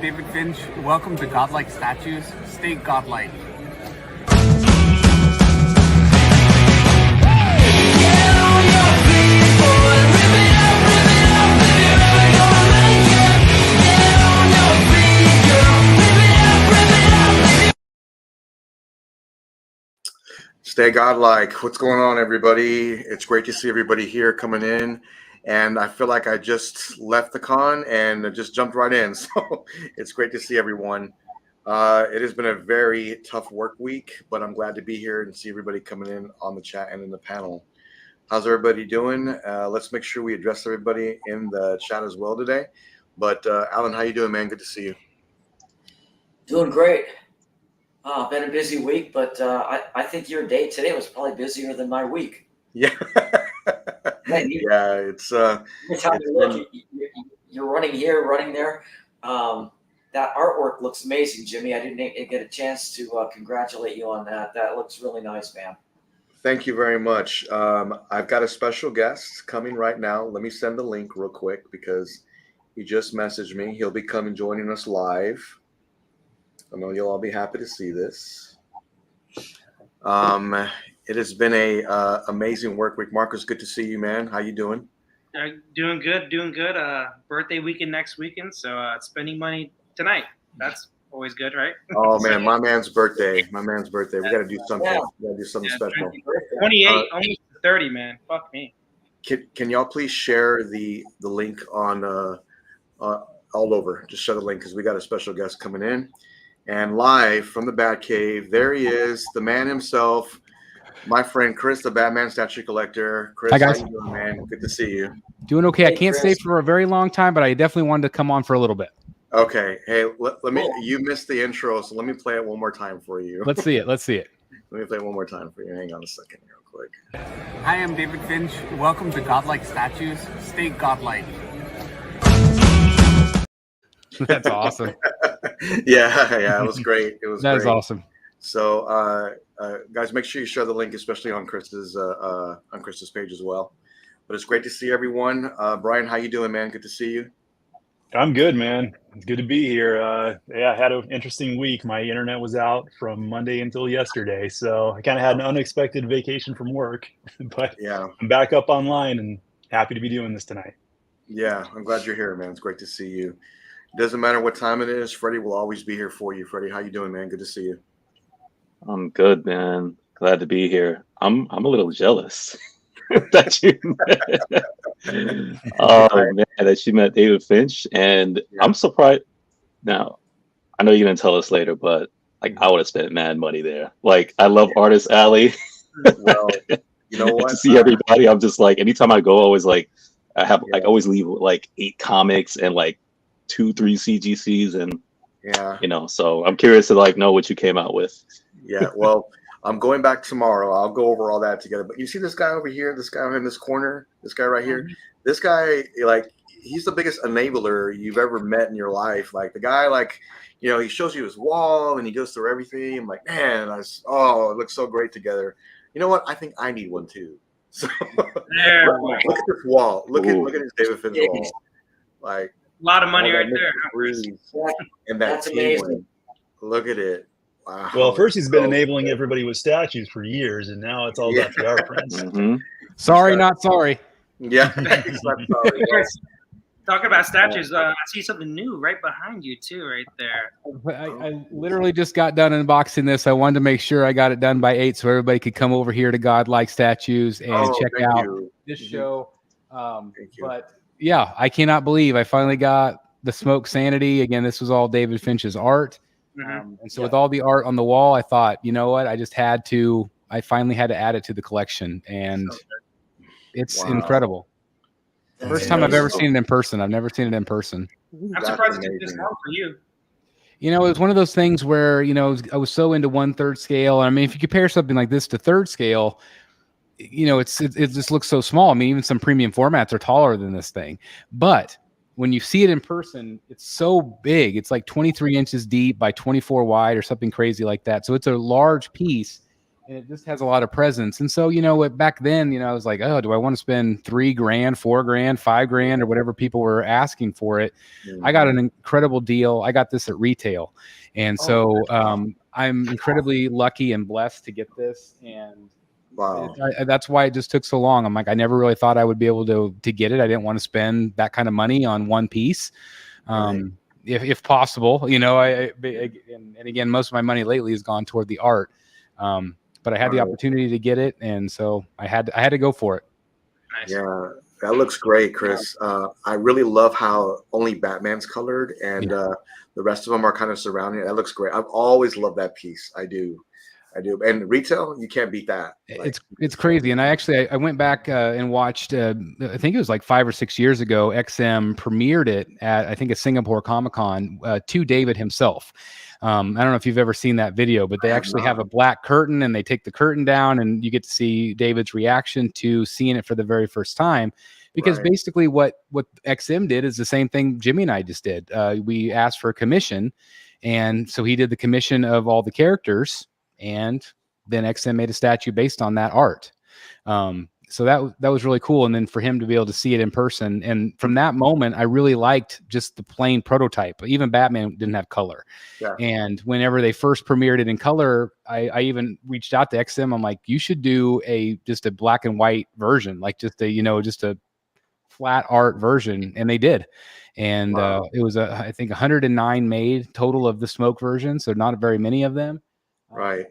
David Finch. Welcome to Godlike Statues. Stay godlike. Stay godlike. What's going on, everybody? It's great to see everybody here coming in. And I feel like I just left the con and just jumped right in. So it's great to see everyone. It has been a very tough work week, but I'm glad to be here and see everybody coming in on the chat and in the panel. How's everybody doing? Let's make sure we address everybody in the chat as well today. But Alan, how you doing, man? Good to see you. Doing great. Been a busy week, but I think your day today was probably busier than my week. Yeah. Yeah, it's you're running here, running there. That artwork looks amazing, Jimmy. I didn't get a chance to congratulate you on that. That looks really nice, man. Thank you very much. I've got a special guest coming right now. Let me send the link real quick because he just messaged me. He'll be coming joining us live. I know you'll all be happy to see this. It has been a amazing work week. Marcus, good to see you, man. How you doing? Doing good. Birthday weekend next weekend, so spending money tonight. That's always good, right? Oh man, my man's birthday. We got to do something. Yeah. We got to do something special. 28, almost 30, man. Fuck me. Can y'all please share the link on all over? Just share the link because we got a special guest coming in. And live from the Bat Cave, there he is, the man himself, my friend Chris, the Batman statue collector. Chris, hi guys. How you doing, man? Good to see you. Doing okay. Hey, I can't Chris. stay for a very long time, but I definitely wanted to come on for a little bit. Okay. Hey, let me. You missed the intro, so let me play it one more time for you. Let's see it. Let me play it one more time for you. Hang on a second, real quick. Hi, I'm David Finch. Welcome to Godlike Statues. Stay godlike. That's awesome. yeah, it was great. That is awesome. So, guys, make sure you share the link, especially on Chris's page as well. But it's great to see everyone. Brian, how you doing, man? Good to see you. I'm good, man. It's good to be here. I had an interesting week. My internet was out from Monday until yesterday, so I kind of had an unexpected vacation from work. But Yeah, I'm back up online and happy to be doing this tonight. yeah, I'm glad you're here, man. It's great to see you. It doesn't matter what time it is. Freddie will always be here for you. Freddie, how you doing, man? Good to see you. I'm good, man. Glad to be here. I'm a little jealous that you that you met David Finch, and Yeah. I'm surprised. Now, I know you're gonna tell us later, but like I would have spent mad money there. Like I love Artist Alley. Well, you know what? To see everybody, I'm just like anytime I go, always like I have like always leave like 8 comics and like 2-3 CGCs and Yeah. So I'm curious to like know what you came out with. Yeah, well, I'm going back tomorrow. I'll go over all that together. But you see this guy over here, this guy in this corner, this guy right here? This guy, like, he's the biggest enabler you've ever met in your life. Like, the guy, like, he shows you his wall and he goes through everything. I'm like, man, it looks so great together. You know what? I think I need one too. So look at this wall. Look at his David Finch wall. Like, A lot of money right there. And that That's amazing. team. Look at it. Wow. Well, first he's been So enabling good. everybody with statues for years, and now it's all about the art prints. Mm-hmm. Sorry, not sorry. Yeah. It's not sorry. Talking about statues, I see something new right behind you too, right there. I literally just got done unboxing this. I wanted to make sure I got it done by 8 so everybody could come over here to Godlike Statues and check thank out you. this Mhm. show. Thank you. But yeah, I cannot believe I finally got the Smoke Sanity. Again, this was all David Finch's art. And so with all the art on the wall, I thought, you know what? I finally had to add it to the collection. And it's Wow. incredible. That's First time I've ever amazing. seen it in person. I've never seen it in person. I'm That's surprised it took this amazing. long for you. It was one of those things where, I was so into 1/3 scale. I mean, if you compare something like this to 3rd scale, it just looks so small. I mean, even some premium formats are taller than this thing. But when you see it in person, it's so big. It's like 23 inches deep by 24 wide or something crazy like that. So it's a large piece. and it just has a lot of presence. And so, back then, I was like, oh, do I want to spend $3 grand, $4 grand, $5 grand, or whatever people were asking for it? I got an incredible deal. I got this at retail. And so I'm incredibly lucky and blessed to get this. And Wow. that's why it just took so long. I'm like, I never really thought I would be able to get it. I didn't want to spend that kind of money on one piece. If possible, and again, most of my money lately has gone toward the art. But I had the opportunity to get it, and so I had to go for it. Nice. Yeah, that looks great, Chris. I really love how only Batman's colored, and the rest of them are kind of surrounding it. That looks great. I've always loved that piece. I do. And retail, you can't beat that. It's crazy. And I went back and watched. I think it was like 5 or 6 years ago. XM premiered it at, I think, a Singapore Comic-Con to David himself. I don't know if you've ever seen that video, but they actually have a black curtain, and they take the curtain down, and you get to see David's reaction to seeing it for the very first time. Because basically what XM did is the same thing Jimmy and I just did. We asked for a commission, and so he did the commission of all the characters, and then XM made a statue based on that art. So that was really cool. And then for him to be able to see it in person. And from that moment, I really liked just the plain prototype. Even Batman didn't have color. Yeah. And whenever they first premiered it in color, I even reached out to XM. I'm like, you should do just a black and white version, like just a flat art version. And they did. And it was I think 109 made total of the smoke version. So not very many of them. Right.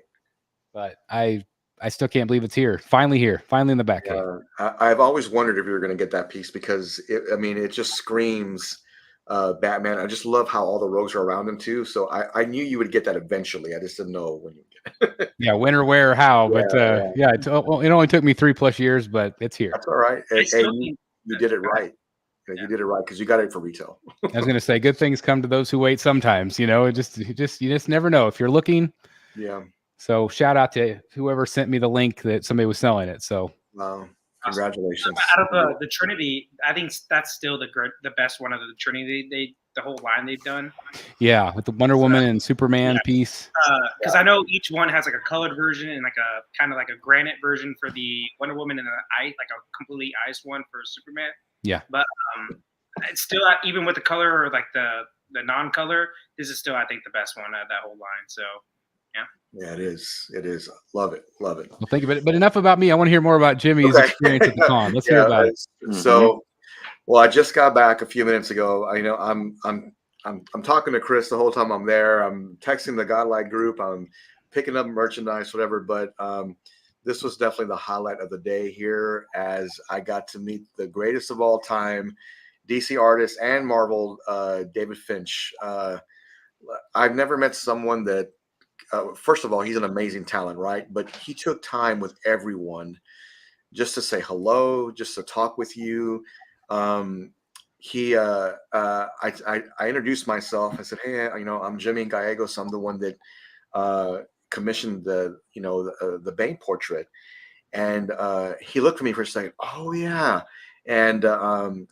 But I still can't believe it's here. Finally in the back cave. I've always wondered if you were going to get that piece, because it just screams Batman. I just love how all the rogues are around him too. So I knew you would get that eventually. I just didn't know when you would get it. Yeah, when or where or how. But it only took me 3+ years, but it's here. That's all right. You did it right. You did it right, because you got it for retail. I was going to say, good things come to those who wait sometimes. You just never know if you're looking. Yeah. So shout out to whoever sent me the link that somebody was selling it. So congratulations. Out of the Trinity, I think that's still the best one of the Trinity. The whole line they've done. Yeah, with the Wonder Woman and Superman piece. Because I know each one has like a colored version and like a kind of like a granite version for the Wonder Woman, and like a completely iced one for Superman. Yeah. But it's still, even with the color or like the non-color, this is still, I think, the best one out of that whole line. So. Yeah, it is. It is. Love it. Love it. Well, thank you. But enough about me. I want to hear more about Jimmy's experience at the con. Let's hear about it. So, well, I just got back a few minutes ago. I'm talking to Chris the whole time I'm there. I'm texting the Godlike group. I'm picking up merchandise, whatever. But this was definitely the highlight of the day here, as I got to meet the greatest of all time, DC artist and Marvel, David Finch. I've never met someone that. First of all, he's an amazing talent, right? But he took time with everyone just to say hello, just to talk with you. I introduced myself. I said, hey, I'm Jimmy Gallegos. I'm the one that commissioned the Bane portrait. And he looked at me for a second. Oh yeah. And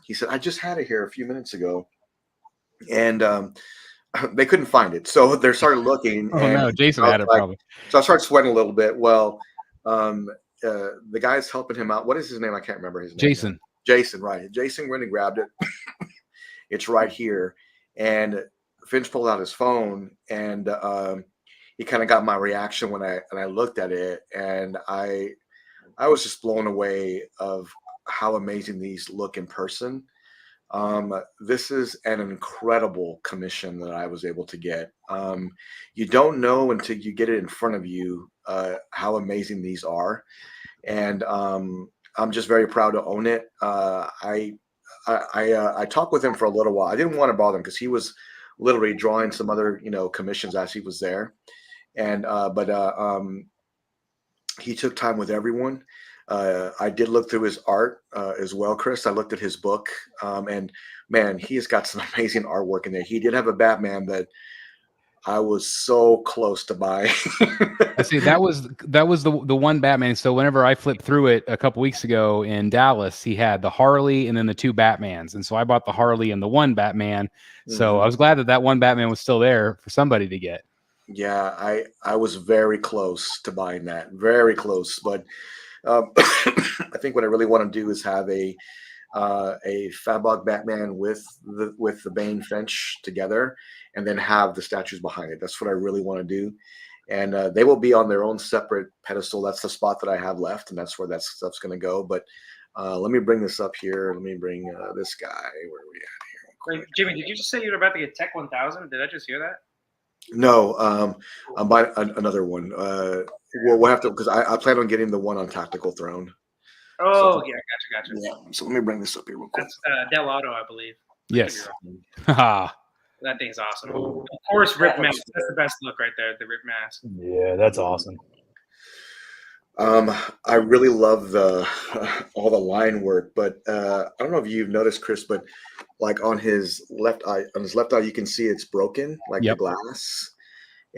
he said, I just had it here a few minutes ago. And they couldn't find it, so they started looking. Oh no, Jason had it probably. So I started sweating a little bit. Well, the guy's helping him out. What is his name? I can't remember his name. Jason. Jason, right? Jason went and grabbed it. It's right here, and Finch pulled out his phone, and he kind of got my reaction when I looked at it, and I was just blown away of how amazing these look in person. This is an incredible commission that I was able to get. You don't know until you get it in front of you how amazing these are, and I'm just very proud to own it. I talked with him for a little while. I didn't want to bother him because he was literally drawing some other commissions as he was there, and but he took time with everyone. I did look through his art as well, Chris. I looked at his book, and man, he's got some amazing artwork in there. He did have a Batman that I was so close to buying. I see. That was the one Batman. So whenever I flipped through it a couple weeks ago in Dallas, he had the Harley and then the two Batmans, and so I bought the Harley and the one Batman. So I was glad that one Batman was still there for somebody to get. Yeah, I was very close to buying that, very close. But I think what I really want to do is have a Fabog Batman with the Bane Finch together, and then have the statues behind it. That's what I really want to do, and they will be on their own separate pedestal. That's the spot that I have left, and that's where that stuff's going to go. But let me bring this up here. Let me bring this guy. Where are we at here? Wait, Jimmy, did you just say you were about to get Tech 1000? Did I just hear that? No, I'm buying another one. We'll have to, because I plan on getting the one on Tactical Throne. Oh, yeah, gotcha. Yeah. So let me bring this up here real quick. That's Del Auto, I believe. Yes. That thing's awesome. Of course, Rip Mask. That's the best look right there, the Rip Mask. Yeah, that's awesome. I really love all the line work, but I don't know if you've noticed, Chris, but like on his left eye, you can see it's broken, like the glass,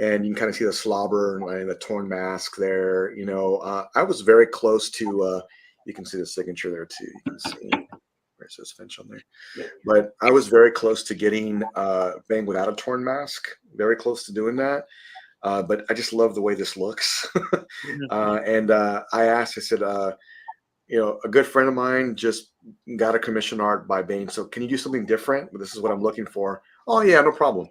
and you can kind of see the slobber and the torn mask there. You know, I was very close to. You can see the signature there too. You can see where it says Finch on there, but I was very close to getting Bane without a torn mask. Very close to doing that. But I just love the way this looks. And I asked, I said, you know, a good friend of mine just got a commission art by Bane. So can you do something different? This is what I'm looking for. Oh yeah, no problem.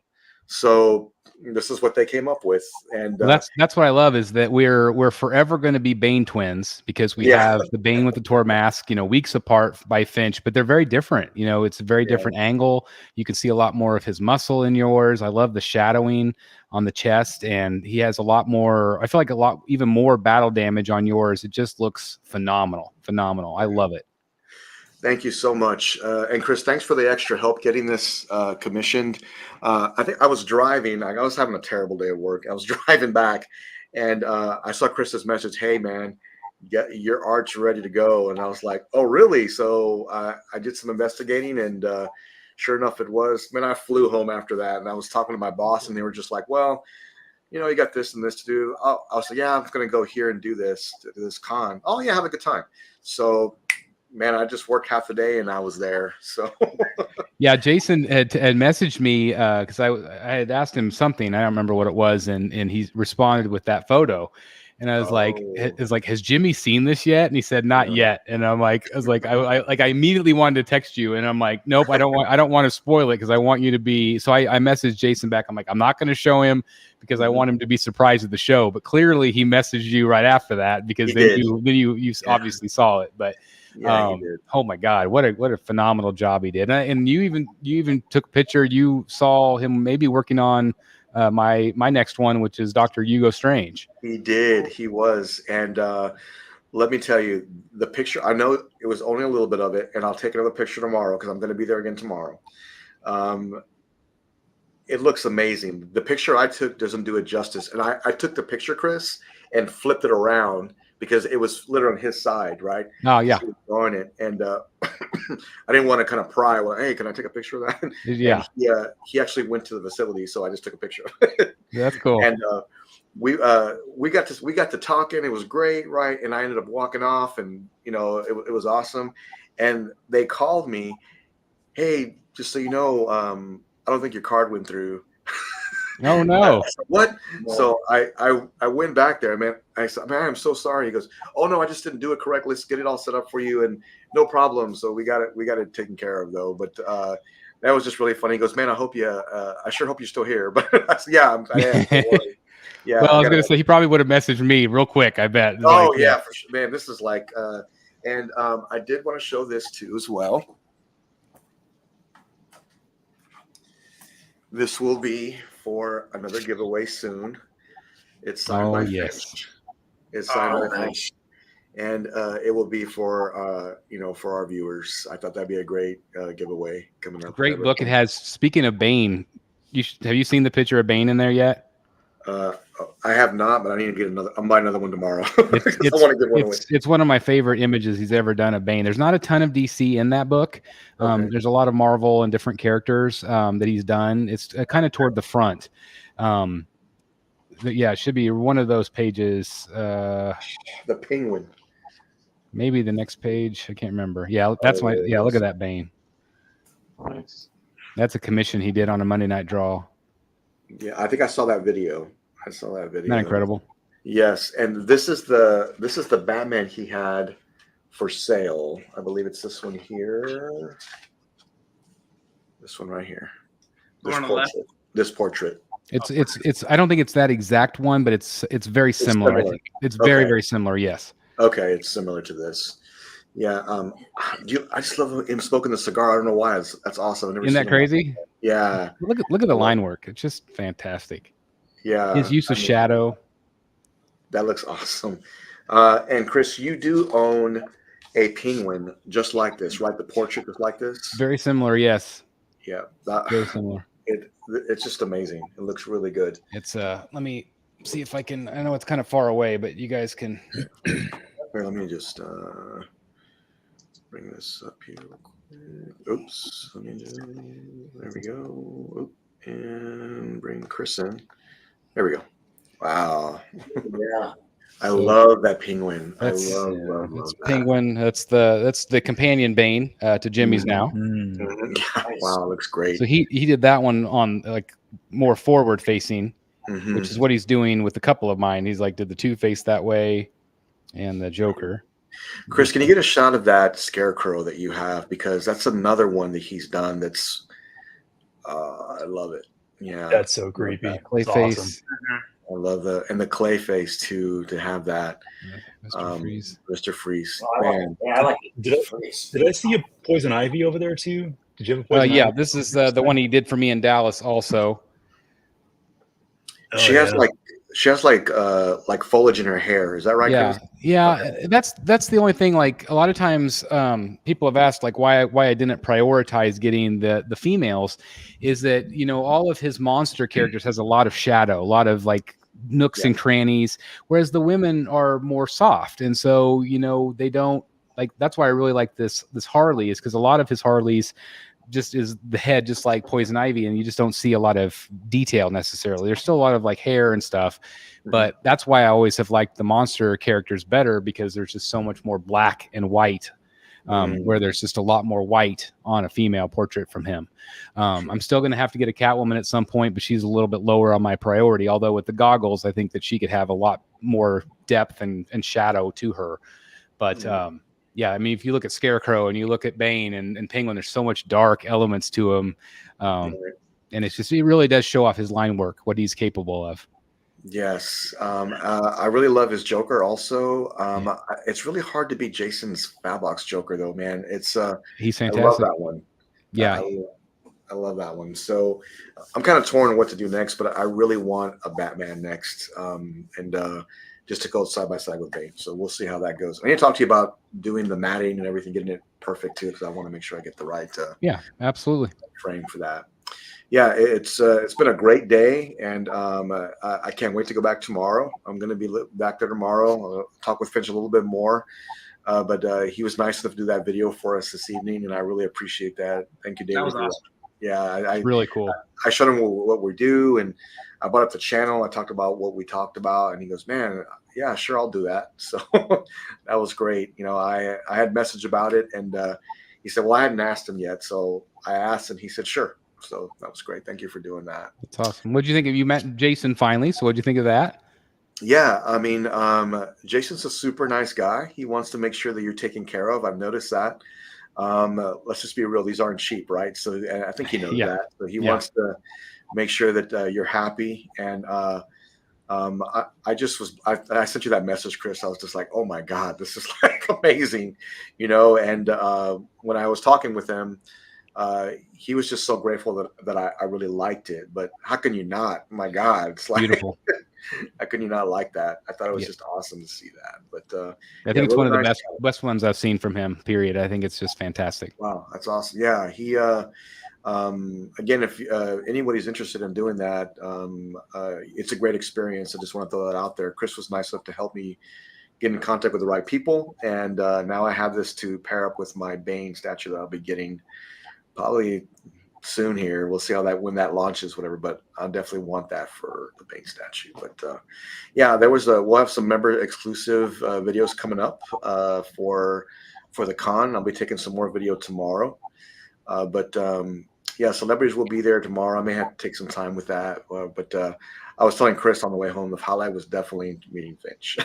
So this is what they came up with. And well, that's what I love, is that we're forever going to be Bane twins, because we have the Bane with the Tor mask, you know, weeks apart by Finch, but they're very different. You know, it's a very different angle. You can see a lot more of his muscle in yours. I love the shadowing on the chest, and he has a lot more, I feel like even more battle damage on yours. It just looks phenomenal. I love it. Thank you so much. And Chris, thanks for the extra help getting this commissioned. I think I was driving. I was having a terrible day at work. I was driving back, and I saw Chris's message, "Hey, man, your art's ready to go." And I was like, "Oh, really?" So I did some investigating, and sure enough, it was. Man, I flew home after that, and I was talking to my boss, and they were just like, "Well, you know, you got this and this to do." I was like, "Yeah, I'm going to go here and do this con." "Oh, yeah, have a good time." So, man, I just worked half the day and I was there. So yeah, Jason had messaged me because I had asked him something. I don't remember what it was, and he responded with that photo, and I was like, has Jimmy seen this yet? And he said, not yet. And I was like, I immediately wanted to text you, and I'm like, nope, I don't want to spoil it, because I want you to be. So I messaged Jason back. I'm like, I'm not going to show him because I want him to be surprised at the show. But clearly he messaged you right after that, because then you obviously saw it. But yeah, he did. Oh my God, what a phenomenal job he did. And you even took a picture. You saw him maybe working on my next one, which is Dr. Hugo Strange. He did. He was. And let me tell you, the picture, I know it was only a little bit of it, and I'll take another picture tomorrow because I'm going to be there again tomorrow. It looks amazing. The picture I took doesn't do it justice. And I took the picture, Chris, and flipped it around because it was literally on his side, right? Oh, yeah. Drawing it. And I didn't want to kind of pry. Well, hey, can I take a picture of that? Yeah. And he actually went to the facility, so I just took a picture of it. That's cool. And we got to talking. It was great, right? And I ended up walking off, and you know, it was awesome. And they called me, "Hey, just so you know, I don't think your card went through." Oh no! What? So I went back there, man. I said, "Man, I'm so sorry." He goes, "Oh no, I just didn't do it correctly. Let's get it all set up for you, and no problem." So we got it taken care of though. But that was just really funny. He goes, "Man, I sure hope you're still here." But I said, "Yeah, I am." Yeah. Well, I was gonna say he probably would have messaged me real quick, I bet. Oh like, yeah, for sure. Man, this is like, and I did want to show this too as well. This will be for another giveaway soon. It's signed by Finch. It's signed by Finch, and it will be for for our viewers. I thought that'd be a great giveaway coming up. Great book. It has. Speaking of Bane, have you seen the picture of Bane in there yet? I have not, but I need to get another. I'm buying another one tomorrow. I want to get one away. It's one of my favorite images he's ever done of Bane. There's not a ton of DC in that book. There's a lot of Marvel and different characters that he's done. It's kind of toward the front. Yeah, it should be one of those pages. The Penguin. Maybe the next page. I can't remember. Yeah, that's yeah, look at that Bane. Nice. That's a commission he did on a Monday Night Draw. Yeah, I think I saw that video. I saw that video. Isn't that incredible? Yes, and this is the Batman he had for sale. I believe it's this one here. This one right here. The one on the left? This portrait. It's I don't think it's that exact one, but it's very similar. I think it's very, Okay. very similar. Yes. Okay, it's similar to this. Yeah. I just love him smoking the cigar. I don't know why. That's awesome. I've never Isn't that seen him. crazy? Yeah. Look at the line work. It's just fantastic. Yeah. His use of shadow. That looks awesome. And Chris, you do own a penguin just like this, right? The portrait just like this. Very similar. Yes. Yeah. Very similar. It's just amazing. It looks really good. It's let me see if I can. I know it's kind of far away, but you guys can. Here, let me just bring this up here real quick. Oops. There we go. Oop, and bring Chris in. There we go. Wow. Yeah. I love that penguin. I That's love that. penguin. That's the companion Bane to Jimmy's now. Mm. Mhm. Wow, it looks great. So he did that one on like more forward facing, Mhm. which is what he's doing with a couple of mine. He's like did the Two-Face that way, and the Joker. Chris, can you get a shot of that scarecrow that you have? Because that's another one that he's done that's I love it. Yeah. That's so creepy. Clayface. It's awesome. I love the clay face too, to have that. Mr. Freeze. Mr. Freeze. Oh, I like Man. it. Yeah, I like it. Did I- Freeze. Did I see a poison ivy over there too? Did you have a poison Yeah, ivy? this is the one he did for me in Dallas also. Oh, She has like foliage in her hair. Is that right, Yeah, Chris? yeah. That's the only thing. Like a lot of times, people have asked like why I didn't prioritize getting the females, is that all of his monster characters has a lot of shadow, a lot of like nooks and crannies, whereas the women are more soft, and so they don't like. That's why I really like this Harley, is because a lot of his Harleys just is the head just like Poison Ivy, and you just don't see a lot of detail necessarily. There's still a lot of like hair and stuff, but that's why I always have liked the monster characters better, because there's just so much more black and white, where there's just a lot more white on a female portrait from him. I'm still going to have to get a Catwoman at some point, but she's a little bit lower on my priority. Although with the goggles, I think that she could have a lot more depth and shadow to her. But yeah, I mean, if you look at Scarecrow and you look at Bane and Penguin, there's so much dark elements to him. And it's just, it really does show off his line work, what he's capable of. Yes. I really love his Joker also. It's really hard to beat Jason's Fabbox Joker though, man. It's he's I fantastic. love that one. Yeah. I love that one. So I'm kind of torn on what to do next, but I really want a Batman next. And just to go side by side with Bane. So we'll see how that goes. I need to talk to you about doing the matting and everything, getting it perfect too, because I want to make sure I get the right yeah, absolutely frame for that. Yeah, it's been a great day, and I can't wait to go back tomorrow. I'm going to be back there tomorrow. I'll talk with Finch a little bit more, but he was nice enough to do that video for us this evening, and I really appreciate that. Thank you, David. That was awesome. Yeah, really cool. I showed him what we do, and I brought up the channel. I talked about what we talked about, and he goes, "Man, yeah, sure, I'll do that." So that was great. I had messaged about it, and he said, "Well, I hadn't asked him yet," so I asked, and he said, "Sure." So that was great. Thank you for doing that. That's awesome. What did you think of? You met Jason finally, so what did you think of that? Yeah, I mean, Jason's a super nice guy. He wants to make sure that you're taken care of. I've noticed that. Let's just be real; these aren't cheap, right? So I think he knows that. So he wants to make sure that you're happy. And I sent you that message, Chris. I was just like, oh my God, this is like amazing, And when I was talking with him, he was just so grateful that I really liked it. But how can you not? My God, it's like Beautiful. how can you not like that? I thought it was just awesome to see that. But I think it's one of the best ones I've seen from him. Period. I think it's just fantastic. Wow, that's awesome. Yeah, he again, if anybody's interested in doing that, it's a great experience. I just want to throw that out there. Chris was nice enough to help me get in contact with the right people, and now I have this to pair up with my Bane statue that I'll be getting probably soon here. We'll see when that launches, whatever, but I definitely want that for the Bane statue. But yeah, we'll have some member exclusive videos coming up for the con. I'll be taking some more video tomorrow. But yeah, celebrities will be there tomorrow. I may have to take some time with that, but I was telling Chris on the way home, the highlight was definitely meeting Finch.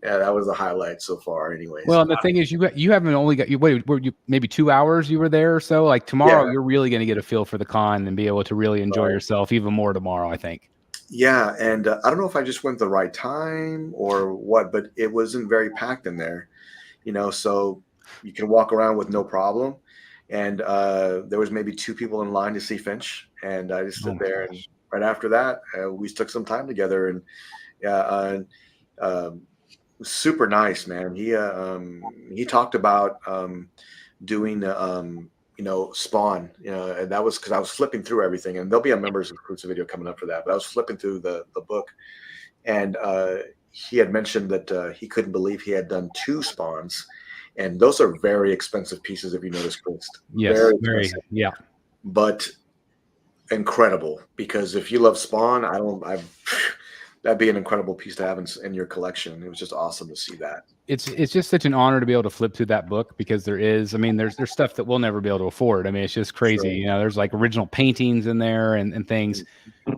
Yeah, that was the highlight so far, anyways. Well, and the thing is, you haven't only got were you maybe 2 hours you were there or so. Like tomorrow, Yeah. you're really going to get a feel for the con and be able to really enjoy Right. yourself even more tomorrow, I think. Yeah, and I don't know if I just went the right time or what, but it wasn't very packed in there, so you can walk around with no problem. And there was maybe 2 people in line to see Finch, and I just Oh stood my there. And gosh. right after that, we took some time together, and yeah, super nice, man. He talked about doing Spawn, and that was because I was flipping through everything, and there'll be a members exclusive video coming up for that. But I was flipping through the book, and he had mentioned that he couldn't believe he had done 2 Spawns, and those are very expensive pieces if you notice, Chris. Yes, Very very, expensive, yeah. but incredible, because if you love Spawn, that'd be an incredible piece to have in your collection. It was just awesome to see that. It's just such an honor to be able to flip through that book, because there's stuff that we'll never be able to afford. I mean, it's just crazy. Sure. There's like original paintings in there and things.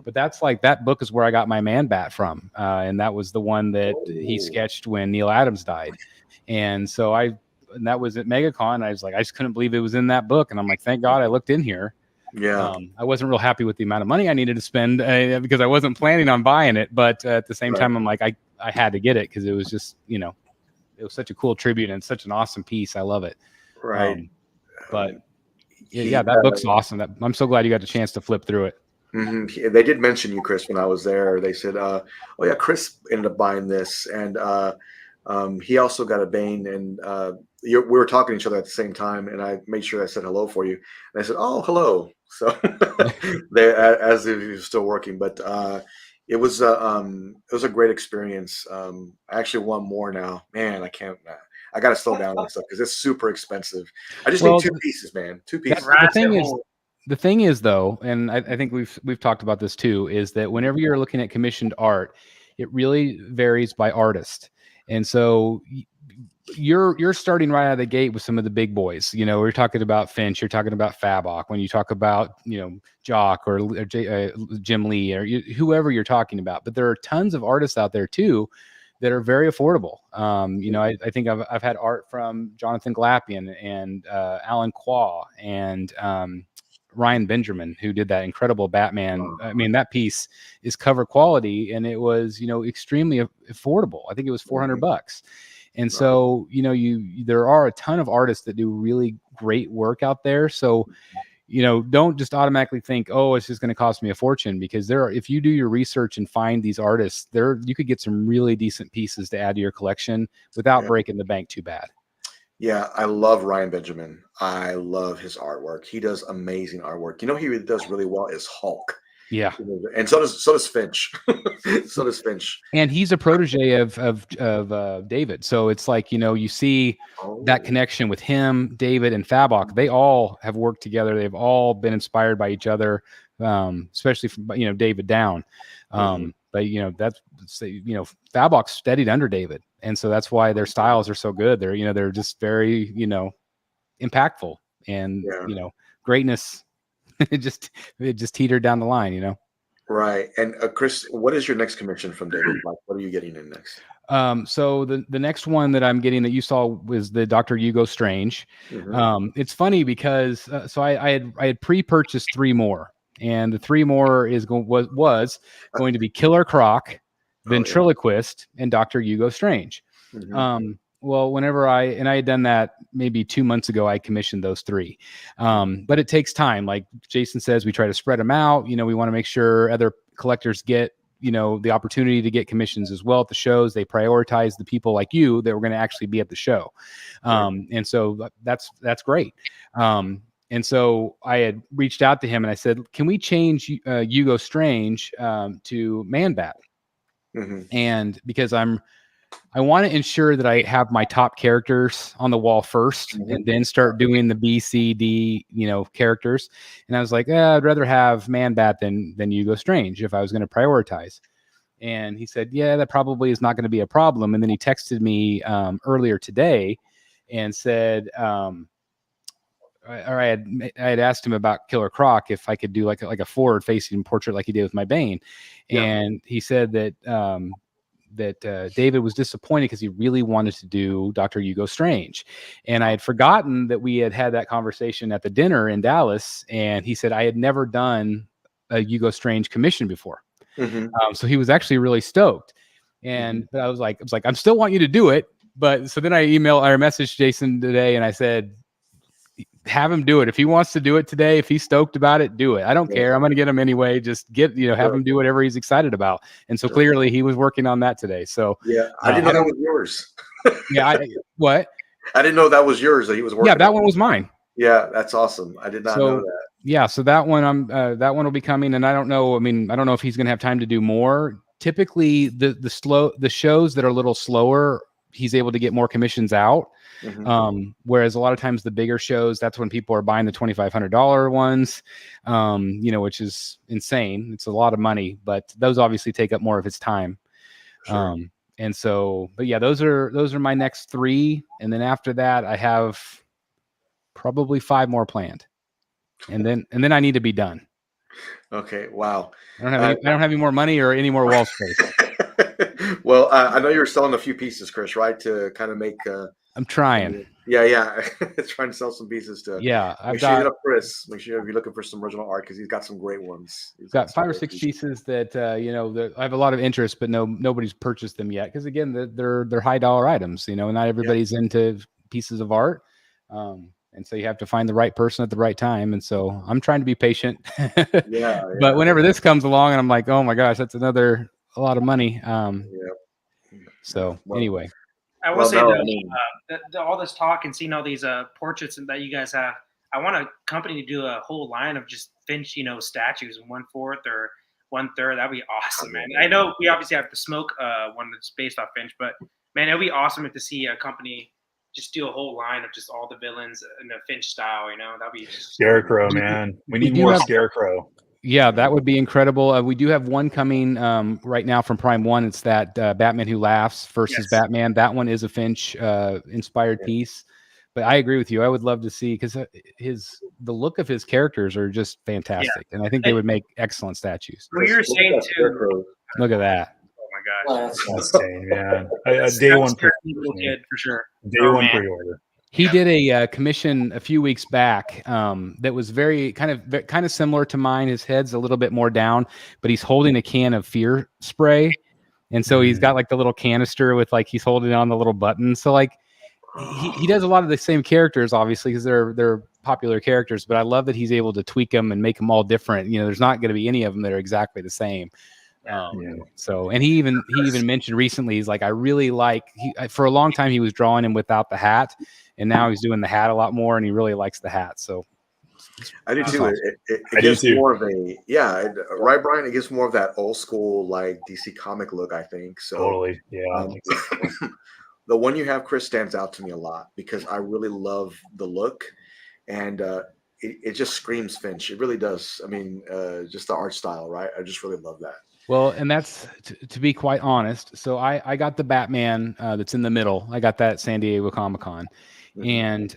But that's like, that book is where I got my man bat from. And that was the one that he sketched when Neil Adams died. And so and that was at MegaCon. I was like, I just couldn't believe it was in that book. And I'm like, thank God I looked in here. Yeah. I wasn't real happy with the amount of money I needed to spend because I wasn't planning on buying it. But at the same Right. time, I'm like, I had to get it because it was just, it was such a cool tribute and such an awesome piece. I love it. Right. But yeah, that book's awesome. I'm so glad you got the chance to flip through it. Mm-hmm. They did mention you, Chris, when I was there. They said, "Oh yeah, Chris ended up buying this, and he also got a Bane." And we were talking to each other at the same time, and I made sure I said hello for you. And I said, "Oh, hello." So as if he was still working, but it was a great experience. I actually want more now. Man, I can't. I got to slow down on stuff because it's super expensive. I just need 2 pieces, man. 2 pieces. The thing is, though, and I think we've talked about this too, is that whenever you're looking at commissioned art, it really varies by artist. And so you're starting right out of the gate with some of the big boys. We're talking about Finch, you're talking about Fabok. When you talk about Jock or Jim Lee or whoever you're talking about, but there are tons of artists out there too that are very affordable. I think I've had art from Jonathan Glapian and Alan Quaw and Ryan Benjamin, who did that incredible Batman. I mean, that piece is cover quality, and it was extremely affordable. I think it was $400. And so there are a ton of artists that do really great work out there. So don't just automatically think, oh, it's just going to cost me a fortune, because if you do your research and find these artists, you could get some really decent pieces to add to your collection without breaking the bank too bad. Yeah, I love Ryan Benjamin. I love his artwork. He does amazing artwork. He does really well is Hulk. Yeah, and so does Finch. So does Finch. And he's a protege of David. So it's like you see that connection with him, David, and Fabok. They all have worked together. They've all been inspired by each other, especially from David down. But that's Fabok studied under David, and so that's why their styles are so good. They're just very impactful, and greatness. it just teetered down the line. Right. And Chris, what is your next commission from David? Like, what are you getting in next? So the next one that I'm getting that you saw was the Dr. Hugo Strange. It's funny because so I had pre-purchased 3 more, and the 3 more was going to be Killer Croc, Ventriloquist, and Dr. Hugo Strange. Well, whenever I had done that maybe 2 months ago, I commissioned those 3. But it takes time. Like Jason says, we try to spread them out. We want to make sure other collectors get, the opportunity to get commissions as well at the shows. They prioritize the people like you that were going to actually be at the show. And so that's great. And so I had reached out to him and I said, can we change Hugo Strange to Man Bat? And because I want to ensure that I have my top characters on the wall first and then start doing the B, C, D, characters. And I was like, I'd rather have Man Bat than Hugo Strange if I was going to prioritize. And he said, yeah, that probably is not going to be a problem. And then he texted me earlier today and said, I had asked him about Killer Croc if I could do like a forward facing portrait like he did with my Bane, and he said that David was disappointed because he really wanted to do Dr. Hugo Strange. And I had forgotten that we had that conversation at the dinner in Dallas. And he said, I had never done a Hugo Strange commission before. So he was actually really stoked. And but I was like, I still want you to do it. But so then I messaged Jason today and I said, have him do it. If he wants to do it today, if he's stoked about it, do it. I don't care. I'm going to get him anyway. Just have him do whatever he's excited about. And so clearly he was working on that today. So I didn't know that was yours. What? I didn't know that was yours that he was working. Yeah, that one was mine. Yeah, that's awesome. I did not know that. Yeah, so that one that one will be coming, and I don't know. I mean, I don't know if he's going to have time to do more. Typically, the shows that are a little slower, he's able to get more commissions out. Whereas a lot of times the bigger shows, that's when people are buying the $2,500 ones, which is insane. It's a lot of money, but those obviously take up more of his time. Sure. And so, but yeah, those are my next 3. And then after that, I have probably 5 more planned. And then I need to be done. Okay. Wow. I don't have any more money or any more wall space. Well, I know you're selling a few pieces, Chris, right? To kind of make, I'm trying. Yeah. Trying to sell some pieces to. Yeah, Make sure you hit up Chris. Make sure you're looking for some original art because he's got some great ones. He's got 5 or 6 pieces that I have a lot of interest, but nobody's purchased them yet because again, they're high dollar items. Not everybody's into pieces of art, and so you have to find the right person at the right time. And so I'm trying to be patient. But whenever this comes along, and I'm like, oh my gosh, that's a lot of money. So anyway. I will say that all this talk and seeing all these portraits that you guys have, I want a company to do a whole line of just Finch, statues in 1/4 or 1/3. That'd be awesome, man. I know we obviously have the Smoke one that's based off Finch, but man, it'd be awesome to see a company just do a whole line of just all the villains in a Finch style. That'd be just Scarecrow, man. We need more Scarecrow. Yeah, that would be incredible. We do have one coming right now from Prime One. It's that Batman Who Laughs versus Batman. That one is a Finch inspired piece. But I agree with you. I would love to see because the look of his characters are just fantastic, and I think they would make excellent statues. Well, you're saying too. Look at that. Oh my gosh, that's insane, man. Day one kid for sure. Day one pre-order. He did a commission a few weeks back that was very kind of similar to mine. His head's a little bit more down, but he's holding a can of fear spray, and so he's got like the little canister with like he's holding on the little button. So like he does a lot of the same characters, obviously, because they're popular characters. But I love that he's able to tweak them and make them all different. There's not going to be any of them that are exactly the same. So, and he even mentioned recently, he's like, I really like. For a long time he was drawing him without the hat. And now he's doing the hat a lot more, and he really likes the hat. So I do too. It gives more of right, Brian? It gives more of that old school like DC comic look, I think. So totally, yeah. The one you have, Chris, stands out to me a lot because I really love the look, and it just screams Finch. It really does. I mean, just the art style, right? I just really love that. Well, and that's to be quite honest. So I got the Batman that's in the middle. I got that at San Diego Comic-Con. And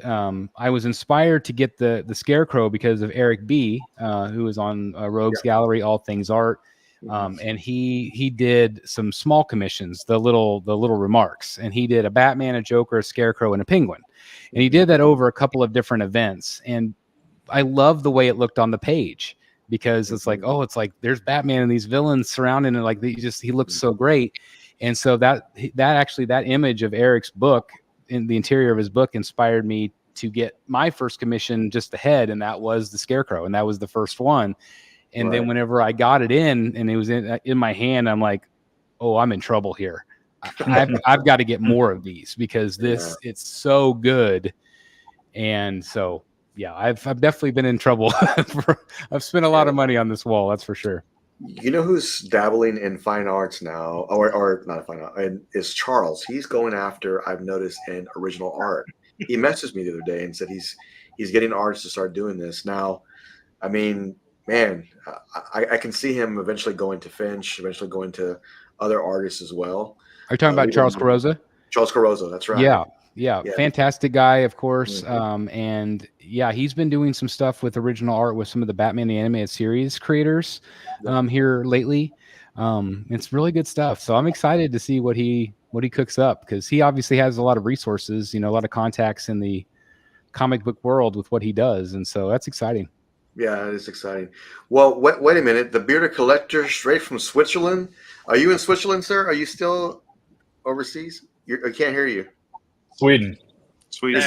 I was inspired to get the Scarecrow because of Eric B., who is on Rogues Gallery, All Things Art, and he did some small commissions, the little remarks, and he did a Batman, a Joker, a Scarecrow, and a Penguin, and he did that over a couple of different events, and I love the way it looked on the page because it's like there's Batman and these villains surrounding it, like he looks so great, and so that image of Eric's book. In the interior of his book inspired me to get my first commission just ahead, and that was the Scarecrow, and that was the first one. And then whenever I got it in and it was in my hand, I'm like, oh, I'm in trouble here. I've got to get more of these because it's so good. And so I've definitely been in trouble. I've spent a lot of money on this wall, that's for sure. You know who's dabbling in fine arts now, or not fine art, and is Charles. He's going after, I've noticed, in original art. He messaged me the other day and said he's getting artists to start doing this. Now, I mean, man, I can see him eventually going to Finch, eventually going to other artists as well. Are you talking about Charles Carrozza? Charles Carozzo, that's right. Yeah, Yeah. fantastic guy, of course. Mhm. And yeah, he's been doing some stuff with original art with some of the Batman the Animated Series creators here lately. It's really good stuff. So I'm excited to see what he cooks up, because he obviously has a lot of resources, a lot of contacts in the comic book world with what he does, and so that's exciting. Yeah, it is exciting. Well, wait a minute. The Bearded Collector, straight from Switzerland. Are you in Switzerland, sir? Are you still overseas? I can't hear you. Sweden. Sweden,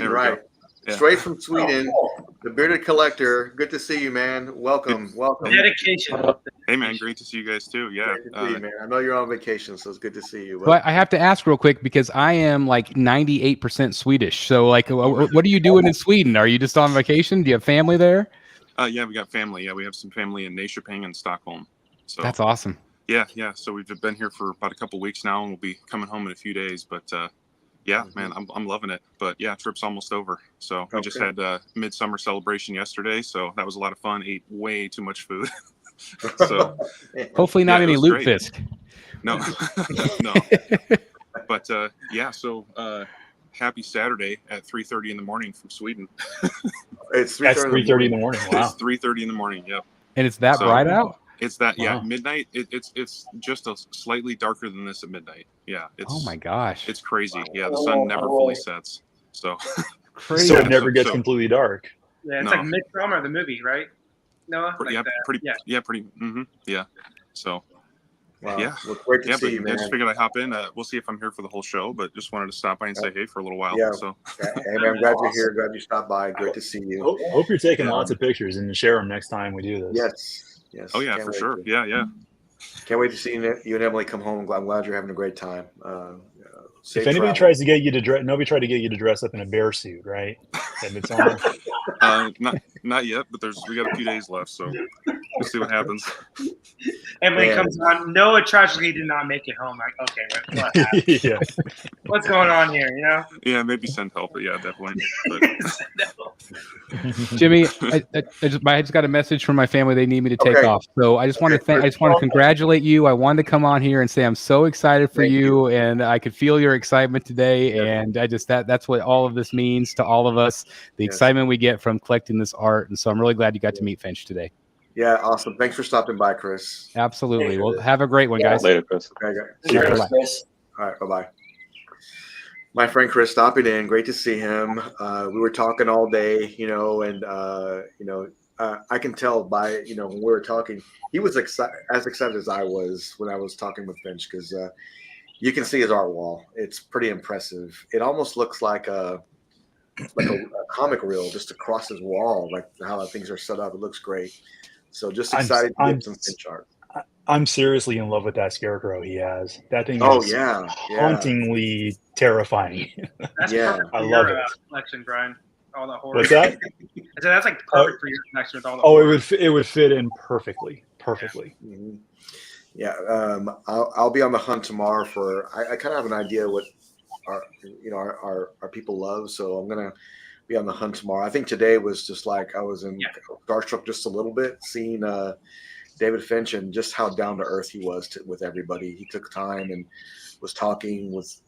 right? Yeah. Straight from Sweden. The Bearded Collector. Good to see you, man. Welcome. Dedication. Hey, man, great to see you guys too. Yeah, Great to see you, man. I know you're on vacation, so it's good to see you. But I have to ask real quick, because I am like 98% Swedish. So like, what are you doing in Sweden? Are you just on vacation? Do you have family there? Yeah, we got family. Yeah, we have some family in Nyköping and Stockholm. So that's awesome. Yeah. So we've been here for about a couple weeks now, and we'll be coming home in a few days. But yeah, man, I'm loving it. But yeah, trip's almost over. So we just had a midsummer celebration yesterday, so that was a lot of fun. Ate way too much food. So hopefully not any loot fisk. No, no. But yeah, so happy Saturday at 3:30 in the morning from Sweden. It's 3:30 in the morning. Wow. It's 3:30 in the morning. Yep. And it's that bright out? It's that, wow. Midnight. It's just a slightly darker than this at midnight. Yeah. Oh my gosh. It's crazy. Yeah, the sun never fully sets. So crazy. So it never gets completely dark. Yeah, it's like Midsummer, the movie, right? Noah? Pretty. Mm-hmm. Yeah. So. Wow. Yeah. Well, great to see you, man. I just figured I'd hop in. We'll see if I'm here for the whole show, but just wanted to stop by and say hey for a little while. Yeah. So. Hey, man, I'm glad you're here. Glad you stopped by. Great to see you. Hope you're taking lots of pictures and share them next time we do this. Yes. Oh yeah, for sure. Yeah. Can't wait to see you and Emily come home. I'm glad you're having a great time. If anybody tries to get you to dress, nobody tried to get you to dress up in a bear suit, right? And it's on. Not yet, but we got a few days left, so we'll see what happens. Emily comes on. Noah tragically did not make it home. Like, okay, yeah. What's going on here? Yeah, maybe send help, but yeah, definitely. Jimmy, I just got a message from my family. They need me to take off, so I just want to congratulate you. I wanted to come on here and say I'm so excited for you, and I could feel your excitement today. And I just that's what all of this means to all of us. The excitement we get from collecting this art, and so I'm really glad you got to meet Finch today. Yeah, awesome. Thanks for stopping by, Chris. Absolutely. Well, have a great one, guys. Later, Chris. Okay, Cheers, Chris. All right, bye-bye. My friend Chris stopping in. Great to see him. We were talking all day, and I can tell by when we were talking, he was as excited as I was when I was talking with Finch, because you can see his art wall. It's pretty impressive. It almost looks like a comic reel just across his wall, like how things are set up. It looks great. So just excited to get some Finch art. I'm seriously in love with that scarecrow he has. That thing is hauntingly terrifying. That's perfect I for love your it. Collection, Brian. All the horror. What's that? So that's like perfect for your collection with all the horror. It would fit in perfectly. Yeah. Mm-hmm. Yeah, I'll be on the hunt tomorrow for. I kind of have an idea what our people love, so I'm gonna be on the hunt tomorrow. I think today was just like I was in starstruck just a little bit, seeing David Finch and just how down to earth he was with everybody. He took time and was talking with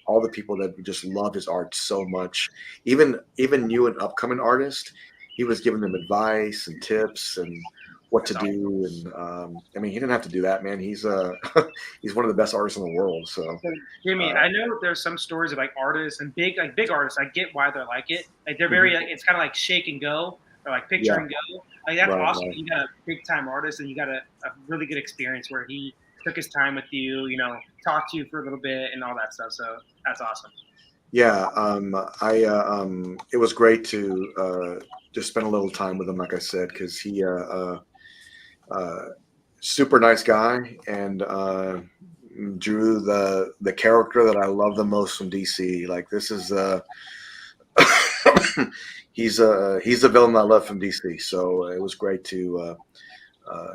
all the people that just love his art so much. Even new and upcoming artists, he was giving them advice and tips and what to do. And he didn't have to do that, man. He's he's one of the best artists in the world. So Jimmy, I know there's some stories of like artists and big artists. I get why they're like it. Like they're very it's kind of like shake and go or like picture and go. Like that's awesome. Right. You got a big time artist and you got a really good experience where he took his time with you, talked to you for a little bit and all that stuff. So that's awesome. Yeah, it was great to just spend a little time with him, like I said, because he super nice guy and drew the character that I love the most from DC. Like this is he's the villain I love from DC. So it was great to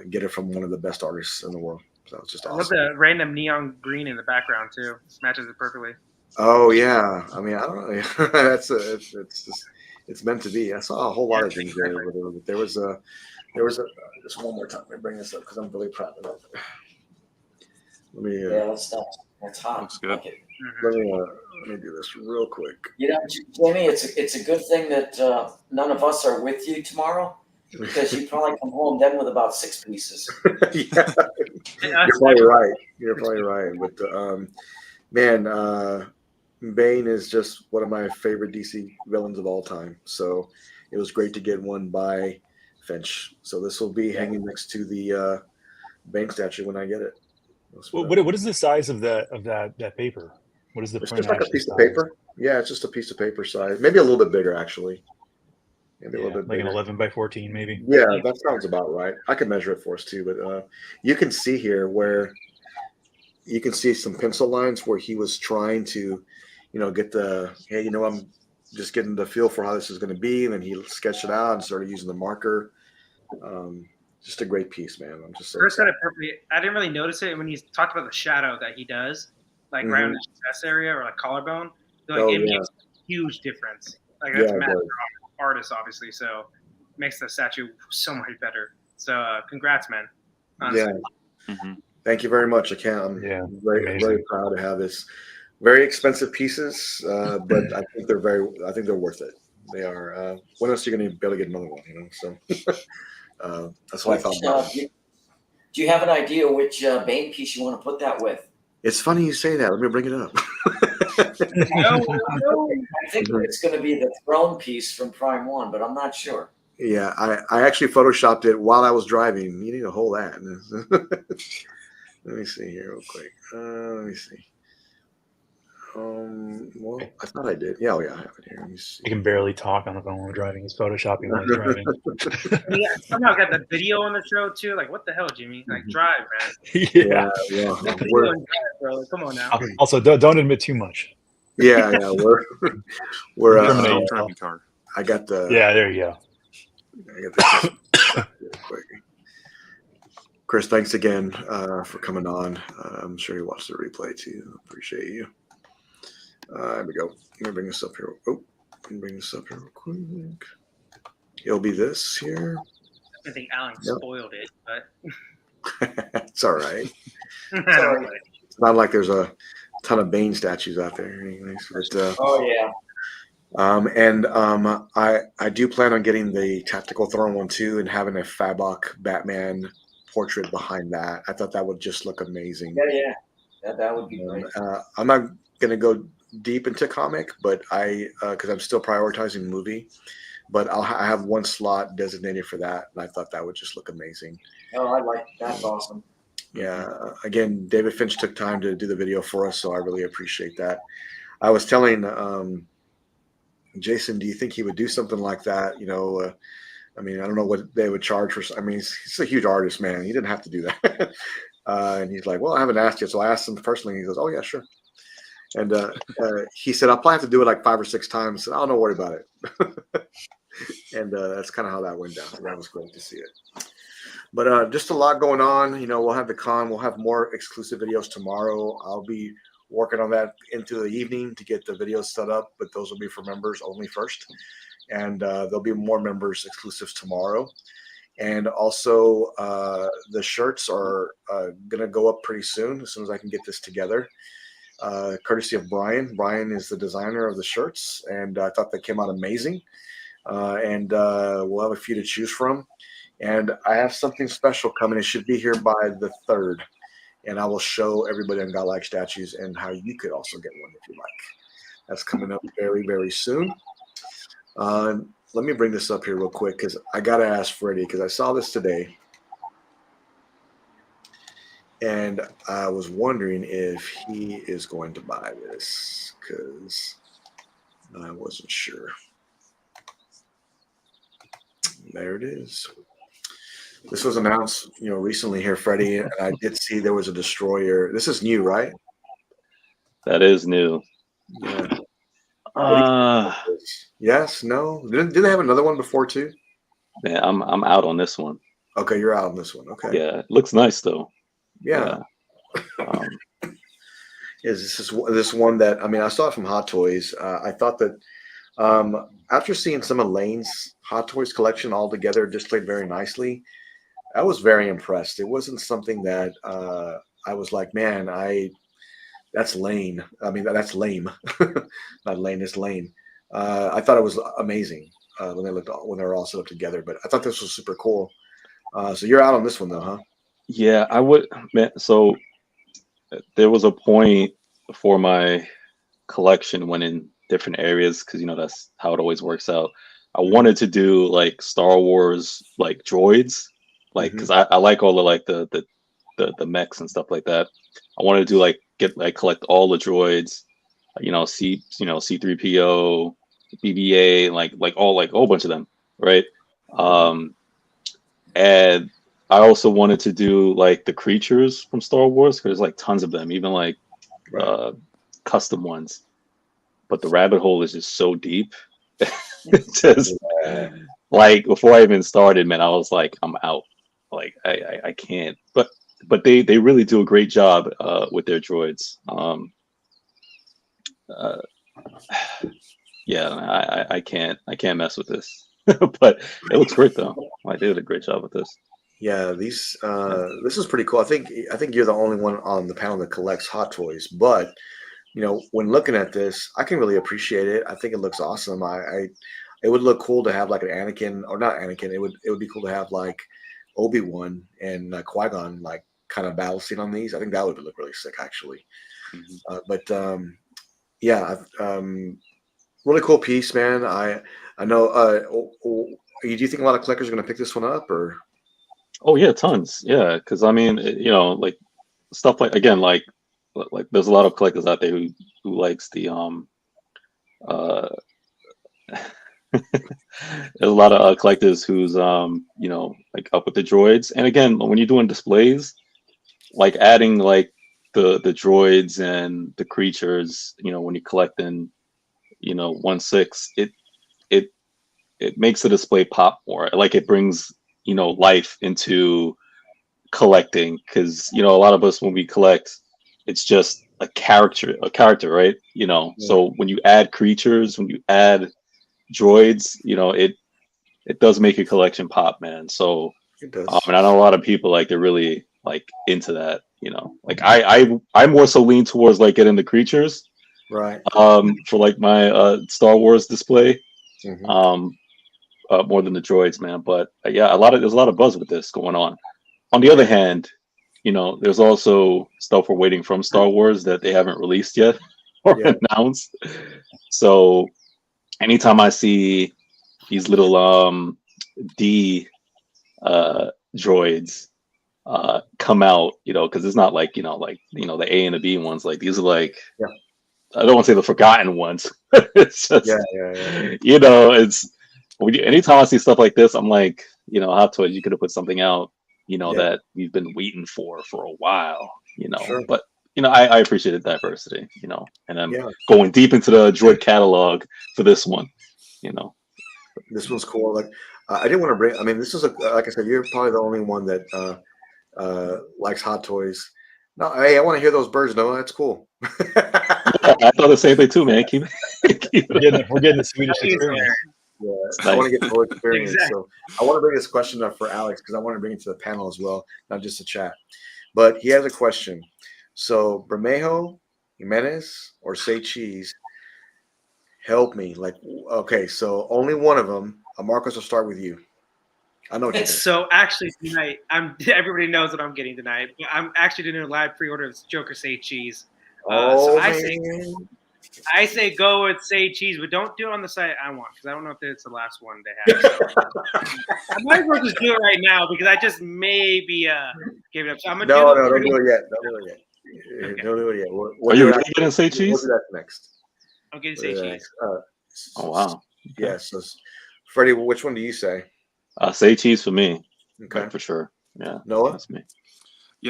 get it from one of the best artists in the world. So it's just awesome. I love the random neon green in the background too. This matches it perfectly. Oh yeah, I don't know. It's meant to be. I saw a whole lot of things there. But there was a just one more time. Let me bring this up because I'm really proud of it. Let me. That's hot. Looks good. Let me do this real quick. You know, Jamie, it's a good thing that none of us are with you tomorrow, because you probably come home then with about 6 pieces. Yeah, you're probably right. You're probably right. But man, Bane is just one of my favorite DC villains of all time. So it was great to get one by Finch. So this will be hanging next to the Bane statue when I get it. What is the size of that paper? What is the It's print just like a actually piece of size? paper. Yeah, it's just a piece of paper size. Maybe a little bit bigger, actually. Maybe a little bit like bigger. an 11 by 14, maybe. Yeah, that sounds about right. I can measure it for us too, but you can see here where you can see some pencil lines where he was trying to, get the, hey, I'm just getting the feel for how this is going to be, and then he sketched it out and started using the marker. Just a great piece, man. I'm just so Chris said excited. it perfectly. I didn't really notice it when he talked about the shadow that he does, like right on the chest area or like collarbone. Like it makes a huge difference. Like that's master artist, obviously, so it makes the statue so much better. So congrats, man. Honestly. Yeah. Thank you very much. I'm very, very proud to have this. Very expensive pieces, but I think they're worth it. They are. When else are you going to be able to get another one? So that's what I thought about. Do you have an idea which Bane piece you want to put that with? It's funny you say that. Let me bring it up. I think it's going to be the throne piece from Prime 1, but I'm not sure. Yeah, I actually photoshopped it while I was driving. You need to hold that. Let me see here real quick. Let me see. Well, I thought I did. Yeah, I have it here. Let me see. I can barely talk on the phone while driving. He's photoshopping while he's driving. Yeah, somehow got the video on the show too. Like, what the hell, Jimmy? Like, drive, man. Yeah. Bro. Come on now. Also, don't admit too much. Yeah, we're driving car. I got the. Yeah, there you go. I got the quick. Chris, thanks again for coming on. I'm sure you watched the replay too. Appreciate you. There we go. Let me bring this up here. Oh, let me bring this up here real quick. It'll be this here. I think Alan spoiled it, but it's all right. It's not like there's a ton of Bane statues out there. Anyways, but, I do plan on getting the Tactical Throne one too, and having a Fabok Batman portrait behind that. I thought that would just look amazing. Yeah, that would be great. I'm not gonna go deep into comic, but because I'm still prioritizing movie, but I have one slot designated for that, and I thought that would just look amazing. Oh, I like that's awesome. Yeah, again, David Finch took time to do the video for us, so I really appreciate that. I was telling Jason, do you think he would do something like that? I mean, I don't know what they would charge for. I mean, he's a huge artist, man. He didn't have to do that. And he's like, well, I haven't asked yet. So I asked him personally. He goes, oh, yeah, sure. And he said, I'll plan to do it like 5 or 6 times. I said, oh, don't worry about it. And that's kind of how that went down. So that was great to see it. But just a lot going on. We'll have the con. We'll have more exclusive videos tomorrow. I'll be working on that into the evening to get the videos set up. But those will be for members only first. And there'll be more members exclusives tomorrow. And also the shirts are going to go up pretty soon as I can get this together. Courtesy of Brian. Brian is the designer of the shirts, and I thought they came out amazing. And we'll have a few to choose from. And I have something special coming. It should be here by the 3rd. And I will show everybody on Godlike Statues and how you could also get one if you like. That's coming up very, very soon. Let me bring this up here real quick because I got to ask Freddie because I saw this today. And I was wondering if he is going to buy this because I wasn't sure. There it is. This was announced, recently here, Freddie. And I did see there was a destroyer. This is new, right? That is new. Yeah. Yes, no. Did they have another one before too? Yeah, I'm out on this one. Okay, you're out on this one. Okay. Yeah, it looks nice though. Yeah. Is this one that I saw it from Hot Toys. I thought that after seeing some of Lane's Hot Toys collection all together displayed very nicely, I was very impressed. It wasn't something that I was like, man, I That's lame. I mean, that's lame. Not lame. It's lame. I thought it was amazing when they were all set up together. But I thought this was super cool. So you're out on this one though, huh? Yeah, I would, man. So there was a point before my collection went in different areas because that's how it always works out. I wanted to do like Star Wars like droids, like because I like all the like the mechs and stuff like that. I wanted to do like collect all the droids, C3PO, BBA, like all like a whole bunch of them, right? And I also wanted to do like the creatures from Star Wars because there's like tons of them, even like custom ones. But the rabbit hole is just so deep. Just like before I even started, man, I was like, I'm out. Like I can't. But they really do a great job with their droids. Yeah, I can't mess with this. But it looks great though. Like they did a great job with this. Yeah, this is pretty cool. I think you're the only one on the panel that collects Hot Toys, but when looking at this, I can really appreciate it. I think it looks awesome. It would look cool to have like an Anakin, or not Anakin. It would be cool to have like Obi-Wan and Qui-Gon like kind of battle scene on these. I think that would look really sick actually. Yeah, really cool piece, man. I know. Do you think a lot of collectors are going to pick this one up, or? Oh yeah, tons. Yeah, because I mean, like stuff like again, like there's a lot of collectors out there who likes the there's a lot of collectors who's like up with the droids. And again, when you're doing displays, like adding like the droids and the creatures, when you're collecting 1/6, it makes the display pop more. Like it brings life into collecting, because a lot of us when we collect, it's just a character, right? So when you add creatures, when you add droids, it does make your collection pop, man. So It does. and I know a lot of people like they're really like into that. Like I more so lean towards like getting the creatures, right? For like my Star Wars display, more than the droids, man. But yeah, there's a lot of buzz with this going on. On the other hand, there's also stuff we're waiting from Star Wars that they haven't released yet or announced. So anytime I see these little D droids come out, because it's not like the A and the B ones. Like these are like, I don't want to say the forgotten ones. It's just it's anytime I see stuff like this, I'm like, Hot Toys, you could have put something out that we've been waiting for a while, Sure. But I appreciated diversity, and I'm Yeah. going deep into the droid catalog for this one. This one's cool. Like I didn't want to bring. I mean, this is like I said, you're probably the only one that likes Hot Toys. No, hey, I want to hear those birds, Noah. That's cool. I thought the same thing too, man. Keep we're getting the Swedish experience. Yeah, Nice. I want to get the whole experience. Exactly. So I want to bring this question up for Alex because I want to bring it to the panel as well, not just the chat. But he has a question. So Bermejo, Jimenez, or Say Cheese? Help me. Like, okay, so only one of them. Marcos, will start with you. I know what you think. So actually tonight, everybody knows what I'm getting tonight. I'm actually doing a live pre-order of Joker Say Cheese. So I say go with Say Cheese, but don't do it on the site I want, because I don't know if it's the last one they have. So. I might as well just do it right now because I just maybe give it up. So I'm gonna don't do it yet. Don't do it yet. Okay. Don't do it yet. Are you really gonna Say Cheese? We'll do that next. I'm getting Say Cheese. Oh wow. Yes. Yeah, so, Freddie, which one do you say? Say Cheese for me. Okay, for sure. Yeah, Noah? That's me. I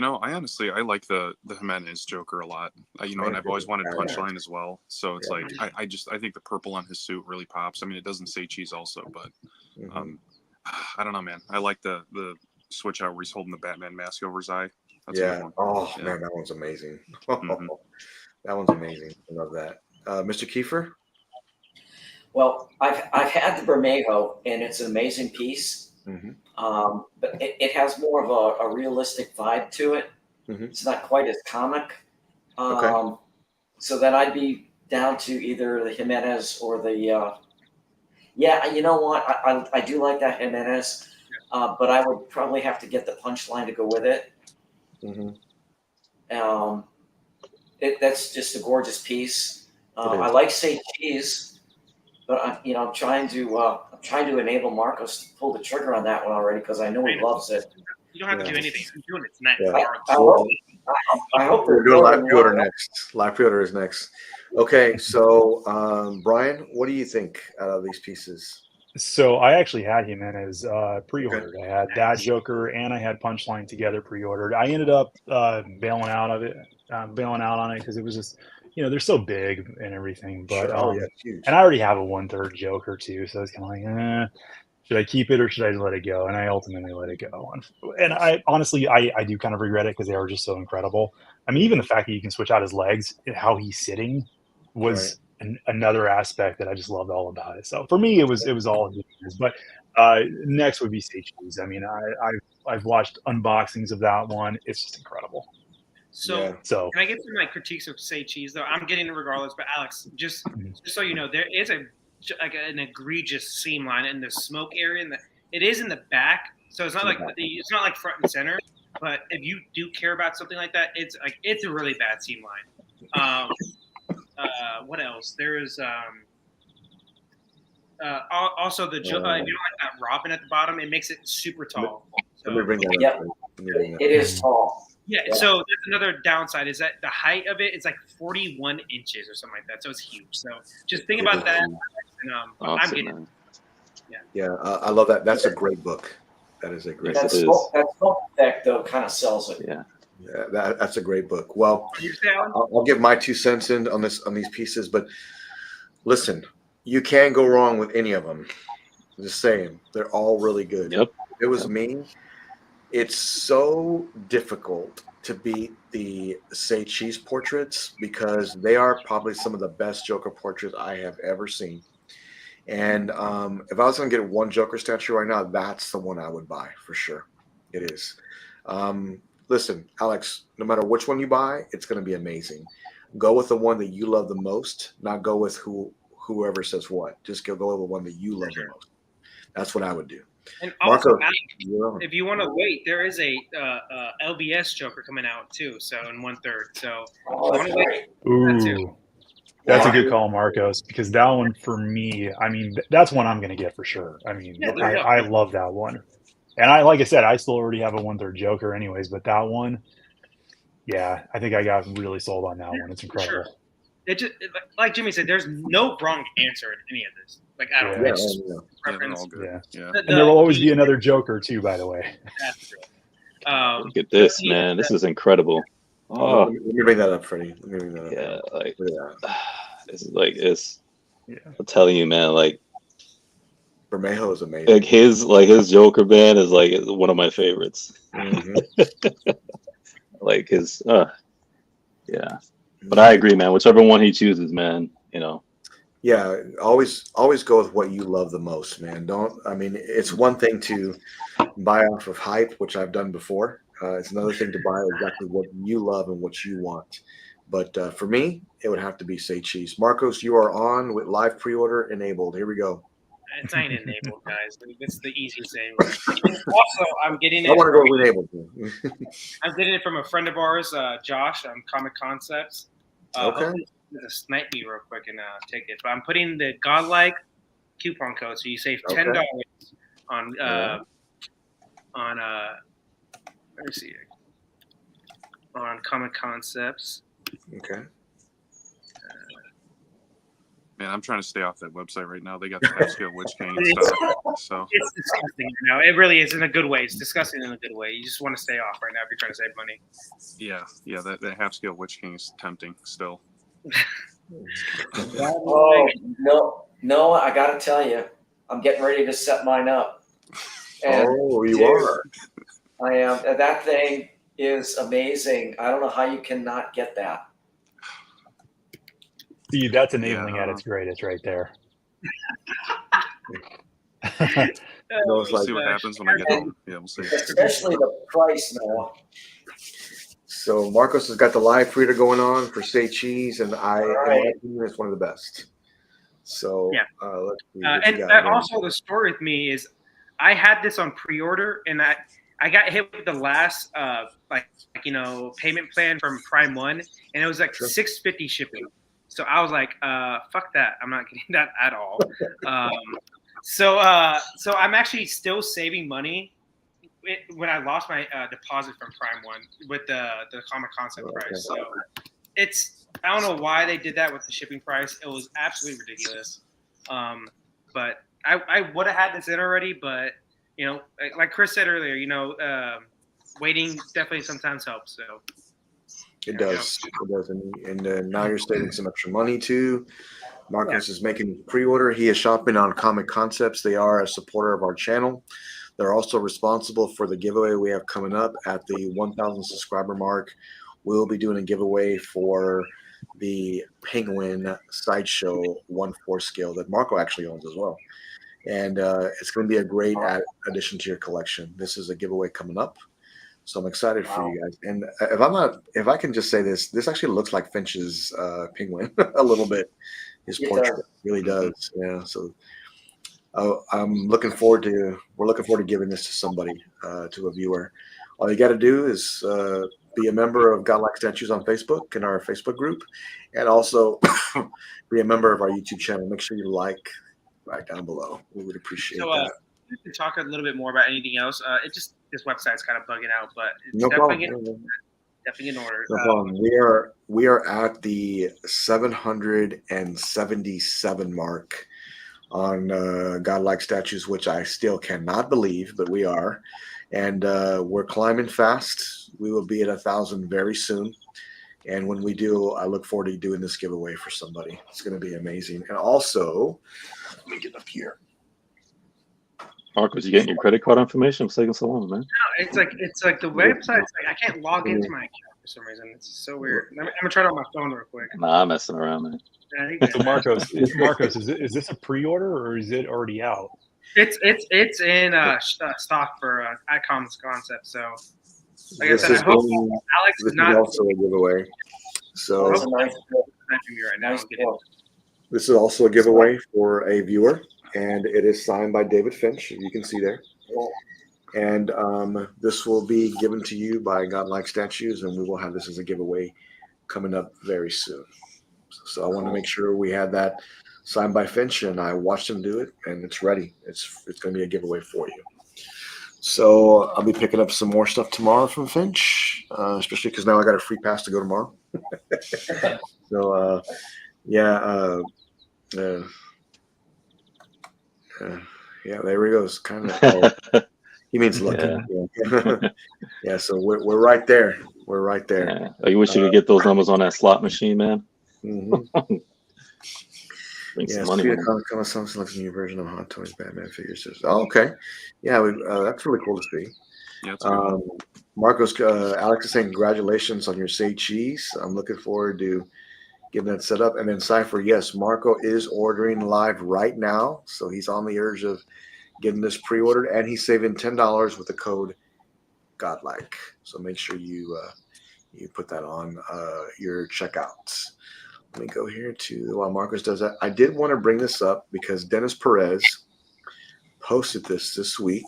like the Jimenez Joker a lot. And I've always wanted Punchline as well. So it's like I think the purple on his suit really pops. I mean, it doesn't say cheese also, but I don't know, man. I like the switch out where he's holding the Batman mask over his eye. That's a good one. Oh man, that one's amazing. That one's amazing. I love that. Mr. Kiefer? Well, I've had the Bermejo, and it's an amazing piece. But it has more of a realistic vibe to it. It's not quite as comic. So then I'd be down to either the Jimenez or the. Yeah, you know what? I do like that Jimenez, but I would probably have to get the punchline to go with it. Mm-hmm. That's just a gorgeous piece. I like Say Cheese, but I'm trying to enable Marcos to pull the trigger on that one already because I know he loves it. You don't have to do anything. He's doing it tonight. Yeah. I hope we're doing live pre-order next. Live pre-order is next. Okay, so Brian, what do you think out of these pieces? So I actually had Jimenez pre-ordered. I had that Joker and I had Punchline together pre-ordered. I ended up bailing out on it because it was just, they're so big and everything. But huge. And I already have a 1/3 Joker too, so it's kind of like, should I keep it or should I let it go? And I ultimately let it go. And I honestly, I do kind of regret it because they are just so incredible. I mean, even the fact that you can switch out his legs and how he's sitting was another aspect that I just loved all about it. So for me, it was all Jimenez. But next would be Say Cheese. I mean, I've watched unboxings of that one. It's just incredible. So can I get some like critiques of Say Cheese though? I'm getting it regardless. But Alex, just so you know, there is an egregious seam line in the smoke area, and it is in the back. So it's not like front and center. But if you do care about something like that, it's a really bad seam line. What else? There is also the you know, like that robin at the bottom. It makes it super tall. So, let me bring that up. It is tall. Yeah, so that's another downside is that the height of it is like 41 inches or something like that. So it's huge. So just think about that. And, I'm getting. Yeah, I love that. That's a great book. That is a great book. That smoke effect though kind of sells it. Yeah, that's a great book. Well, I'll give my 2 cents in on these pieces, but listen, you can't go wrong with any of them. I'm just saying, they're all really good. Yep. If it was me, it's so difficult to beat the Say Cheese portraits because they are probably some of the best Joker portraits I have ever seen. And if I was going to get one Joker statue right now, that's the one I would buy for sure. It is. Listen, Alex, no matter which one you buy, it's going to be amazing. Go with the one that you love the most, not go with whoever says what. Just go with the one that you love the most. That's what I would do. And also, Marco, if you want to wait, there is a LBS Joker coming out too. So in 1/3. So ooh, that's a good call, Marcos. Because that one for me, I mean, that's one I'm going to get for sure. I mean, I love that one. And like I said, I still already have a 1/3 Joker, anyways. But that one, yeah, I think I got really sold on that one. It's incredible. Sure. Like Jimmy said, there's no wrong answer in any of this. Like I don't know. Preference. Yeah. And there will always be another Joker too, by the way. That's true. Look at this, man. This is incredible. Oh, let me bring that up, Freddie. Let me bring that up. Yeah, it's I'm telling you, man, like Bermejo is amazing. Like his Joker band is like one of my favorites. Mm-hmm. Like his yeah. But I agree, man. Whichever one he chooses, man, Yeah, always go with what you love the most, man. It's one thing to buy off of hype, which I've done before. It's another thing to buy exactly what you love and what you want. But for me, it would have to be Say Cheese. Marcos, you are on with live pre-order enabled. Here we go. It's ain't enabled, guys. It's the easiest thing. Also, I'm getting it. I want to go with enabled. I'm getting it from a friend of ours, Josh, on Comic Concepts. Okay. Just snipe me real quick and take it. But I'm putting the Godlike coupon code, so you save $10 on let me see, on Comic Concepts. Okay. Man, I'm trying to stay off that website right now. They got the half-scale Witch King and stuff. So it's disgusting. It really is in a good way. It's disgusting in a good way. You just want to stay off right now if you're trying to save money. Yeah. That half-scale Witch King is tempting still. Oh no! I got to tell you, I'm getting ready to set mine up. And you are. I am. That thing is amazing. I don't know how you cannot get that. See, that's enabling at its greatest right there. We'll see what happens when I get home. Yeah, we'll see. Especially the price, Noah. So Marcos has got the live feeder going on for Say Cheese, and in my opinion, it's one of the best. So Yeah. Let's see And also the story with me is I had this on pre-order, and I got hit with the last payment plan from Prime One, and it was like $6.50 shipping. So I was like, fuck that. I'm not getting that at all. So I'm actually still saving money when I lost my deposit from Prime One with the comic concept price. So I don't know why they did that with the shipping price. It was absolutely ridiculous. But I would have had this in already, but like Chris said earlier, waiting definitely sometimes helps. So it does. It does, and now you're saving some extra money too. Marcos is making pre-order. He is shopping on Comic Concepts. They are a supporter of our channel. They're also responsible for the giveaway we have coming up at the 1,000 subscriber mark. We'll be doing a giveaway for the Penguin Sideshow 1/4 scale that Marco actually owns as well. And it's going to be a great addition to your collection. This is a giveaway coming up. So I'm excited for you guys. And if I can just say this actually looks like Finch's Penguin a little bit. His portrait really does. Yeah. So we're looking forward to giving this to somebody, to a viewer. All you got to do is be a member of Godlike Statues on Facebook in our Facebook group, and also be a member of our YouTube channel. Make sure you like right down below. We would appreciate that. We can talk a little bit more about anything else. This website's kind of bugging out, but it's No definitely problem. definitely in order. No problem. We are at the 777 mark on Godlike Statues, which I still cannot believe, but we are. And we're climbing fast. We will be at 1,000 very soon. And when we do, I look forward to doing this giveaway for somebody. It's going to be amazing. And also, let me get up here. Marcos, you getting your credit card information? It's taking so long, man. No, it's like the website's like I can't log into my account for some reason. It's so weird. I'm gonna try it on my phone real quick. Nah, I'm messing around, man. So Marcos, is this a pre-order or is it already out? It's in stock for Icom's concept. So like I said, I hope Alex is not also a giveaway. So this is also a giveaway for a viewer, and it is signed by David Finch. You can see there. And this will be given to you by Godlike Statues, and we will have this as a giveaway coming up very soon. So I want to make sure we had that signed by Finch, and I watched him do it, and it's ready. It's going to be a giveaway for you. So I'll be picking up some more stuff tomorrow from Finch, especially because now I got a free pass to go tomorrow. So yeah, there he goes. Kind of. He means lucky. Yeah. So we're right there. We're right there. Yeah. Oh, you wish you could get those numbers on that slot machine, man. Mm-hmm. Yeah, something like a new version of Hot Toys Batman figures. Oh, okay. Yeah, that's really cool to see. Yeah, Marcos, Alex is saying congratulations on your Say Cheese. I'm looking forward to getting that set up. And then Cypher, yes, Marco is ordering live right now, so he's on the urge of getting this pre-ordered, and he's saving $10 with the code Godlike. So make sure you put that on your checkouts. Let me go here to while Marcos does that. I did want to bring this up because Dennis Perez posted this week.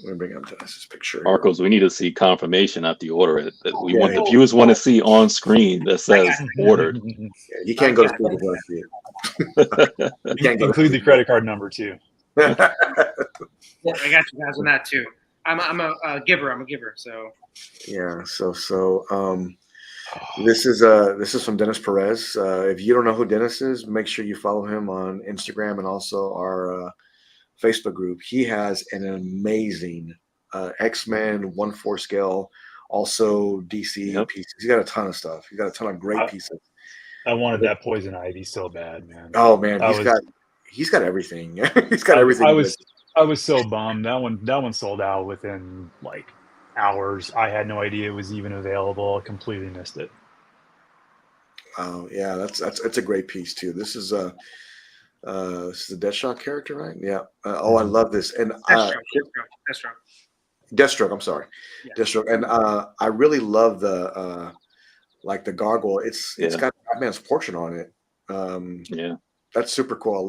Let me bring up Dennis's picture. Marcos, we need to see confirmation after you order it. That we want the viewers want to see on screen that says ordered. Yeah, you can't go to sleep without see it. You can't include the credit card number too. I got you guys on that too. I'm a giver. I'm a giver. So yeah. So this is from Dennis Perez. If you don't know who Dennis is, make sure you follow him on Instagram and also our Facebook group. He has an amazing X-Men 1/4 scale, also DC pieces. He's got a ton of stuff. He's got a ton of great pieces. I wanted that Poison Ivy so bad, man. Oh man, he's got everything. He's got everything. I was so bummed. That one sold out within like hours. I had no idea it was even available. I completely missed it. Oh yeah, that's a great piece too. This is a Deathstroke character, right? Yeah. I love this. And Deathstroke. Deathstroke. I'm sorry, Yeah. Deathstroke. And I really love the like the gargoyle. It's got Batman's portrait on it. Yeah. That's super cool. I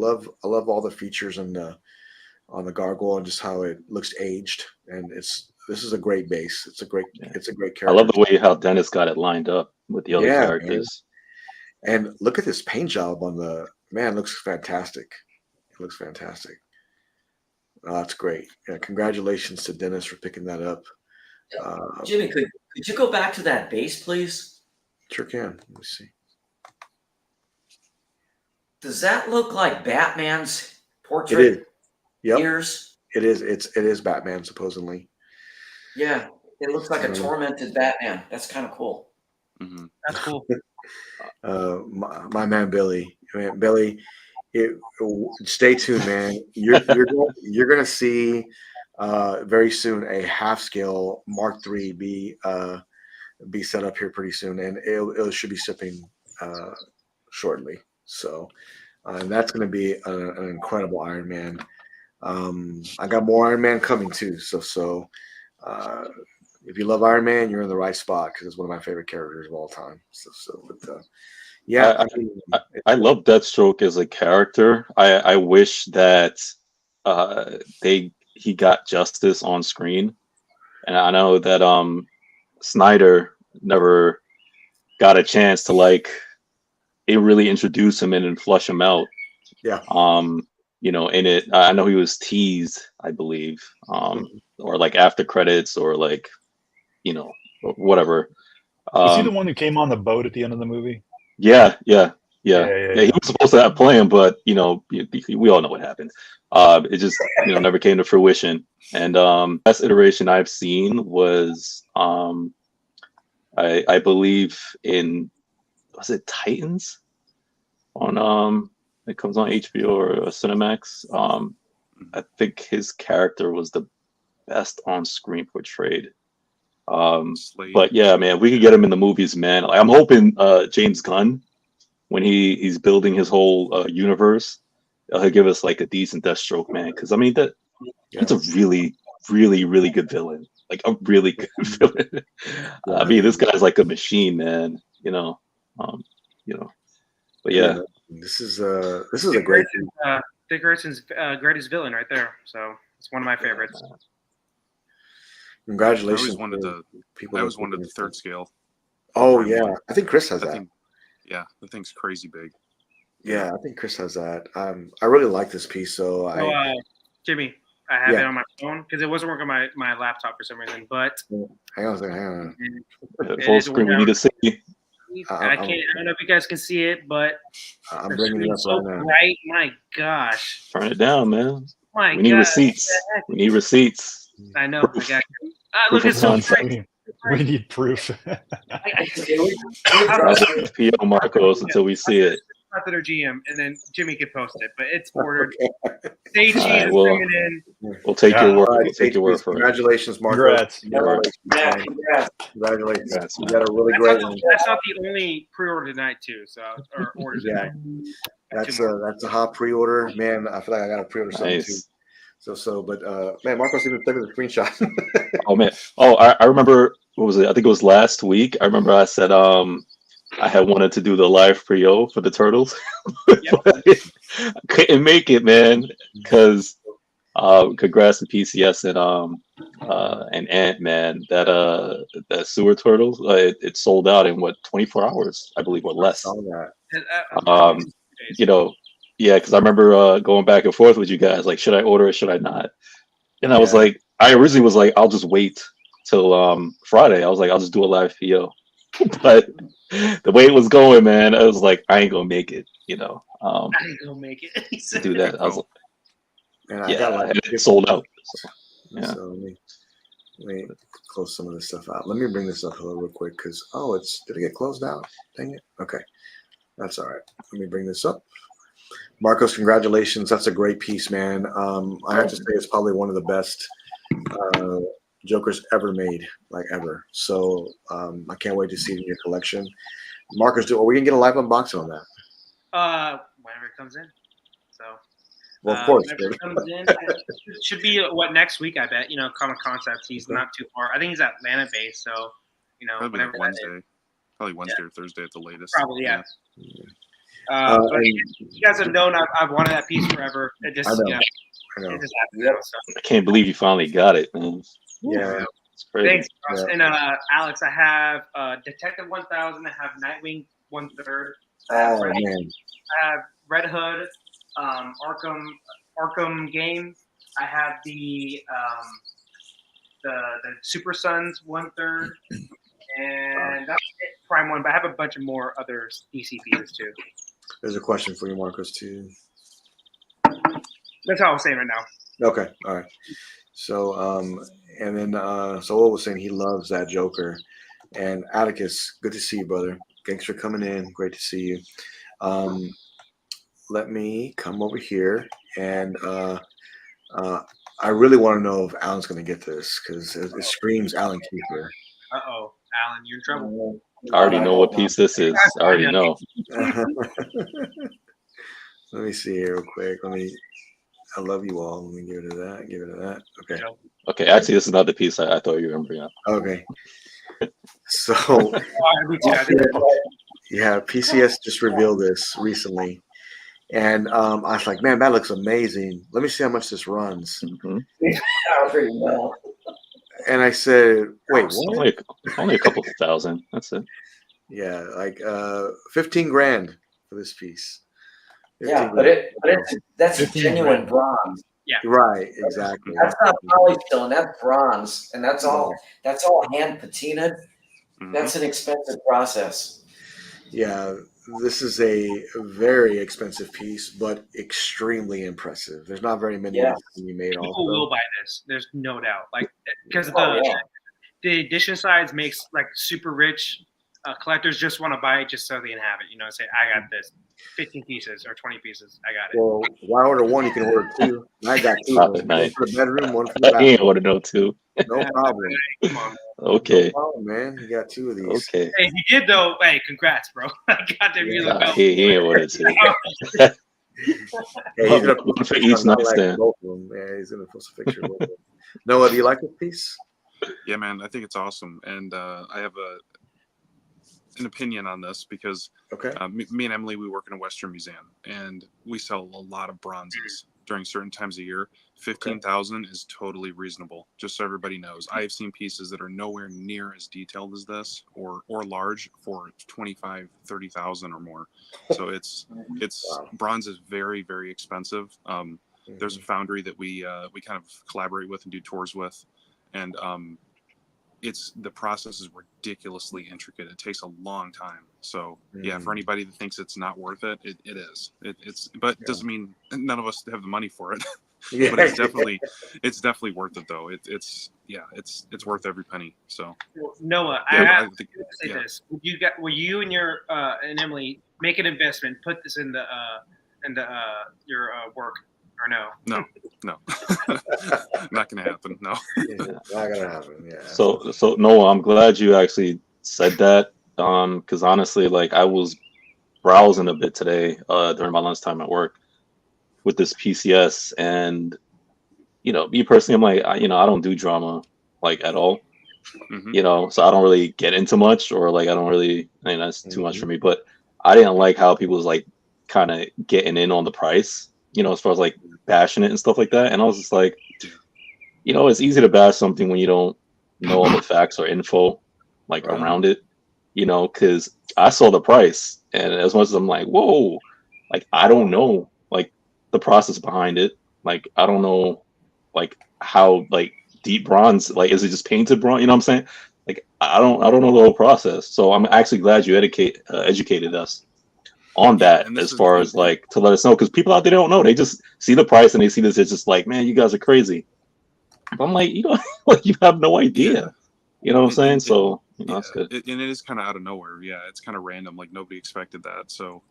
love all the features on the gargoyle and just how it looks aged. And this is a great base. It's a great character. I love the way how Dennis got it lined up with the other Yeah, characters. And look at this paint job on the man. It looks fantastic. It looks fantastic. That's great. Yeah, congratulations to Dennis for picking that up. Jimmy, could you go back to that base, please? Sure can. Let me see. Does that look like Batman's portrait? It is. Yep. Ears? It is. It is Batman, supposedly. Yeah, it looks like a tormented Batman. That's kind of cool. Mm-hmm. That's cool. My man Billy. Man, Billy, stay tuned, man. You're gonna see very soon a half scale Mark III be set up here pretty soon, and it should be shipping shortly. So, and that's gonna be an incredible Iron Man. I got more Iron Man coming too. So if you love Iron Man, you're in the right spot because it's one of my favorite characters of all time. But yeah, I love Deathstroke as a character. I wish that he got justice on screen, and I know that Snyder never got a chance to really introduce him and flush him out. Yeah. In it, I know he was teased, I believe, or like after credits or whatever. Was he the one who came on the boat at the end of the movie? Yeah. He was supposed to play him, but we all know what happened. It just never came to fruition. And best iteration I've seen was I believe was it Titans on it comes on HBO or Cinemax. I think his character was the best on screen portrayed. But yeah, man, we could get him in the movies, man. Like, I'm hoping James Gunn, when he's building his whole universe, he'll give us like a decent Deathstroke, man. Because I mean that's a really, really, really good villain. Like a really good villain. I mean, this guy's like a machine, man. But yeah. This is a great. Dick Grayson's greatest villain right there. So it's one of my favorites. Congratulations! I always wanted the third scale. Oh yeah, I think Chris has that. Yeah, the thing's crazy big. Yeah, I think Chris has that. I really like this piece. So Jimmy, I have it on my phone because it wasn't working on my laptop for some reason. But hang on. Full screen. We need to see. I don't know if you guys can see it, but I'm bringing it up so right now. bright. My gosh. Turn it down, man. My we need receipts. We need receipts. I know. I got you. Look, it's so bright. We need proof. PO Marcos until we see it. Not that our GM, and then Jimmy can post it, but it's ordered. Stay cheese Right, is coming in. We'll take your word. Right, we'll take your word for it. Congratulations, Marcos. Congrats. Congratulations. You got a really great one. That's not the only pre-order tonight, too. So, or orders tonight. That's a hot pre-order, man. I feel like I got to pre-order something too. But man, Marcos even took the screenshot. Oh man. Oh, I remember. What was it? I think it was last week. I remember I said I had wanted to do the live pre-o for the Turtles. But I couldn't make it, man, because congrats to PCS and Ant, man. That Sewer Turtles, it sold out in 24 hours, I believe, or less. Yeah, because I remember going back and forth with you guys, like, should I order it, should I not? And I was like, I originally was like, I'll just wait till Friday. I was like, I'll just do a live PO. But the way it was going, man, I was like, I ain't gonna make it, I ain't gonna make it. to do that. I was like, man, it sold out. So, yeah. So let me close some of this stuff out. Let me bring this up real quick because did it get closed out? Dang it. Okay, that's all right. Let me bring this up. Marcos, congratulations. That's a great piece, man. I have to say it's probably one of the best Jokers ever made, like ever. So I can't wait to see it in your collection. Marcos, are we gonna get a live unboxing on that? Whenever it comes in. So Well, of course. Whenever it comes in, it should be next week, I bet. Common Concepts. He's not too far. I think he's Atlanta based, so Probably whenever like Wednesday. Probably Wednesday or Thursday at the latest. Probably, yeah. But you guys have known I've wanted that piece forever. It just, I know. it just happened now. So. I can't believe you finally got it, man. Yeah. It's crazy. Thanks, Ross. And Alex, I have Detective 1000. I have Nightwing 1/3. Oh man. I have Red Hood, Arkham game. I have the Super Sons 1/3, and that's it, Prime 1. But I have a bunch of more other DC pieces too. There's a question for you, Marcos, too. That's all I'm saying right now. Okay, all right. So, and then Solo was saying he loves that Joker. And Atticus, good to see you, brother. Thanks for coming in. Great to see you. Let me come over here, and I really want to know if Alan's going to get this because it screams Alan Kiefer. Uh-oh, Alan, you're in trouble. I already know what piece this is. I already know. Let me see here real quick. I love you all. Let me give it to that. Give it to that. Okay. Okay, actually, this is not the piece I thought you were going to bring up. Okay. So, yeah, PCS just revealed this recently. And I was like, man, that looks amazing. Let me see how much this runs. And I said, wait, what? Only a couple thousand. That's it. Yeah, like 15 grand for this piece. Yeah, but that's genuine bronze. Yeah. Right, exactly. That's not polystone, that's bronze. And that's all hand patinaed. Mm-hmm. That's an expensive process. Yeah, this is a very expensive piece, but extremely impressive. There's not very many to be made. People will buy this. There's no doubt. Like because the edition size makes like super rich collectors just want to buy it just so they can have it. Say I got this, 15 pieces or 20 pieces. I got it. Well, why order one? You can order two. I got two. Stop One it, man. for the bedroom, one for the bathroom. He ain't order no two. No problem. Come on. Okay. No problem, man. You got two of these. Okay. Hey, he did though. Hey, congrats, bro. I got them really well. He ain't ordered two. Hey, he's gonna One for each nightstand. Both of them. Yeah, he's gonna post a picture of both of them. Noah, do you like this piece? Yeah, man, I think it's awesome, and I have an opinion on this because me and Emily, we work in a Western museum, and we sell a lot of bronzes during certain times of year. 15,000 is totally reasonable, just so everybody knows. I have seen pieces that are nowhere near as detailed as this or large for 25, 30,000 or more. So it's bronze is very, very expensive. There's a foundry that we kind of collaborate with and do tours with, and the process is ridiculously intricate. It takes a long time. So yeah, for anybody that thinks it's not worth it, it is. But it doesn't mean none of us have the money for it. Yeah. But it's definitely worth it though. It's worth every penny. So Noah, I have to say this. Will you and your and Emily make an investment? Put this in your work. Or no, not gonna happen. No, not gonna happen. Yeah. So Noah, I'm glad you actually said that. Because honestly, like I was browsing a bit today during my lunchtime at work with this PCS, and me personally, I'm like, I don't do drama like at all. Mm-hmm. So I don't really get into much, or like I don't really. That's too much for me. But I didn't like how people was like kind of getting in on the price. As far as like bashing it and stuff like that. And I was just like, it's easy to bash something when you don't know all the facts or info like around it, because I saw the price, and as much as I'm like, whoa, like I don't know like the process behind it. Like I don't know like how like deep bronze, like is it just painted bronze? You know what I'm saying? Like I don't know the whole process. So I'm actually glad you educated us on that, as far as like to let us know, because people out there don't know. They just see the price and they see this. It's just like, man, you guys are crazy. But I'm like, like you have no idea. You know what I'm saying? So that's good. And it is kind of out of nowhere. Yeah, it's kind of random. Like nobody expected that. So,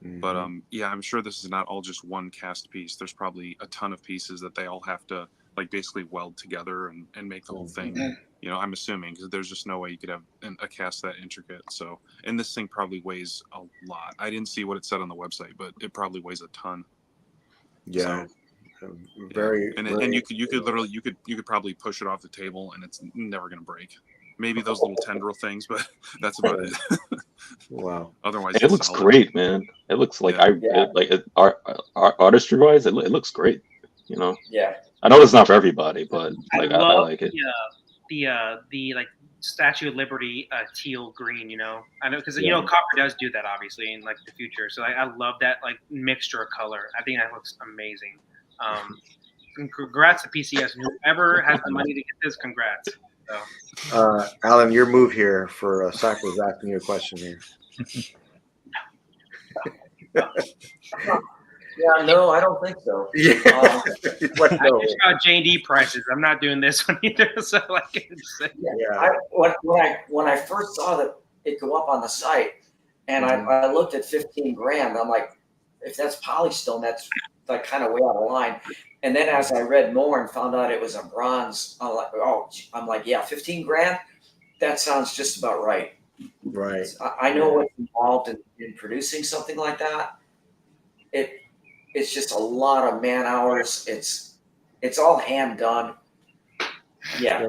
but yeah, I'm sure this is not all just one cast piece. There's probably a ton of pieces that they all have to like basically weld together and make the whole thing. I'm assuming, because there's just no way you could have a cast that intricate. So, and this thing probably weighs a lot. I didn't see what it said on the website, but it probably weighs a ton. Yeah. So, very, and very, you could literally you could probably push it off the table and it's never gonna break. Maybe those little tendril things, but that's about it. wow. Otherwise, It it's looks solid. great, man. It looks like Yeah. artistry wise, it looks great. You know, Yeah. I know it's not for everybody, but like I love like it. the like Statue of Liberty teal green. You know, I know because Yeah. copper does do that obviously in like the future. So I love that like mixture of color. I think that looks amazing. And congrats to PCS. Whoever has the money to get this, congrats. So. Alan, your move here for Sack was asking you a question here. Yeah, no, I don't think so. Yeah. I just got J&D prices. I'm not doing this one either. So like, yeah. When I first saw that it go up on the site, and I looked at 15 grand, I'm like, if that's polystone, that's like kind of way out of line. And then as I read more and found out it was a bronze, I'm like, yeah, 15 grand. That sounds just about right. Right. I know what's involved in producing something like that. It's just a lot of man hours. It's all hand done. Yeah.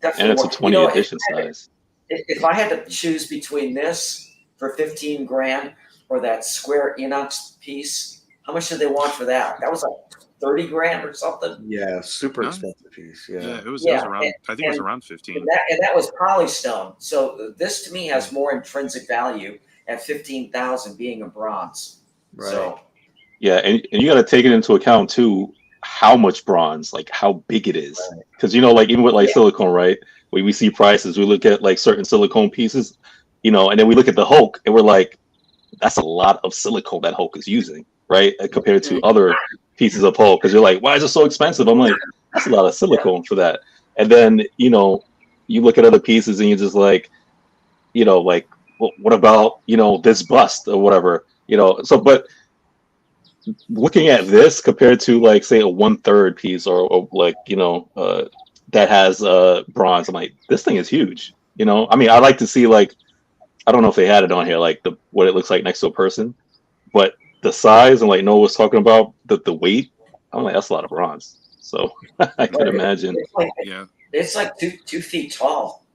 And it's a 20 edition size. If I had to choose between this for 15 grand or that square inox piece, how much did they want for that? That was like 30 grand or something. Yeah, super expensive piece. Yeah, it was around. I think it was around 15. And that was polystone. So this to me has more intrinsic value at 15,000 being a bronze. Right. So, yeah, and you got to take it into account too, how much bronze, like how big it is, because like even with like silicone, right? When we see prices, we look at like certain silicone pieces, and then we look at the Hulk, and we're like, that's a lot of silicone that Hulk is using, right? Compared to other pieces of Hulk, because you're like, why is it so expensive? I'm like, that's a lot of silicone for that. And then you look at other pieces, and you're just like, like, well, what about this bust or whatever, So, but looking at this compared to like say a 1/3 piece or like that has bronze, I'm like, this thing is huge. I mean, I like to see like, I don't know if they had it on here, like what it looks like next to a person, but the size and like Noah was talking about the weight, I'm like, that's a lot of bronze. So I can imagine. It's like 2 feet tall.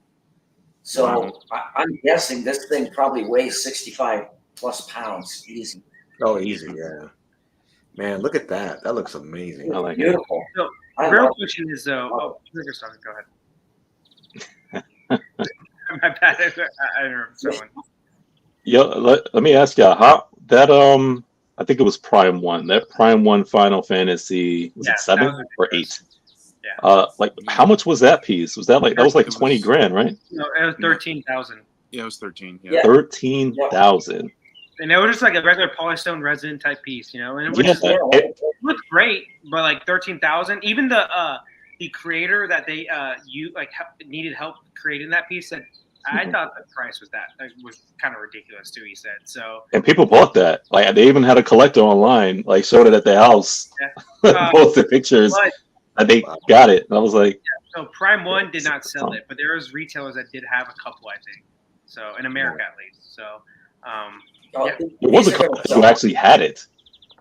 So I'm guessing this thing probably weighs 65 plus pounds easy. Oh, easy, yeah. Man, look at that. That looks amazing. I like beautiful. It. So, the real question is though. Go ahead. My bad. I interrupted someone. Yeah, let me ask you how that I think it was Prime 1. That Prime 1 Final Fantasy was it 7 or 8? Yeah. Like how much was that piece? Was that like that was like 20 grand, right? No, it was 13,000. Yeah, it was 13. Yeah. 13,000. And it was just like a regular polystone resin type piece, and it looked great, but like 13,000. Even the creator that they needed help creating that piece said, I thought the price was kind of ridiculous too. He said so. And people bought that. Like they even had a collector online, like showed it at their house, posted pictures, and they got it. And I was like, so Prime 1 did not sell it, but there was retailers that did have a couple, I think. So in America at least. So. It was a collector who actually had it.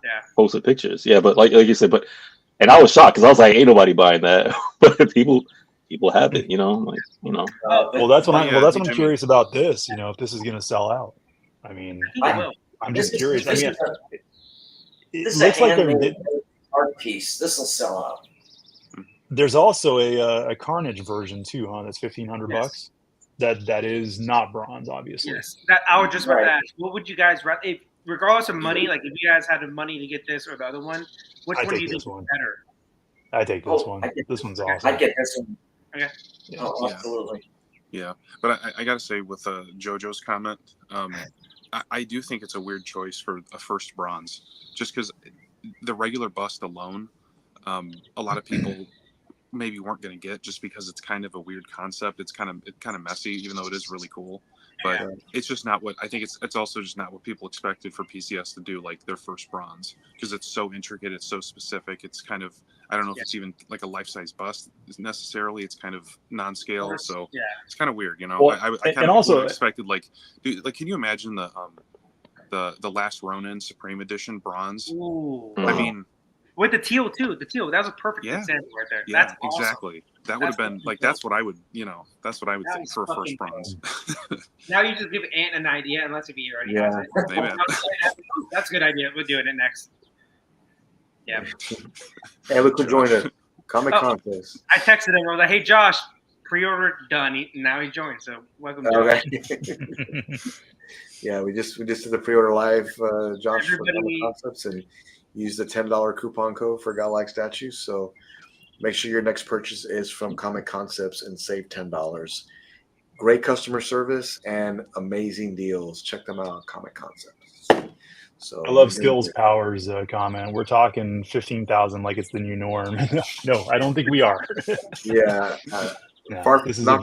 Yeah. Posted pictures. Yeah, but like you said, and I was shocked because I was like, ain't nobody buying that. But people have it, like, Well, that's what I'm curious about this, if this is going to sell out. I mean, I'm just curious. I mean, it looks like an art piece. This will sell out. There's also a Carnage version too, huh? That's $1,500. That is not bronze, obviously. Yes, that I would just want to ask. What would you guys, if regardless of money, like if you guys had the money to get this or the other one, which one do you think is better? I take this one. This one's awesome. I get this one. Okay. Oh, absolutely. Yeah, but I gotta say with JoJo's comment, I do think it's a weird choice for a first bronze, just because the regular bust alone, a lot of people maybe weren't going to get just because it's kind of a weird concept. It's kind of messy, even though it is really cool. But it's just not what I think. It's also just not what people expected for PCS to do, like their first bronze, because it's so intricate, it's so specific. It's kind of, I don't know if it's even like a life-size bust necessarily. It's kind of non-scale, so it's kind of weird, Well, I kind of also expected dude, can you imagine the Last Ronin Supreme Edition bronze? Ooh. I mean, With the teal too. The teal. That was a perfect Yeah. example right there. Yeah, That's awesome. exactly. That would have been like that's what I would that's what I would That think was for a first fucking bronze. Now you just give Ant an idea, unless if he already Yeah. has it. Amen. That's a good idea. We're doing it next. Yeah. Hey, look who joined us. Comic Oh. Contest. I texted him. I was like, "Hey, Josh, pre-order done." Now he joined. So welcome. Okay. Josh. Yeah, we just did the pre-order live, Josh, for Comic Everybody- Concepts, and use the $10 coupon code for Godlike Statues. So make sure your next purchase is from Comic Concepts and save $10. Great customer service and amazing deals. Check them out, Comic Concepts. So I love Skills Powers comment. We're talking 15,000 like it's the new norm. No, I don't think we are. Yeah, No, this is a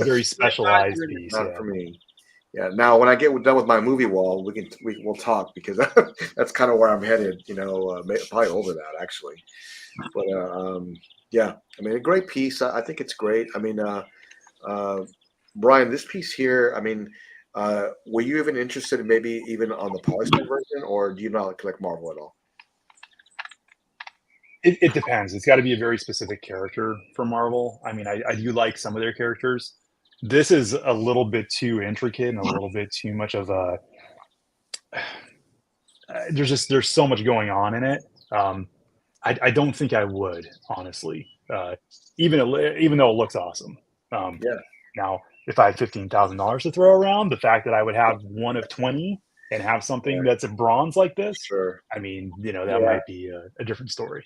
very specialized piece. not Yeah. for me. Yeah. Now, when I get done with my movie wall, we'll talk, because that's kind of where I'm headed. Probably over that actually. But yeah, I mean, a great piece. I think it's great. I mean, Brian, this piece here. I mean, were you even interested in maybe even on the polyester version, or do you not collect Marvel at all? It depends. It's got to be a very specific character for Marvel. I mean, I do like some of their characters. This is a little bit too intricate and a little bit too much of a. There's so much going on in it. I don't think I would, honestly. Even though it looks awesome. Yeah. Now, if I had $15,000 to throw around, the fact that I would have one of 20 and have something that's a bronze like this, Sure. I mean, that might be a different story.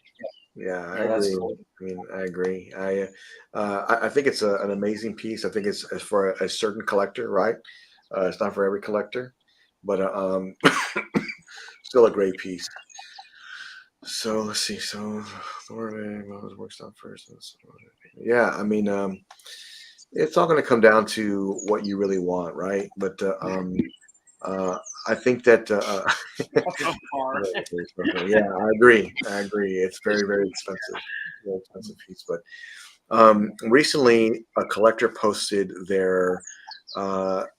Yeah, I Yeah, that's agree. cool. I mean, I agree. I think it's an amazing piece. I think it's for a certain collector, right? It's not for every collector, but still a great piece. So let's see. So works out first. Yeah, I mean, it's all going to come down to what you really want, right? But I think that So far. yeah, I agree. It's very, very expensive piece. But recently, a collector posted their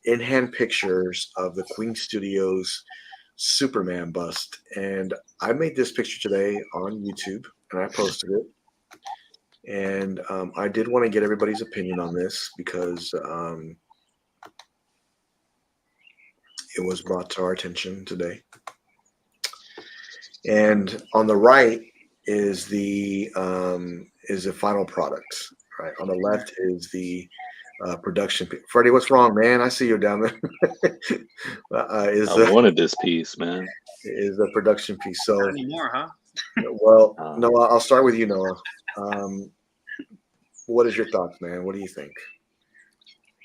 in-hand pictures of the Queen Studios Superman bust, and I made this picture today on YouTube, and I posted it. And I did want to get everybody's opinion on this, because it was brought to our attention today. And on the right is the final product. Right on the left is the production. Freddie, what's wrong, man? I see you down there. I wanted this piece, man. Is the production piece. So Not anymore, huh? well, Noah, I'll start with you, Noah. What is your thoughts, man? What do you think?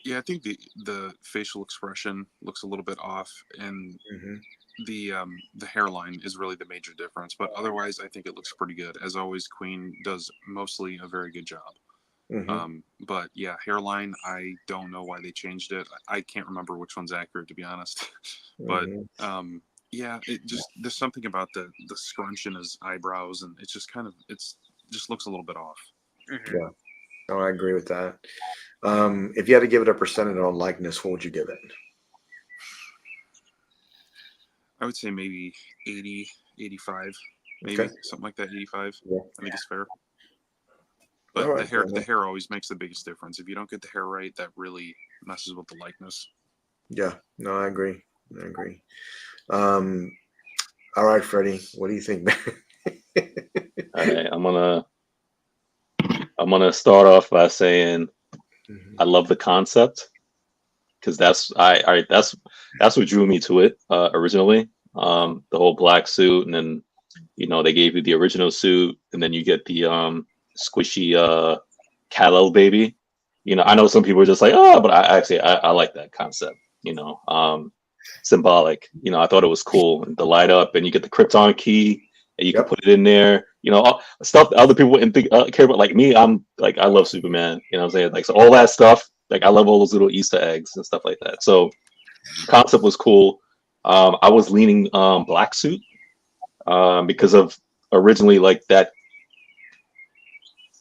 Yeah, I think the facial expression looks a little bit off, and the hairline is really the major difference. But otherwise, I think it looks pretty good. As always, Queen does mostly a very good job. But yeah, hairline, I don't know why they changed it. I can't remember which one's accurate, to be honest. But yeah, it just there's something about the scrunch in his eyebrows, and it's just just looks a little bit off. Yeah, no, I agree with that. If you had to give it a percentage on likeness, what would you give it? I would say maybe 80, 85, maybe something like that. 85. Yeah. I think it's fair. But All right, the hair always makes the biggest difference. If you don't get the hair right, that really messes with the likeness. Yeah, no, I agree. All right, Freddie, what do you think, man? All right, I'm gonna start off by saying I love the concept, because that's what drew me to it originally. The whole black suit, and then they gave you the original suit, and then you get the squishy Kal-El baby. I know some people are just like, oh, but I like that concept. Symbolic. I thought it was cool, and the light up, and you get the Krypton key, and you can put it in there. Stuff that other people wouldn't care about. Like me, I'm like, I love Superman. You know what I'm saying? Like, so all that stuff. Like, I love all those little Easter eggs and stuff like that. So, concept was cool. I was leaning black suit because of originally like that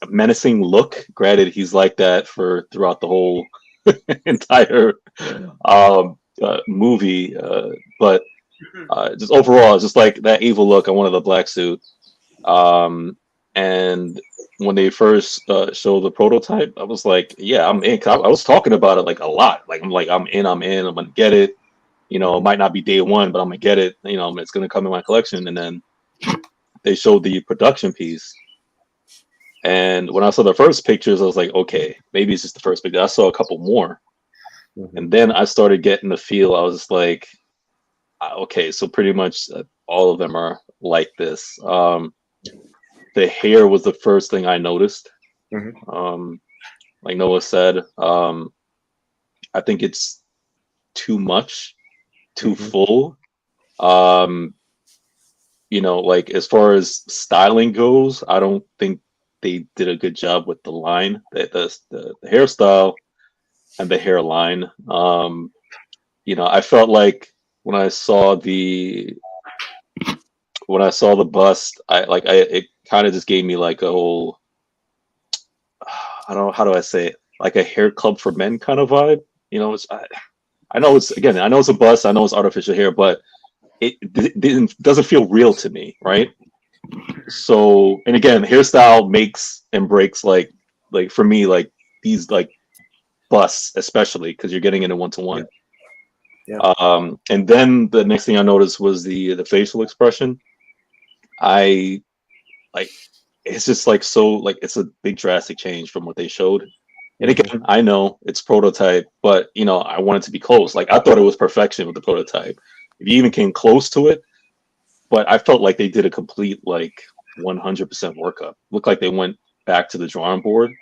menacing look. Granted, he's like that throughout the whole entire movie, but just overall, just like that evil look. I wanted the black suit, And when they first showed the prototype, I was like, yeah, I'm in. 'Cause I was talking about it like a lot. Like I'm in. I'm gonna get it. You know, it might not be day one, but I'm gonna get it. You know, it's gonna come in my collection. And then they showed the production piece. And when I saw the first pictures, I was like, okay, maybe it's just the first picture. I saw a couple more. And then I started getting the feel. I was just like, okay, so pretty much all of them are like this. The hair was the first thing I noticed. Like Noah said, I think it's too much, too full. You know, like as far as styling goes, I don't think they did a good job with the line, the hairstyle and the hairline. You know, I felt like when I saw the bust, it kind of just gave me like a whole, I don't know, how do I say it, like a hair club for men kind of vibe. You know, I know it's a bust, I know it's artificial hair, but it doesn't feel real to me, right? So, and again, hairstyle makes and breaks like for me, like these like busts, especially because you're getting into one-to-one. And then the next thing I noticed was the facial expression. I like, it's just like, so like it's a big drastic change from what they showed. And again, I know it's prototype, but you know, I wanted to be close. Like I thought it was perfection with the prototype. If you even came close to it, but I felt like they did a complete like 100% workup. Looked like they went back to the drawing board,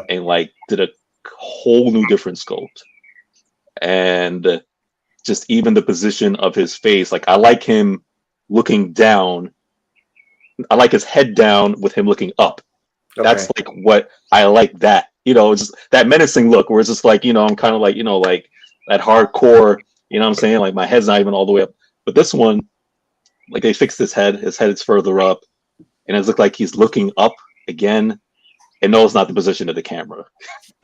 and like did a whole new different sculpt. And just even the position of his face, like I like him looking down. I like his head down with him looking up. That's like what I like, that, you know, just that menacing look where it's just like, you know, I'm kind of like, you know, like that hardcore, you know what I'm saying? Like my head's not even all the way up. But this one, like they fixed his head is further up, and it looks like he's looking up again. And no, it's not the position of the camera.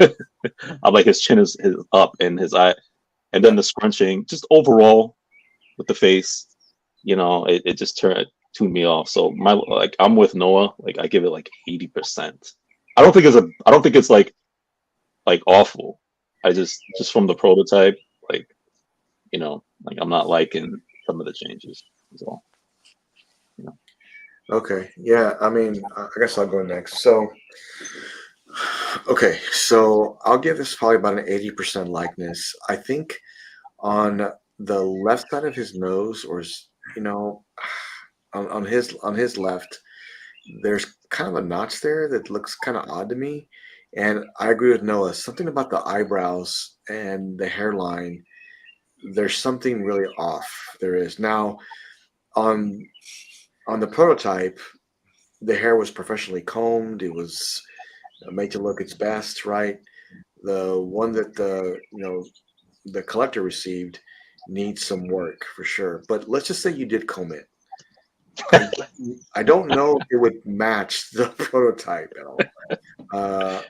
I'm like, his chin is up and his eye, and then the scrunching, just overall with the face, you know, it just tuned me off. So I'm with Noah. Like I give it like 80%. I don't think it's like awful. I just from the prototype, like, you know, like I'm not liking some of the changes. So, you know. Okay. Yeah. I mean, I guess I'll go next. So, okay. So I'll give this probably about an 80% likeness. I think on the left side of his nose, or you know, on his left, there's kind of a notch there that looks kind of odd to me. And I agree with Noah. Something about the eyebrows and the hairline, there's something really off. There is. Now, on the prototype, the hair was professionally combed. It was made to look its best, right? The one that the collector received needs some work for sure. But let's just say you did comb it. I don't know if it would match the prototype at all. I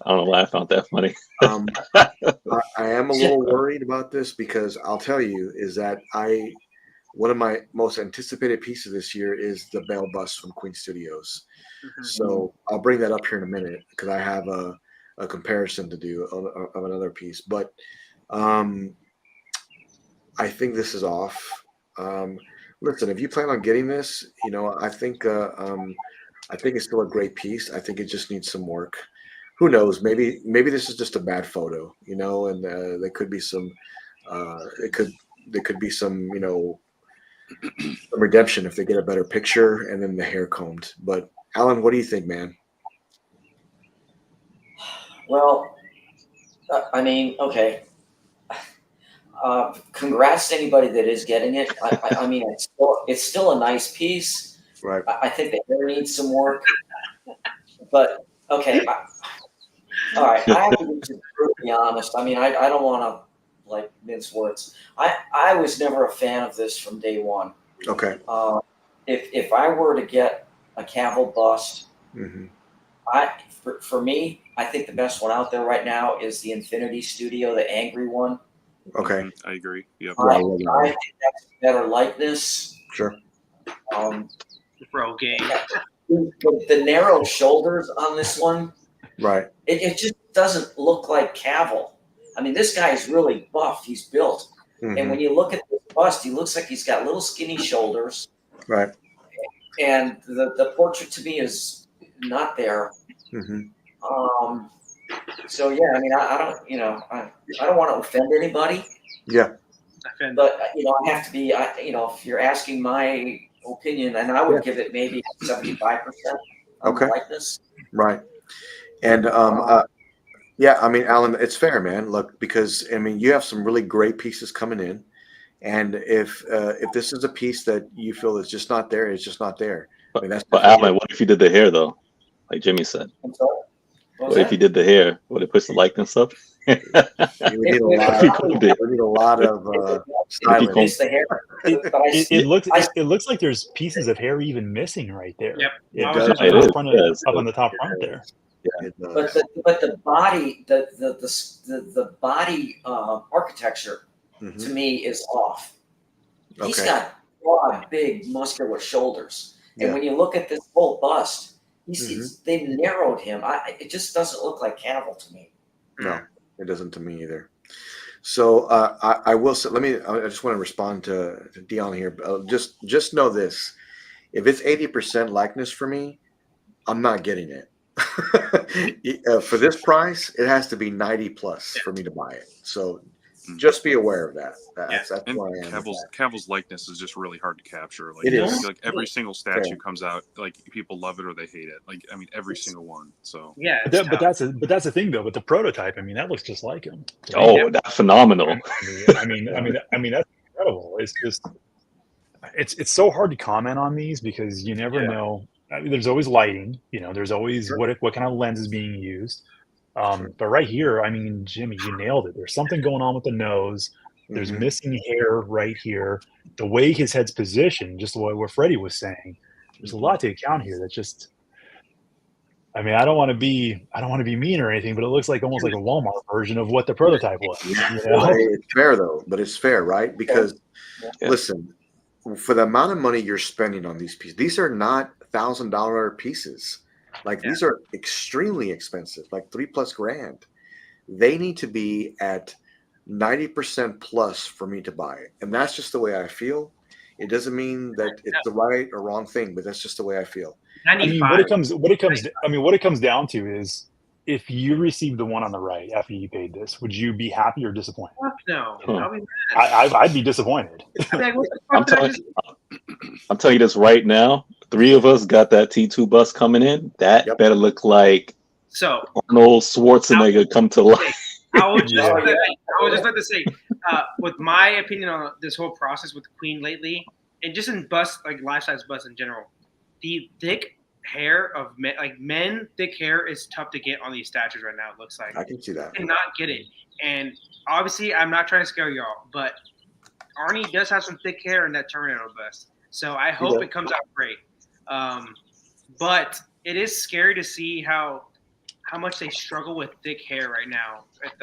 don't know why I found that funny. I am a little worried about this because I'll tell you is that one of my most anticipated pieces this year is the Belle bust from Queen Studios. So I'll bring that up here in a minute because I have a comparison to do of another piece. But I think this is off. Listen, if you plan on getting this, you know, I think it's still a great piece. I think it just needs some work. Who knows? Maybe this is just a bad photo, you know, and there could be some, there could be some, you know, some redemption if they get a better picture and then the hair combed. But Alan, what do you think, man? Well, I mean, okay. Congrats to anybody that is getting it. I mean, it's still a nice piece. Right. I think the hair needs some work. But okay, all right. I have to be brutally honest. I mean, I don't want to like mince words. I was never a fan of this from day one. Okay. If I were to get a Cavill bust, for me, I think the best one out there right now is the Infinity Studio, the angry one. Okay. I agree. Yep. I think that's better likeness. Sure. Bro game. the narrow shoulders on this one, Right. it just doesn't look like Cavill. I mean, this guy is really buff. He's built. Mhm. And when you look at the bust, he looks like he's got little skinny shoulders. Right. And the portrait to me is not there. Mm-hmm. So yeah, I mean, I don't, I don't want to offend anybody. Yeah. But I have to be, if you're asking my opinion, and I would give it maybe 75% on the likeness. Right. And yeah, I mean, Alan, it's fair, man. Look, because I mean, you have some really great pieces coming in, and if this is a piece that you feel is just not there, it's just not there. I mean, that's. But Alan, what if you did the hair though, like Jimmy said? I'm sorry? What if you did the hair? Would it push the likeness up? We need a lot of styling. It's the hair. It looks like there's pieces of hair even missing right there. Yep. It I does. Up on the top front there. Yeah, But the body, the body architecture to me is off. He's got broad, big, muscular shoulders, and when you look at this whole bust, they've narrowed him. It just doesn't look like Cavill to me. No, it doesn't to me either. So I will say, I just want to respond to Dion here. Just know this: if it's 80% likeness for me, I'm not getting it. For this price, it has to be 90 plus for me to buy it. So just be aware of that. That's and where I am. Cavill's likeness is just really hard to capture. Like, it is. Like every single statue comes out, like people love it or they hate it. Like, I mean, every single one. So yeah, but that's the thing though. With the prototype, I mean, that looks just like him. Oh, that's phenomenal. I mean, that's incredible. It's just, it's so hard to comment on these because you never know. I mean, there's always lighting, there's always what kind of lens is being used. But right here, I mean, Jimmy, you nailed it. There's something going on with the nose. There's missing hair right here. The way his head's positioned, just the way what Freddie was saying, there's a lot to account here. That just, I mean, I don't want to be mean or anything, but it looks like almost like a Walmart version of what the prototype was. It's fair though, but it's fair, right? Because listen, for the amount of money you're spending on these pieces, these are not $1,000 pieces. Like these are extremely expensive, like $3+ grand. They need to be at 90% plus for me to buy it, and that's just the way I feel. It doesn't mean that it's the right or wrong thing, but that's just the way I feel. I mean, what it comes down to is, if you received the one on the right after you paid this, would you be happy or disappointed? Fuck no. I'll be mad. I'd be disappointed. I'm telling you this right now. 3 of us got that T2 bus coming in. That better look like Arnold Schwarzenegger come to life. I would just like to say, with my opinion on this whole process with the Queen lately, and just in bust, like life-size bust in general, the thick hair of men, thick hair is tough to get on these statues right now. It looks like I can see that. You cannot get it, and obviously, I'm not trying to scare y'all, but Arnie does have some thick hair in that Terminator bust, so I hope it comes out great. But it is scary to see how much they struggle with thick hair right now at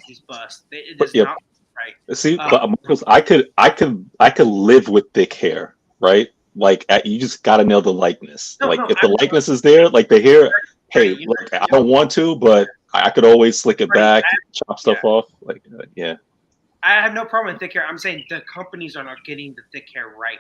these busts. It is not right. See, but I could live with thick hair, right? Like you just gotta nail the likeness. If the likeness is there, like the hair, hey, look, I don't want to, but I could always slick it back, chop stuff off. Like, I have no problem with thick hair. I'm saying the companies are not getting the thick hair right.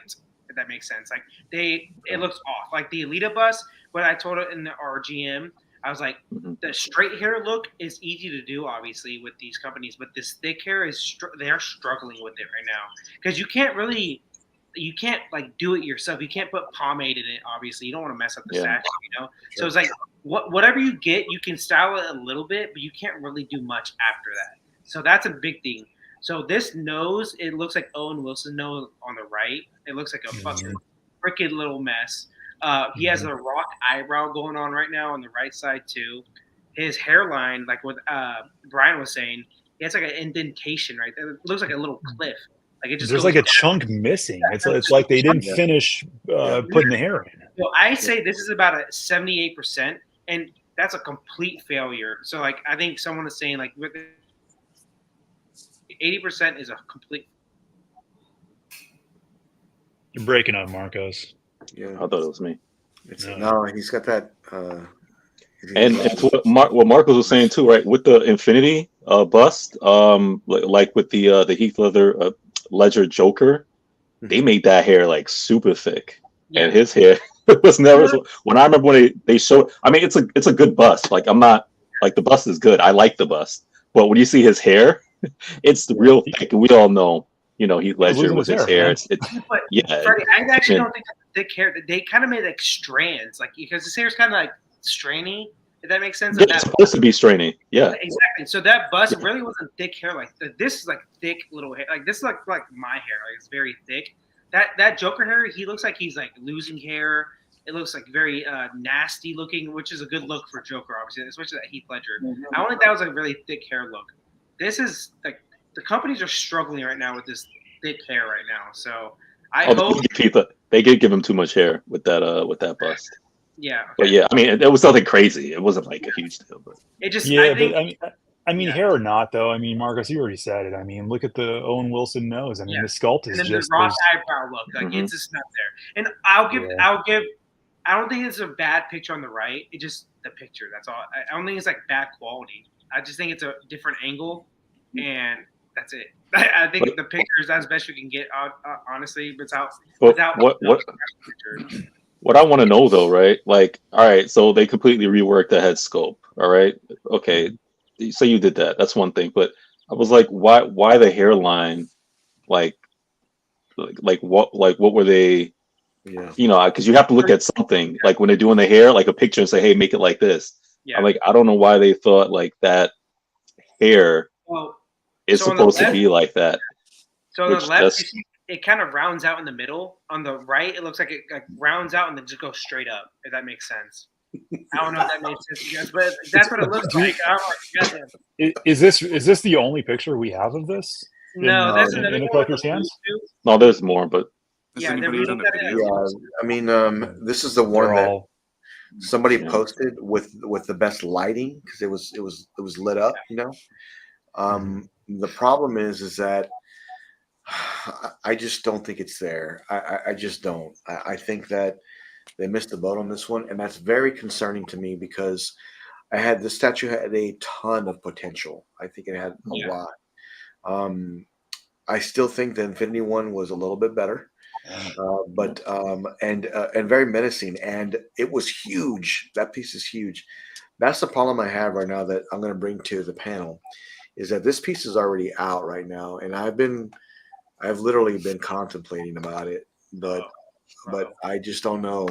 If that makes sense. Like it looks off. Like the Elita bus, when I told it in the RGM, I was like, the straight hair look is easy to do, obviously, with these companies, but this thick hair is they're struggling with it right now because you can't like do it yourself. You can't put pomade in it. Obviously, you don't want to mess up the statue, So it's like whatever you get, you can style it a little bit, but you can't really do much after that. So that's a big thing. So this nose, it looks like Owen Wilson's nose on the right. It looks like a fucking freaking little mess. He has a rock eyebrow going on right now on the right side too. His hairline, like what Brian was saying, he has like an indentation right there. It looks like a little cliff. Like it just there's like a chunk missing. It's like they didn't finish putting the hair in. So I say this is about a 78%, and that's a complete failure. So like I think someone is saying like 80% is a complete. You're breaking up, Marcos. Yeah, I thought it was me. No, he's got that. And it's what Marcos was saying too, right? With the Infinity bust, like with the Heath Ledger Joker, they made that hair like super thick, and his hair was never. When I remember when they showed, I mean, it's a good bust. Like I'm not like the bust is good. I like the bust, but when you see his hair, it's the real thick. And we all know, Heath Ledger with his hair. It's yeah. Freddie, I actually don't think that's thick hair. They kind of made like strands, like because his hair's kind of like strainy. If that makes sense. Yeah, it's supposed to be strainy. Yeah. Exactly. So that bust really wasn't thick hair. Like this is like thick little hair. Like this is like my hair. Like it's very thick. That Joker hair, he looks like he's like losing hair. It looks like very nasty looking, which is a good look for Joker, obviously, especially that Heath Ledger. I don't think that was a really thick hair look. This is like the companies are struggling right now with this thick hair right now. So I hope they did give him too much hair with that bust. Yeah. Okay. But yeah, I mean, it was nothing crazy. It wasn't like a huge deal, but it just I mean, hair or not, though. I mean, Marcus, you already said it. I mean, look at the Owen Wilson nose. I mean, the sculpt is just the raw eyebrow look. Like it's just not there. And I'll give. I don't think it's a bad picture on the right. It's just the picture. That's all. I don't think it's like bad quality. I just think it's a different angle, and that's it. I think the picture is as best you can get. Honestly, without What I want to know though, right? Like, all right, so they completely reworked the head sculpt. All right, okay, so you did that. That's one thing, but I was like, why the hairline? Like what were they? Yeah, because you have to look at something like when they're doing the hair, like a picture, and say, hey, make it like this. Yeah. I'm like, I don't know why they thought like that hair is supposed to be like that. So on the left, it kind of rounds out in the middle. On the right, it looks like it like rounds out and then just goes straight up. If that makes sense. I don't know if that makes sense to you guys, but that's what it looks like. Is this the only picture we have of this? No, that's in the collector's hands. No, there's more, but I mean, this is the one that somebody posted with the best lighting because it was lit up. The problem is that I just don't think it's there. I just don't. I think that they missed the boat on this one, and that's very concerning to me because this statue had a ton of potential. I think it had a lot. I still think the Infinity one was a little bit better, but very menacing, and it was huge. That piece is huge. That's the problem I have right now that I'm going to bring to the panel, is that this piece is already out right now, and I've literally been contemplating about it, but I just don't know.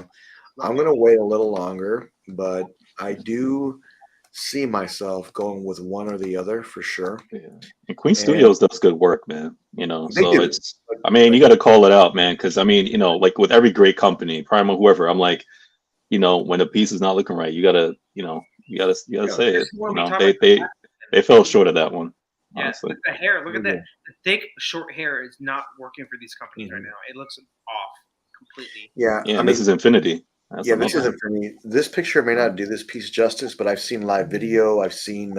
I'm going to wait a little longer, but I do see myself going with one or the other for sure. Yeah. And Queen Studios does good work, man. So it's, I mean, you got to call it out, man. Cause I mean, like with every great company, Prime or whoever, I'm like, when a piece is not looking right, you gotta say it. They fell short of that one. Yes, yeah, the hair. Look at that. The thick, short hair is not working for these companies right now. It looks off completely. Yeah. I mean, this is Infinity. This is Infinity. This picture may not do this piece justice, but I've seen live video. I've seen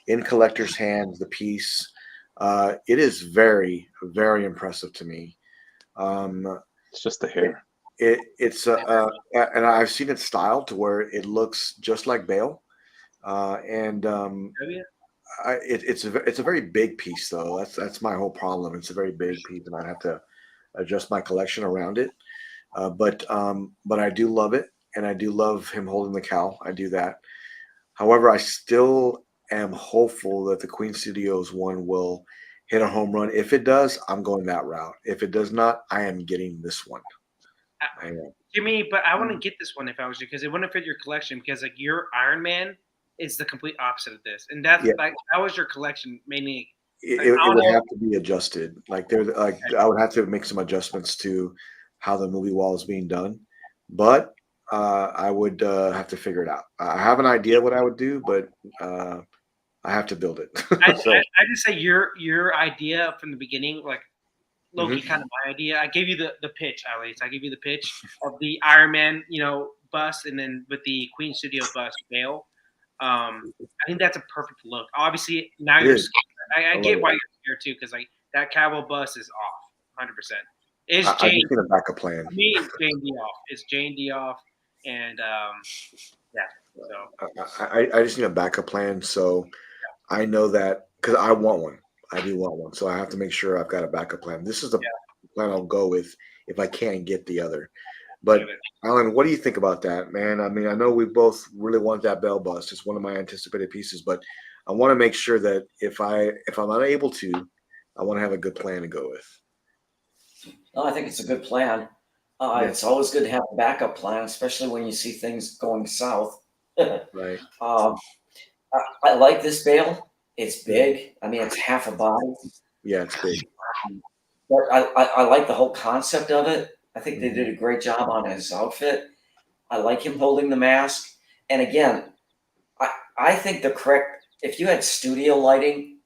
in collector's hands the piece. It is very, very impressive to me. It's just the hair. It's and I've seen it styled to where it looks just like Bale, it's a very big piece though. That's my whole problem. It's a very big piece, and I have to adjust my collection around it. But I do love it, and I do love him holding the cowl. I do that. However, I still am hopeful that the Queen Studios one will hit a home run. If it does, I'm going that route. If it does not, I am getting this one. Jimmy, but I want to get this one if I was you, because it wouldn't fit your collection, because like your Iron Man is the complete opposite of this, and that's like that was your collection mainly. It would have to be adjusted. I would have to make some adjustments to how the movie wall is being done, but I would have to figure it out. I have an idea what I would do, but I have to build it. I just say your idea from the beginning, like Loki, kind of my idea. I gave you the pitch, at least. I gave you the pitch of the Iron Man, bust, and then with the Queen Studio bust, Bale. I think that's a perfect look. Obviously, now you're scared. I get why you're scared too, because like that cowboy bust is off, 100%. It's I need a backup plan. Me, it's Jane D off. It's Jane D off, And yeah, so I just need a backup plan, so I know that because I want one. I do want one, so I have to make sure I've got a backup plan. This is the plan I'll go with if I can't get the other. But Alan, what do you think about that, man? I mean, I know we both really want that bell bust. It's one of my anticipated pieces, but I want to make sure that if I'm unable to, I want to have a good plan to go with. No, I think it's a good plan. It's always good to have a backup plan, especially when you see things going south. Right. I like this bale. It's big. I mean, it's half a body. Yeah, it's big. But I like the whole concept of it. I think they did a great job on his outfit. I like him holding the mask. And again, I think if you had studio lighting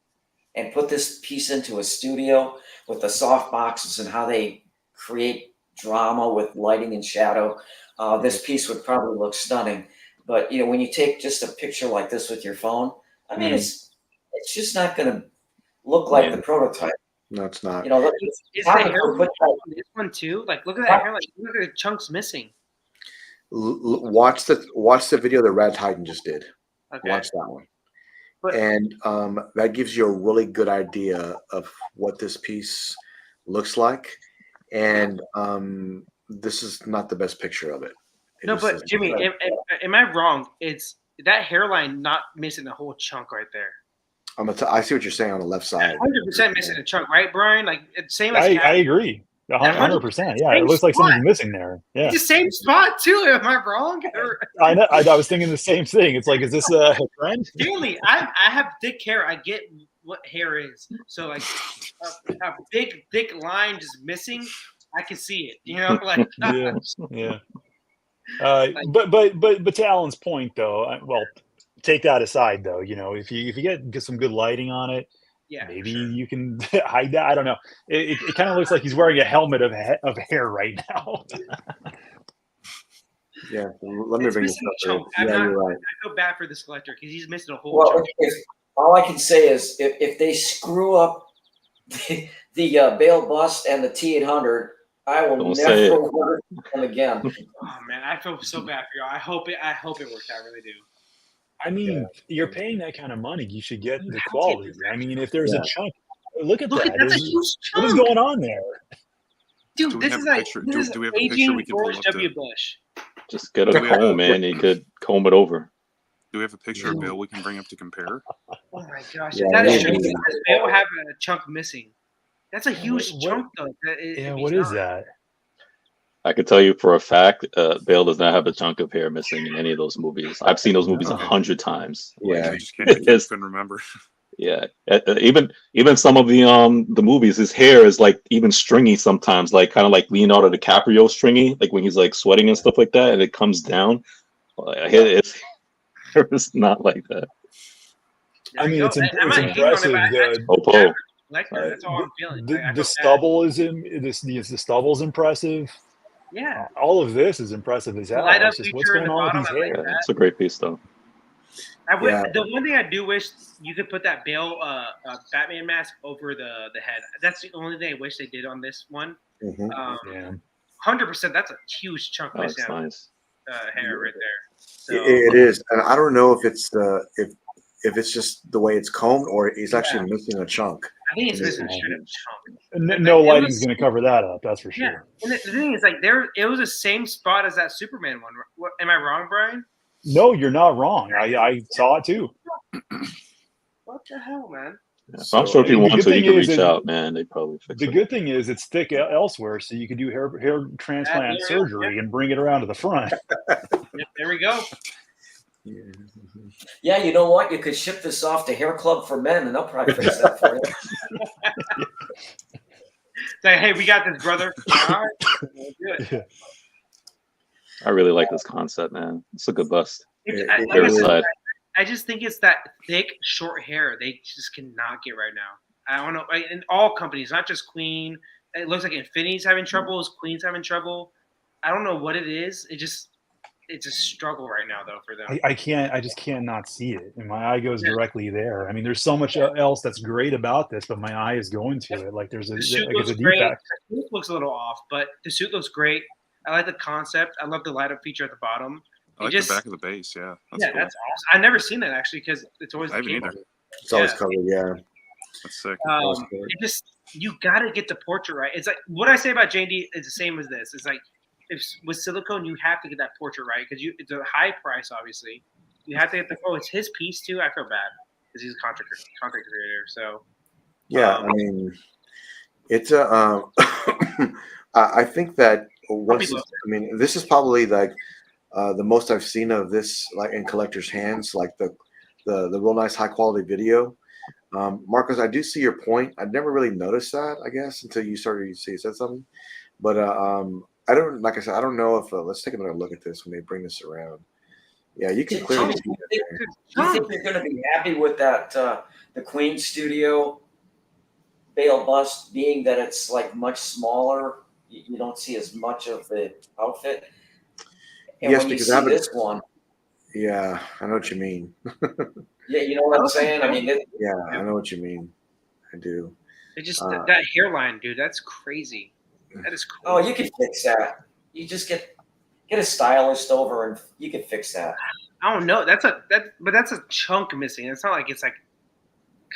and put this piece into a studio with the soft boxes and how they create drama with lighting and shadow, this piece would probably look stunning. But when you take just a picture like this with your phone, I mean, it's just not going to look like the prototype. No, it's not. Is the hair this one too? Like, look at that hair. Like, look at the chunks missing. Watch the video that Rad Titan just did. Okay. Watch that one. And that gives you a really good idea of what this piece looks like. And this is not the best picture of it. No, but Jimmy, am I wrong? It's that hairline not missing the whole chunk right there. I see what you're saying on the left side. 100% missing a chunk, right, Brian? Like same as I agree. 100%. Yeah, it looks like something's missing there. Yeah, it's the same spot too. Am I wrong? I know. I was thinking the same thing. It's like, is this a trend? Really, I have thick hair. I get what hair is. So like a big thick line just missing, I can see it. Like yeah. But to Alan's point though, well, take that aside though. If you get some good lighting on it. Yeah, maybe you can hide that. I don't know. It kind of looks like he's wearing a helmet of hair right now. Yeah, let me bring this up. You're right. I feel bad for this collector because he's missing a whole. Well, all I can say is if they screw up the Bale bust and the T800, I will never work with them again. Oh man, I feel so bad for you. I hope it works out. I really do. I mean, you're paying that kind of money. You should get the quality. I mean, if there's a chunk, look at that. That's a huge chunk. What is going on there? Dude, this is like aging George W. Bush. Just get a comb, man. You could comb it over. Do we have a picture of Bill we can bring up to compare? Oh my gosh, that is true. Bill have a chunk missing. That's a huge chunk, though. What is that? I could tell you for a fact, Bale does not have a chunk of hair missing in any of those movies. I've seen those movies 100 times. Yeah, I just couldn't remember. Yeah, even some of the movies, his hair is like even stringy sometimes, like kind of like Leonardo DiCaprio stringy, like when he's like sweating and stuff like that, and it comes down. It's not like that. I mean, it's impressive. That's all I'm feeling. The stubble the stubble's impressive. Yeah, all of this is impressive as hell. Light up just what's going on with his hair? It's a great piece, though. The one thing I do wish you could put that Bale Batman mask over the head. That's the only thing I wish they did on this one. 100%. That's a huge chunk of nice. Hair right there. So, it is, and I don't know if it's if it's just the way it's combed or he's actually missing a chunk. I think it's missing a chunk. No lighting's going to cover that up. That's for sure. Yeah, and the thing is, like, it was the same spot as that Superman one. Am I wrong, Brian? No, you're not wrong. I saw it too. What the hell, man? So I'm sure if you want to, you can reach out, man. They probably fix it. The good thing is it's thick elsewhere, so you can do hair transplant surgery and bring it around to the front. There we go. Yeah, you know what? You could ship this off to Hair Club for Men, and they'll probably fix that for you. Say, hey, we got this, brother. All right, we'll do it. I really like this concept, man. It's a good bust. I just think it's that thick, short hair they just cannot get right now. I don't know. In all companies, not just Queen. It looks like Infinity's having trouble. Queen's having trouble. I don't know what it is. It's a struggle right now, though, for them. I just cannot see it. And my eye goes directly there. I mean, there's so much else that's great about this, but my eye is going to it. Like there's the suit looks great. The suit looks a little off, but the suit looks great. I like the concept. I love the light up feature at the bottom. I like the back of the base. Yeah, that's cool. That's awesome. I've never seen that actually because it's always I haven't either. It's always covered. Yeah, that's sick. It just you got to get the portrait right. It's like what I say about JD is the same as this. It's like if with silicone you have to get that portrait right because it's a high price obviously. You have to get it's his piece too. I feel bad because he's a content creator. So yeah. I mean, it's a. I think that this is probably like the most I've seen of this like in collectors' hands, like the real nice high quality video. Marcos, I do see your point. I'd never really noticed that, I guess, until you said something. But I don't, like I said, I don't know if let's take another look at this when they bring this around. Yeah, you can clearly see that there. Do you think you're going to be happy with that the Queen Studio Bale bust, being that it's like much smaller? You don't see as much of the outfit. And yes, when because you I see have this one. Yeah, I know what you mean. Yeah, you know what I'm saying? I mean, I know what you mean. I do. It just that hairline, dude. That's crazy. That is cool. Oh, you can fix that. You just get a stylist over, and you can fix that. I don't know. That's a chunk missing. It's not like it's like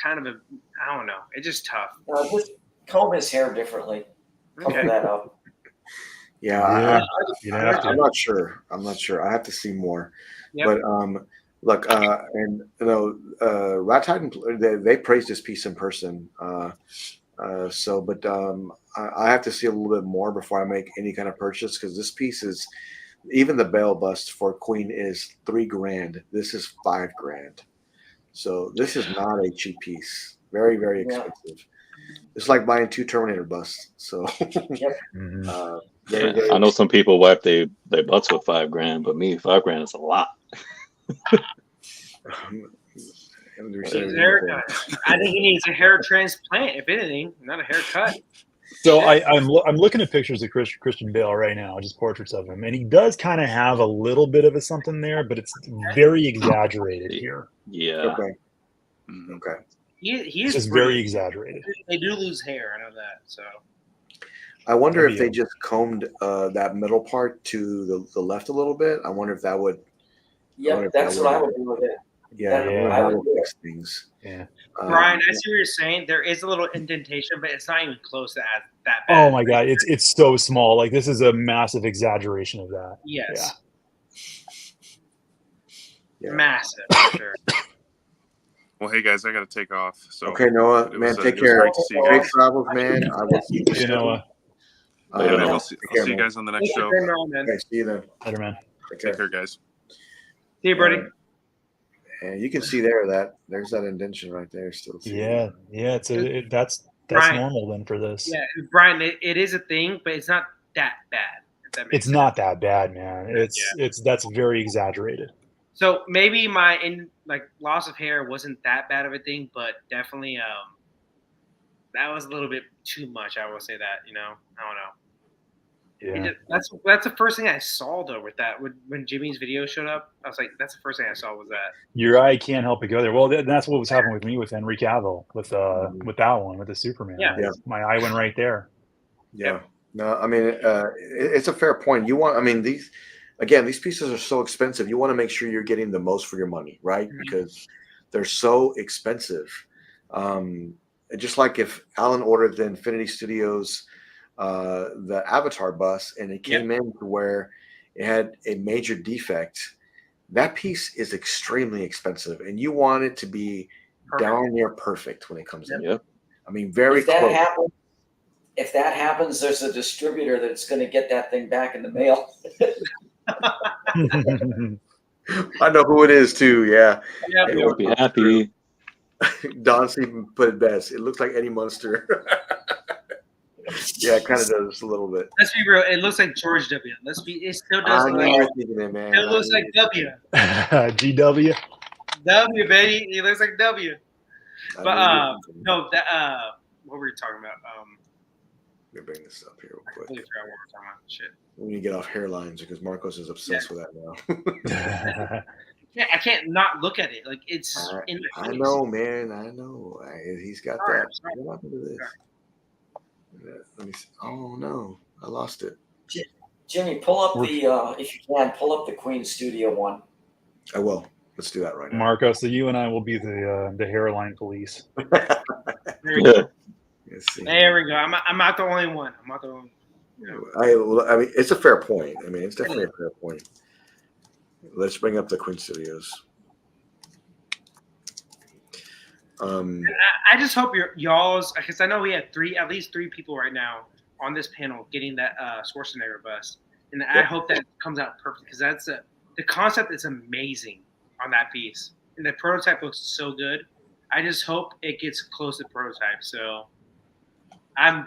kind of a. I don't know. It's just tough. Just comb his hair differently. Cover that up. Yeah, I'm not sure. I have to see more. Yep. But look, and you know, Rat Titan, they praised this piece in person. But I have to see a little bit more before I make any kind of purchase because this piece is, even the Bale bust for Queen is $3,000. This is $5,000. So this is not a cheap piece. Very, very expensive. Yeah. It's like buying 2 Terminator busts. So I know some people wipe their butts with $5,000, but me, $5,000 is a lot. I think he needs a hair transplant, if anything, not a haircut. So I'm looking at pictures of Christian Bale right now, just portraits of him, and he does kind of have a little bit of a something there, but it's very exaggerated here. Yeah. Okay. He's just very exaggerated. They do lose hair, I know that. So I wonder if they just combed that middle part to the left a little bit. I wonder if that would. Yeah, that's what I would do with it. Yeah, I would fix things. Yeah. Brian, I see what you're saying. There is a little indentation, but it's not even close to that bad. Oh my god, it's so small. Like this is a massive exaggeration of that. Yes. Yeah. Massive. For sure. Well, hey guys, I got to take off. So okay, Noah, man, take care. Great to see you Great guys. travels, man. I will see you, Noah. I'll see you guys on the next show. Okay, see you then. Later, man. Take care, guys. See you, buddy. And you can see there's that indentation right there still. Yeah, that's Brian, normal then for this. Yeah, Brian, it is a thing, but it's not that bad. It's not that bad, man. That's very exaggerated. So maybe my loss of hair wasn't that bad of a thing, but definitely that was a little bit too much. I will say that, I don't know. Yeah. That's the first thing I saw though with that when Jimmy's video showed up. I was like, that's the first thing I saw was that. Your eye can't help but go there. Well, that's what was happening with me with Henry Cavill with that one with the Superman. Yeah. My eye went right there. Yeah. Yep. No, I mean it's a fair point. These pieces are so expensive. You want to make sure you're getting the most for your money, right? Mm-hmm. Because they're so expensive. Just like if Alan ordered the Infinity Studios the Avatar bus and it came in to where it had a major defect, that piece is extremely expensive and you want it to be down near perfect when it comes in. Yep. I mean, very close. If that happens, there's a distributor that's going to get that thing back in the mail. I know who it is too. Yeah. You'll be happy. Don Steven put it best. It looks like Eddie Munster. Yeah, it kind of does a little bit. Let's be real. It looks like George W. It still does. It looks like W. GW. W, baby. He looks like W. But no, what were you talking about? Let me bring this up here real quick. I forgot what we're talking about. Shit. We need to get off hairlines because Marcos is obsessed with that now. Yeah, I can't not look at it. Like it's in the face. I know, man. I know. He's got that. What happened to this? Let me see. Oh no, I lost it. Jimmy, pull up the if you can, pull up the Queen Studio one. I will. Let's do that right now. Marco, so you and I will be the hairline police. There we Yeah. go. Let's see. There we go. I'm not the only one. I'm not the only one. I mean, it's a fair point. I mean, it's definitely a fair point. Let's bring up the Queen Studios. I just hope y'all's, because I know we had at least three people right now on this panel getting that Schwarzenegger bust, and I hope that comes out perfect because the concept is amazing on that piece, and the prototype looks so good. I just hope it gets close to prototype. So I'm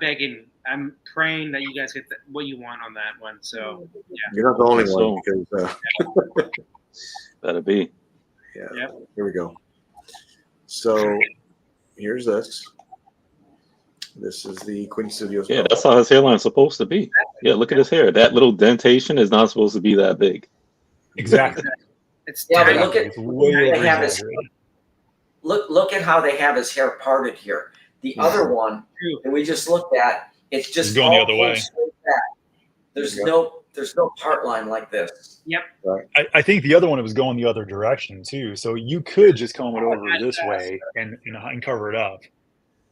praying that you guys get what you want on that one. So yeah, you're not the only one because that'll be. Yeah. Yep. Here we go. So here's this. This is the Queen Studios. Yeah, that's how his hairline's supposed to be. Yeah, look at his hair. That little dentation is not supposed to be that big. Exactly. It's Yeah, but tiny. look at It's way they have his, over-exaggerated. look at how they have his hair parted here. The other one that we just looked at, it's just It's going the all other pulled way. straight back. There's no part line like this. Yep. I think the other one was going the other direction too. So you could just comb it over this way and cover it up.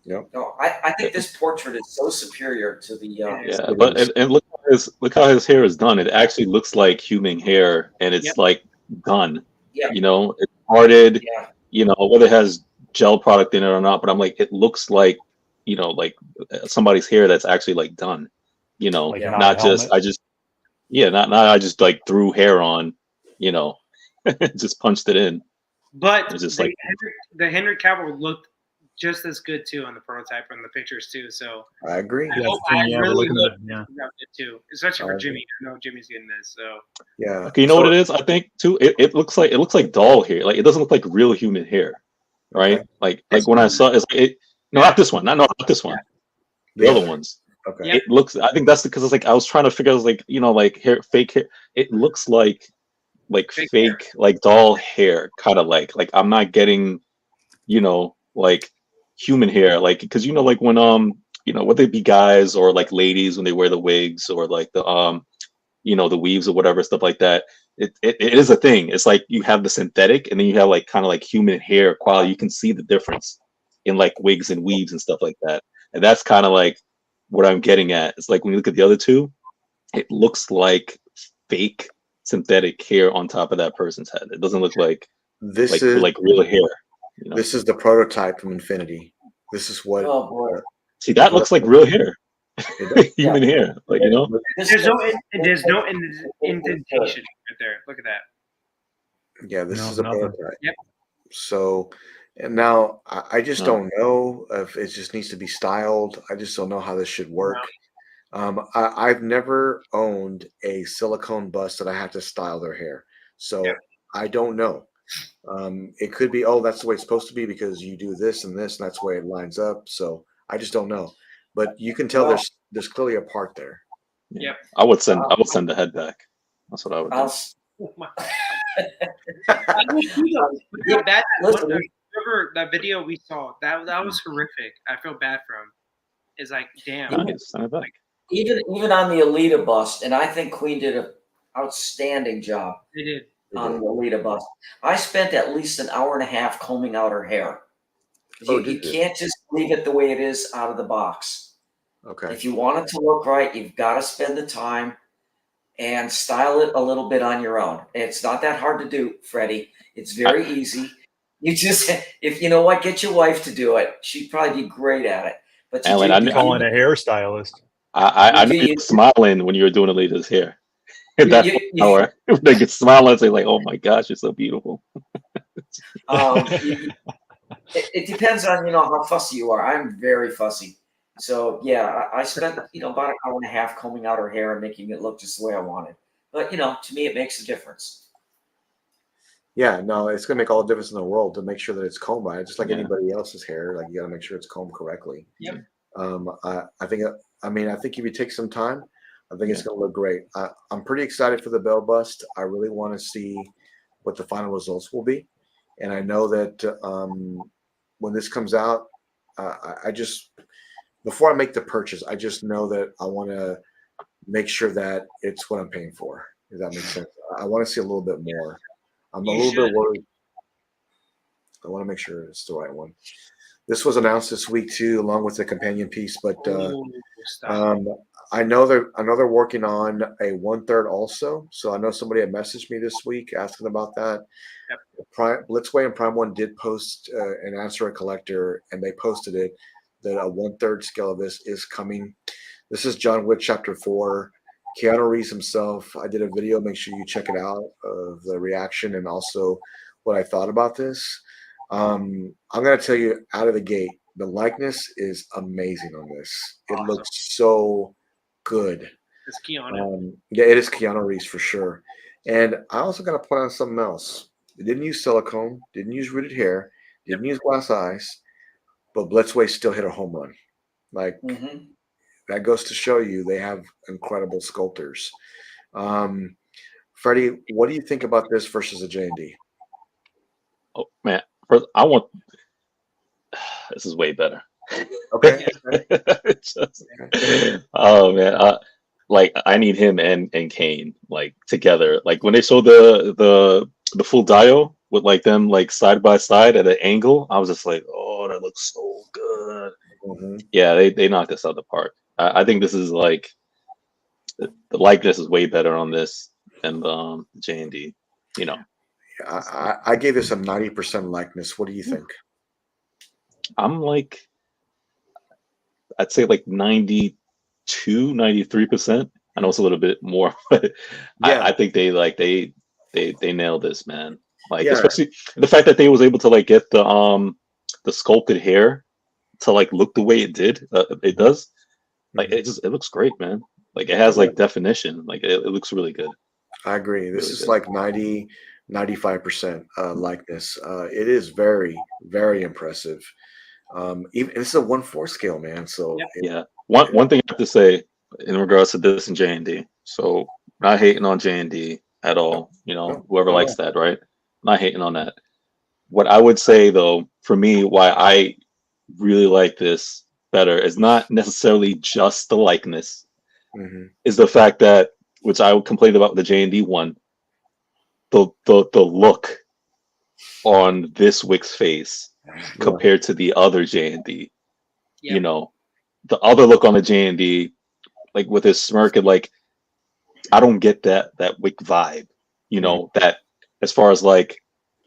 Yep. No, I think this portrait is so superior to the. Yeah, but and look how his hair is done. It actually looks like human hair, and it's like done. Yeah. You know, it's parted. Yeah. You know, whether it has gel product in it or not, but I'm like, it looks like, you know, like somebody's hair that's actually like done. You know, Like not just not I just like threw hair on. You know, just punched it in. But It's just the, like the Henry Cavill looked just as good too on the prototype and the pictures too. So I agree. I really looking hope at it, yeah. it too, especially for Jimmy. I know Jimmy's getting this. So Yeah. Okay, you know what it is? I think too. It looks like doll hair. Like it doesn't look like real human hair, right? Okay. Like when I saw it's like not this one, not this one. The other ones. Okay. It looks. I think that's because it's like I was trying to figure out like like hair, fake hair. It looks like fake like doll hair, kind of like I'm not getting, like human hair, like because like when whether it be guys or like ladies when they wear the wigs or like the the weaves or whatever stuff like that. It is a thing. It's like you have the synthetic and then you have like kind of like human hair quality. You can see the difference in like wigs and weaves and stuff like that. And that's kind of like what I'm getting at. It's like when you look at the other two, it looks like fake synthetic hair on top of that person's head. It doesn't look like This is real hair. This is the prototype from Infinity. This is what. Oh boy! See, that looks like real hair, human hair. Like there's no indentation right there. Look at that. Yeah, this is a nothing. prototype. Yep. So, and now I just don't know if it just needs to be styled. I just don't know how this should work. I've never owned a silicone bust that I have to style their hair, so I don't know. It could be, oh, that's the way it's supposed to be because you do this and this, and that's the way it lines up. So I just don't know, but you can tell there's clearly a part there. Yep. I would send the head back. That's what I would do. That video we saw, that was horrific. I feel bad for him. It's like, damn. Send it back. Even on the Alita bust, and I think Queen did an outstanding job. They did. On the Alita bust. I spent at least an hour and a half combing out her hair. You can't just leave it the way it is out of the box. Okay. If you want it to look right, you've got to spend the time and style it a little bit on your own. It's not that hard to do, Freddie. It's very easy. You just, if you know what, get your wife to do it. She'd probably be great at it. But I'm calling a hairstylist. I knew you were smiling when you were doing Alita's hair. That hour, they could smile and say like, "Oh my gosh, you're so beautiful." It depends on how fussy you are. I'm very fussy, so yeah, I spent about an hour and a half combing out her hair and making it look just the way I wanted. But to me, it makes a difference. Yeah, no, it's gonna make all the difference in the world to make sure that it's combed right, just like anybody else's hair. Like you got to make sure it's combed correctly. Yep. I think if you take some time, I think it's going to look great. I'm pretty excited for the bell bust. I really want to see what the final results will be. And I know that when this comes out, I just, before I make the purchase, I just know that I want to make sure that it's what I'm paying for. Does that make sense? I want to see a little bit more. I'm a You little should. bit worried. I want to make sure it's the right one. This was announced this week too, along with the companion piece. But Stop. I know they're working on a 1/3 also. So I know somebody had messaged me this week asking about that. Yep. Blitzway and Prime One did post an answer a collector, and they posted it that a 1/3 scale of this is coming. This is John Wick Chapter 4. Keanu Reeves himself. I did a video. Make sure you check it out of the reaction and also what I thought about this. I'm gonna tell you out of the gate, the likeness is amazing on this. It Awesome. looks so good. It's Keanu. Yeah, it is Keanu Reeves for sure. And I also got to point out something else. It didn't use silicone, didn't use rooted hair, didn't use glass eyes, but Blitzway still hit a home run. Like that goes to show you they have incredible sculptors. Freddie, what do you think about this versus a J&D? Oh man, first, I want this is way better. Okay. Oh man, like I need him and Kane like together. Like when they showed the full Dio with like them like side by side at an angle, I was just like, oh, that looks so good. Yeah, they knocked this out of the park. I think this is like the likeness is way better on this than J&D. You know, I gave this a 90% likeness. What do you think? I'm like, I'd say like 92, 93%. I know it's a little bit more, but Yeah. I think they nailed this, man. Like Yeah. especially the fact that they was able to like get the sculpted hair to like look the way it did. It does. Like it looks great, man. Like it has like definition. Like it looks really good. I agree. This Really is good. like 90, 95% likeness. It is very, very impressive. Even it's a 1/4 scale, man. So Yeah. One thing I have to say in regards to this and J&D. So not hating on J&D at all. You know, whoever likes that, right? Not hating on that. What I would say though, for me, why I really like this better is not necessarily just the likeness. Is the fact that, which I complained about the J&D one, the look on this Wick's face compared to the other J&D. You know, the other look on the J&D, like with his smirk and like, I don't get that Wick vibe. You know, that as far as like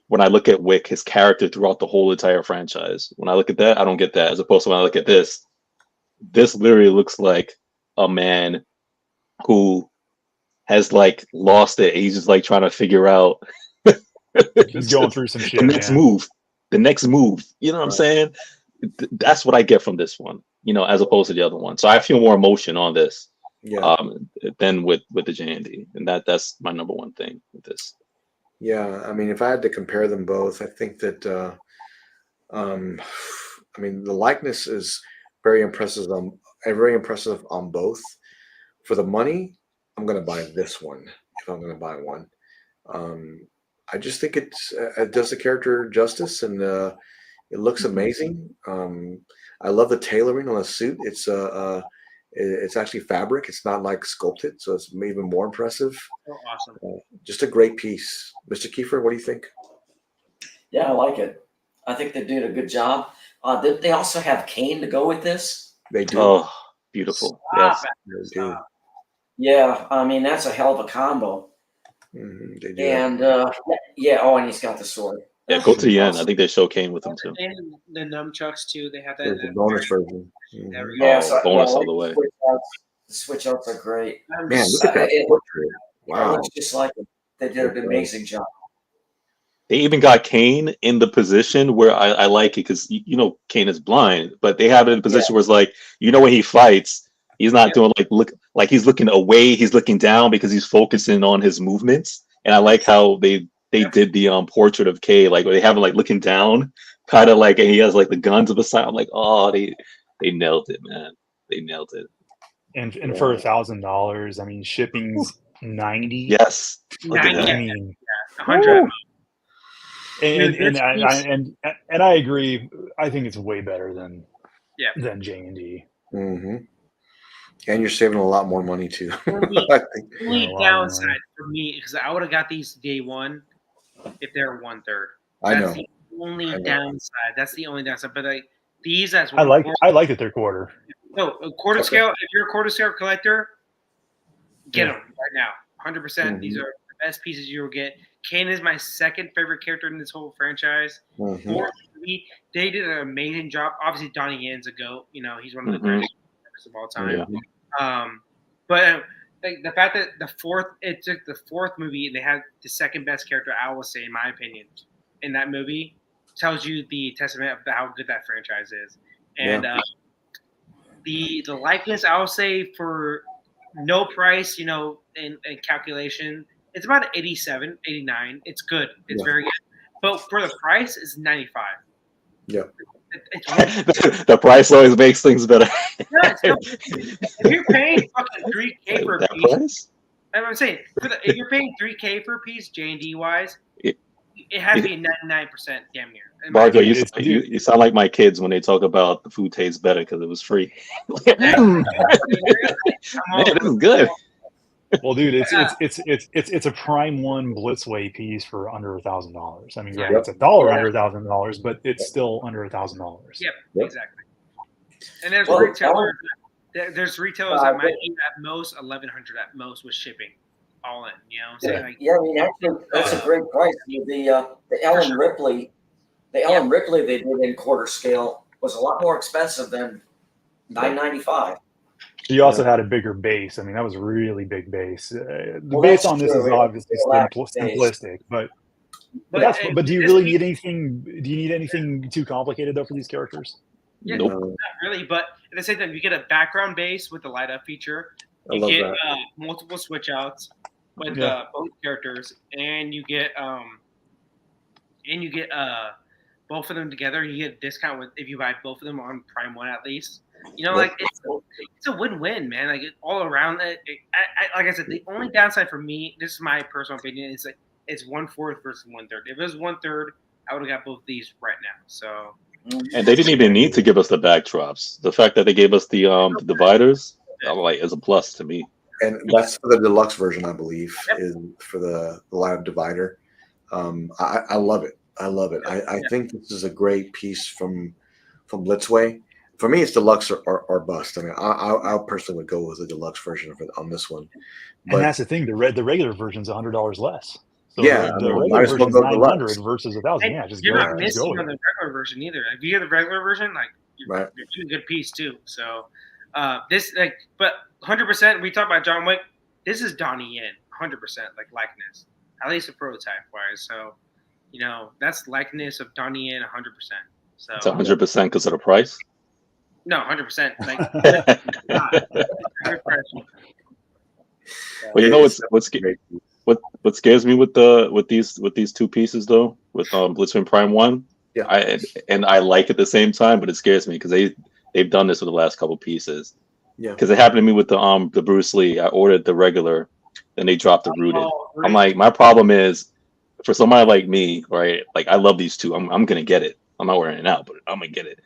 when I look at Wick, his character throughout the whole entire franchise, when I look at that, I don't get that. As opposed to when I look at this literally looks like a man who has like lost it. He's just like trying to figure out he's going through some shit. The next move. You know what I'm saying? That's what I get from this one, you know, as opposed to the other one. So I feel more emotion on this than with the J&D. And that's my number one thing with this. Yeah, I mean, if I had to compare them both, I think that I mean, the likeness is very impressive on both. For the money, I'm gonna buy this one if I'm gonna buy one. I just think it does the character justice, and it looks amazing. I love the tailoring on the suit. It's actually fabric. It's not like sculpted, so it's even more impressive. Oh, awesome. Just a great piece. Mr. Kiefer, what do you think? Yeah, I like it. I think they did a good job. They also have Kane to go with this. They do. Oh, beautiful. Yes. They do. Yeah, I mean, that's a hell of a combo. They do. And and he's got the sword. Yeah, go to the end. I think they show Kane with him too. And the nunchucks too. They have that. There's a bonus version. There we go. Yeah, so, bonus all the way. The switch outs are great. Man, look at that portrait. Wow. It looks just like it. They did an amazing job. They even got Kane in the position where I like it because you know Kane is blind, but they have it in a position where it's like, you know, when he fights, he's not doing like he's looking away, he's looking down because he's focusing on his movements. And I like how they did the portrait of K, like where they have him like looking down, kind of like, and he has like the guns of the side. I'm like, oh, they nailed it, man. They nailed it. And for $1,000, I mean, shipping's 90. Yes. 90. I mean, 100. And I agree. I think it's way better than J&D. And you're saving a lot more money too. The I think. only Yeah, a lot downside more. for me, because I would have got these day one if they were 1/3. I That's know. the only I know. downside. That's the only downside. But like these as I like 1/4. that they're quarter. No, a quarter Okay. scale. If you're a quarter scale collector, get Yeah. them right now. 100%. These are the best pieces you will get. Kane is my second favorite character in this whole franchise. Mhm. Fourth movie, they did an amazing job. Obviously, Donnie Yen's a GOAT. You know, he's one of the greatest characters of all time. Yeah. But like the fact that it took the fourth movie and they had the second best character, I will say, in my opinion, in that movie, tells you the testament of how good that franchise is. And the likeness, I will say, for no price, you know, in calculation, it's about 87, 89. It's good. It's very good. But for the price, it's 95. Yeah. The price always makes things better. Yeah, if you're paying fucking $3K for a That piece, price? I'm saying, if you're paying $3K for a piece, J&D wise, it has to be 99% damn near. Marco, Dude, you sound like my kids when they talk about the food tastes better because it was free. Man, this is good. Well, dude, it's a Prime 1 Blitzway piece for under $1,000. I mean, granted, it's $1 under $1,000, but it's still under $1,000. Yep, exactly. And there's retailers. There's retailers that might be at most 1,100 at most with shipping, all in. You know, so like, I mean actually that's a great price. The Ellen Ripley, they did in quarter scale was a lot more expensive than $9.95. She also had a bigger base. I mean, that was a really big base. The base on this is obviously simplistic, but do you really need anything? Do you need anything too complicated though for these characters? Yeah, not really. But at the same time, you get a background base with the light up feature. You get multiple switch outs with both characters, and you get both of them together. You get a discount if you buy both of them on Prime 1 at least. You know, like it's a win-win, man. Like all around it. Like I said, the only downside for me, this is my personal opinion, is like it's 1/4 versus 1/3. If it was 1/3, I would have got both these right now. So. And they didn't even need to give us the backdrops. The fact that they gave us the dividers, is a plus to me. And that's for the deluxe version, I believe, is for the live divider. I love it. I love it. I think this is a great piece from Blitzway. For me, it's deluxe or bust. I mean, I personally would go with the deluxe version on this one. But, and that's the thing. The regular version's $100 less. So yeah, the regular version is 900 versus 1,000. Yeah, you're not missing on the regular version either. If you get the regular version, like you're doing a good piece too. So this but 100%. We talk about John Wick. This is Donnie Yen, 100% like likeness, at least a prototype wise. So you know that's likeness of Donnie Yen, 100%. So it's 100% because of the price. No, 100%. Like, well, you know what scares me with these two pieces though, with Blitzwing Prime 1. Yeah. I like it at the same time, but it scares me because they've done this with the last couple pieces. Yeah. Because it happened to me with the Bruce Lee. I ordered the regular, then they dropped the rooted. Really? I'm like, my problem is for somebody like me, right? Like I love these two. I'm gonna get it. I'm not wearing it out, but I'm gonna get it.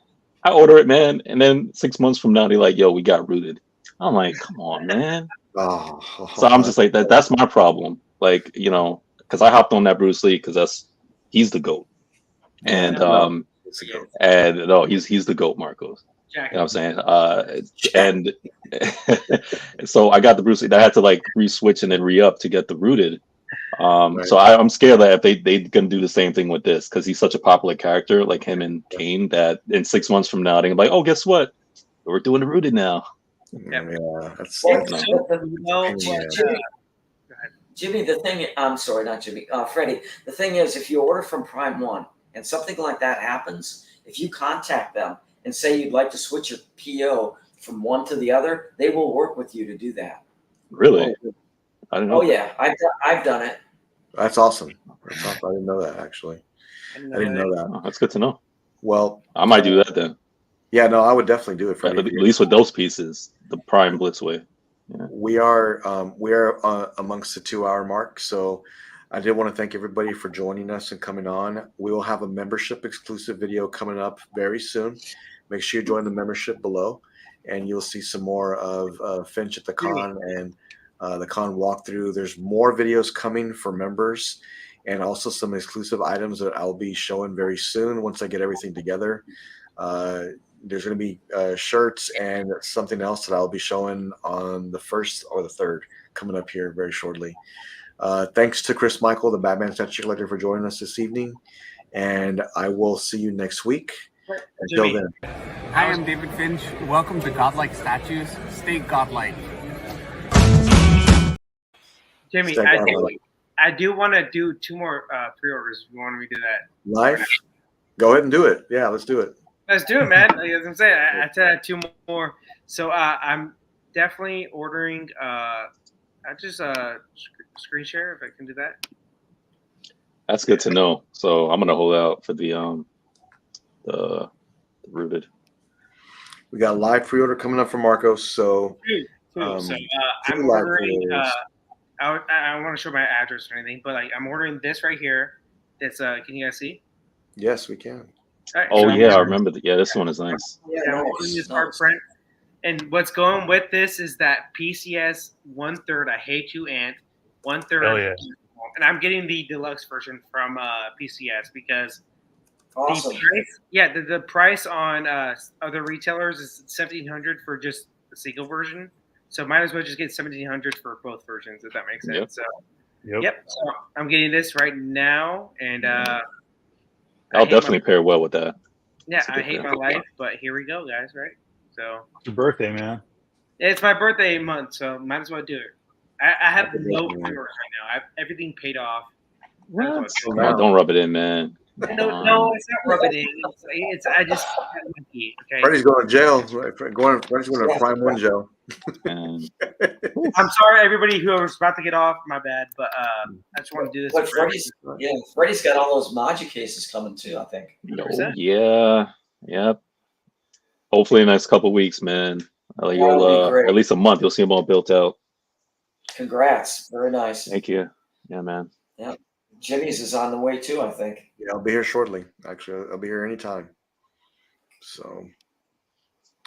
I order it, man, and then 6 months from now they're like, "Yo, we got rooted." I'm like, "Come on, man." So I'm just like that. That's my problem. Like, you know, because I hopped on that Bruce Lee because he's the GOAT, and he's the GOAT, Marcos. You know what I'm saying? And so I got the Bruce Lee. I had to like re-switch and then re-up to get the rooted. So I'm scared that if they gonna do the same thing with this because he's such a popular character, like him and Kane, that in 6 months from now they're gonna be like, oh, guess what? We're doing the rooted now. Jimmy, the thing, I'm sorry, not Jimmy, Freddie. The thing is, if you order from Prime 1 and something like that happens, if you contact them and say you'd like to switch your PO from one to the other, they will work with you to do that. Really? I don't know. Oh yeah, I've done it. That's awesome. That's awesome. I didn't know that actually. I didn't know that. Oh, that's good to know. Well, I might do that then. Yeah, no, I would definitely do it for at least with those pieces, the Prime Blitzway. Yeah. We are amongst the 2-hour mark, so I did want to thank everybody for joining us and coming on. We will have a membership exclusive video coming up very soon. Make sure you join the membership below. and you'll see some more of Finch at the con and the con walkthrough. There's more videos coming for members, and also some exclusive items that I'll be showing very soon once I get everything together. There's going to be shirts and something else that I'll be showing on the 1st or the 3rd coming up here very shortly. Thanks to Chris Michael, the Batman statue collector, for joining us this evening, and I will see you next week. Until then. Hi, I'm David Finch. Welcome to Godlike Statues. Stay godlike. Jimmy, I do want to do 2 more pre-orders. If you want me to do that live? Go ahead and do it. Yeah, let's do it. Let's do it, man. Like as I'm saying, I said 2 more. So I'm definitely ordering. I just screen share if I can do that. That's good to know. So I'm gonna hold out for the rooted. We got a live pre-order coming up for Marcos. So, I'm ordering. I want to show my address or anything, but like I'm ordering this right here. It's can you guys see? Yes, we can. Right, oh so yeah, I remember that. Yeah, this one is nice. Yeah, I'm ordering this art print. And what's going with this is that PCS 1/3. I hate you, Ant. 1/3. Yeah. And I'm getting the deluxe version from PCS because Awesome. the price on other retailers is $1,700 for just the single version. So might as well just get $1,700 for both versions, if that makes sense. Yep. So, So I'm getting this right now, and I'll definitely pair well with that. Yeah, I hate my life, but here we go, guys. Right? So it's your birthday, man. It's my birthday month, so might as well do it. I have no pre-orders right now. I have everything paid off. What? Don't rub it in, man. No, it's not rub it in. It's I just okay. Freddie's going to jail. Freddie's going to Prime 1 jail. I'm sorry, everybody who was about to get off. My bad, but I just want to do this. But Freddie's got all those Maji cases coming too, I think. Oh, yeah. Yep. Hopefully in the next couple of weeks, man. You'll at least a month, you'll see them all built out. Congrats. Very nice. Thank you. Yeah, man. Yeah. Jimmy's is on the way too, I think. Yeah, I'll be here shortly. Actually, I'll be here anytime. So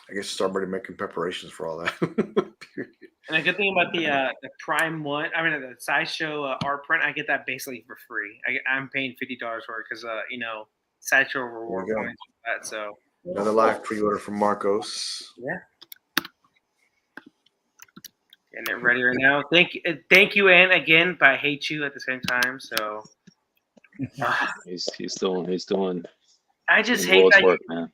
I guess start already making preparations for all that. And a good thing about the Prime 1, I mean the Sideshow art print, I get that basically for free. I'm paying $50 for it because Sideshow reward points for that. So another live pre-order from Marcos. Yeah. Getting it ready right now. Thank you, Ann, again, but I hate you at the same time. So he's doing. I just hate that. Work, man.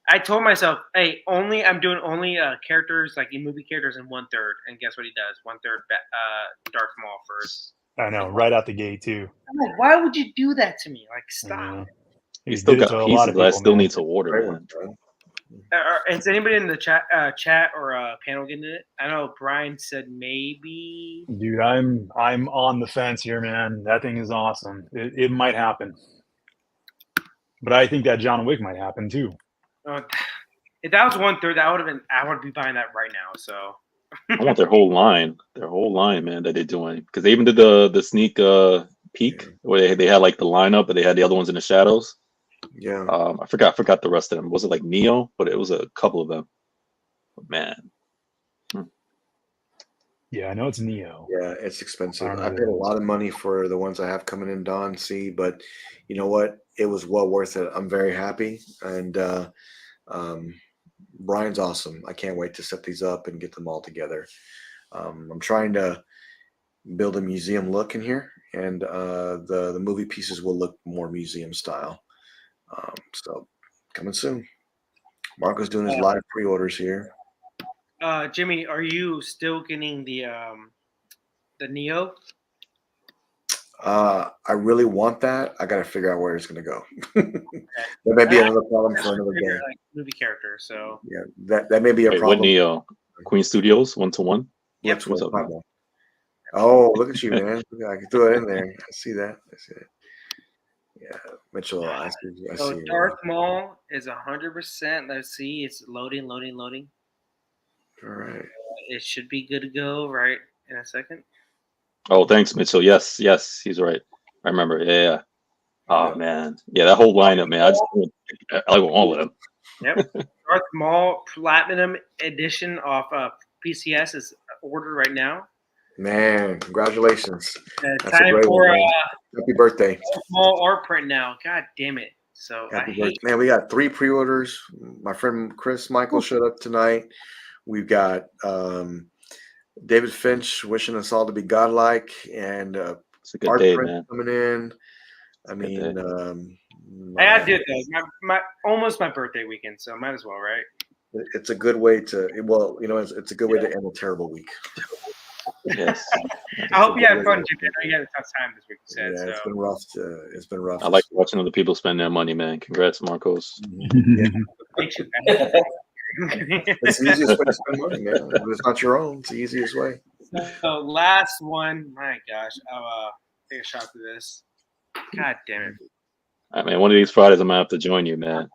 I told myself, hey, I'm doing only characters like movie characters in 1/3, and guess what he does? 1/3 Darth Maul first. I know, right out the gate too. I'm like, why would you do that to me? Like, stop. He still got pieces. I still need to order. Is anybody in the chat or panel getting it? I know Brian said maybe. Dude, I'm on the fence here, man. That thing is awesome. It might happen, but I think that John Wick might happen too. If that was 1/3, I would be buying that right now. So I want their whole line, man, that they're doing, because they even did the sneak peek where they had like the lineup, but they had the other ones in the shadows. Yeah. I forgot the rest of them. Was it like Neo? But it was a couple of them. But man. Yeah, I know it's Neo. Yeah, it's expensive. I paid a lot of money for the ones I have coming in Dawn C, but you know what? It was well worth it. I'm very happy, and Brian's awesome. I can't wait to set these up and get them all together. I'm trying to build a museum look in here, and the movie pieces will look more museum style. So coming soon. Marco's doing his live pre-orders here. Jimmy, are you still getting the Neo? I really want that. I got to figure out where it's going to go. That may be another problem for another day. Like movie character, so yeah, that may be a problem. What Neo? Queen Studios 1-to-1. Yep. What's up? Oh, look at you, man! I can throw it in there. I see that. Yeah, Mitchell. I see. So Darth Maul is 100%. Let's see. It's loading. All right. It should be good to go right in a second. Oh, thanks, Mitchell. Yes, he's right. I remember. Yeah. Oh man, yeah, that whole lineup, man. I like all of them. Yep. Darth Maul Platinum Edition off PCS is ordered right now. Man, congratulations. That's a Time great for one, man. Happy birthday. Small art print now. God damn it. So Happy I birthday. hate Man, we got 3 pre-orders. My friend Chris Michael showed up tonight. We've got David Finch wishing us all to be godlike, and It's a good art day, print man. coming in. I Good mean, day. I gotta do it though. My almost my birthday weekend, so might as well, right? it's a good way to, well, it's a good way to end a terrible week. Yes. I hope you had fun, Jimmy. I know you had a tough time this week, you said. Yeah, So. it's been rough. It's been rough. I like watching other people spend their money, man. Congrats, Marcos. Yeah. Thank you. It's the easiest way to spend money, man. If it's not your own, it's the easiest way. So last one, my gosh, I'll take a shot to this. God damn it! I mean, one of these Fridays, I'm gonna have to join you, man.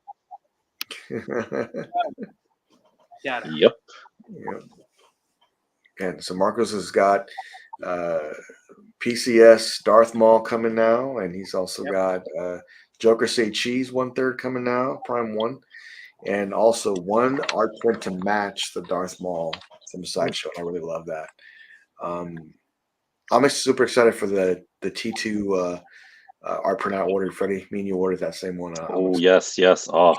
Got it. Yep. Yeah. And so Marcos has got PCS Darth Maul coming now, and he's also got Joker Say Cheese 1/3 coming now, Prime 1, and also 1 art print to match the Darth Maul from Sideshow. I really love that. I'm super excited for the T2 art print I ordered, Freddie. Me and you ordered that same one. Oh, yes, yes. Oh,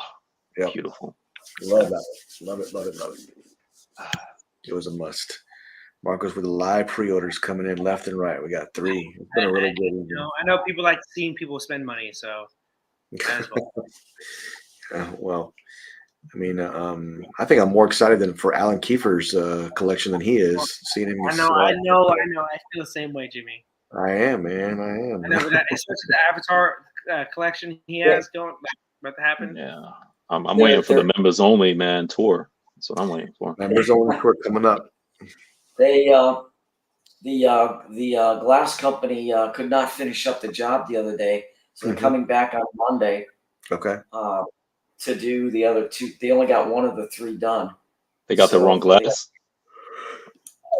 Yep. beautiful. Love that. Love it, love it, love it. It was a must. Marcos with the live pre-orders coming in left and right. We got 3. It's been a really good weekend. I know people like seeing people spend money, so might as well. Well, I mean, I think I'm more excited than for Alan Kiefer's collection than he is. Seeing him. I know. I feel the same way, Jimmy. I am, man. I am. I know, but especially the Avatar collection he has going about to happen. Yeah. I'm waiting for the members only, man, tour. That's what I'm waiting for. Members only tour coming up. They the glass company could not finish up the job the other day, so they're coming back on Monday. Okay. To do the other 2. They only got 1 of the 3 done. They got the wrong glass.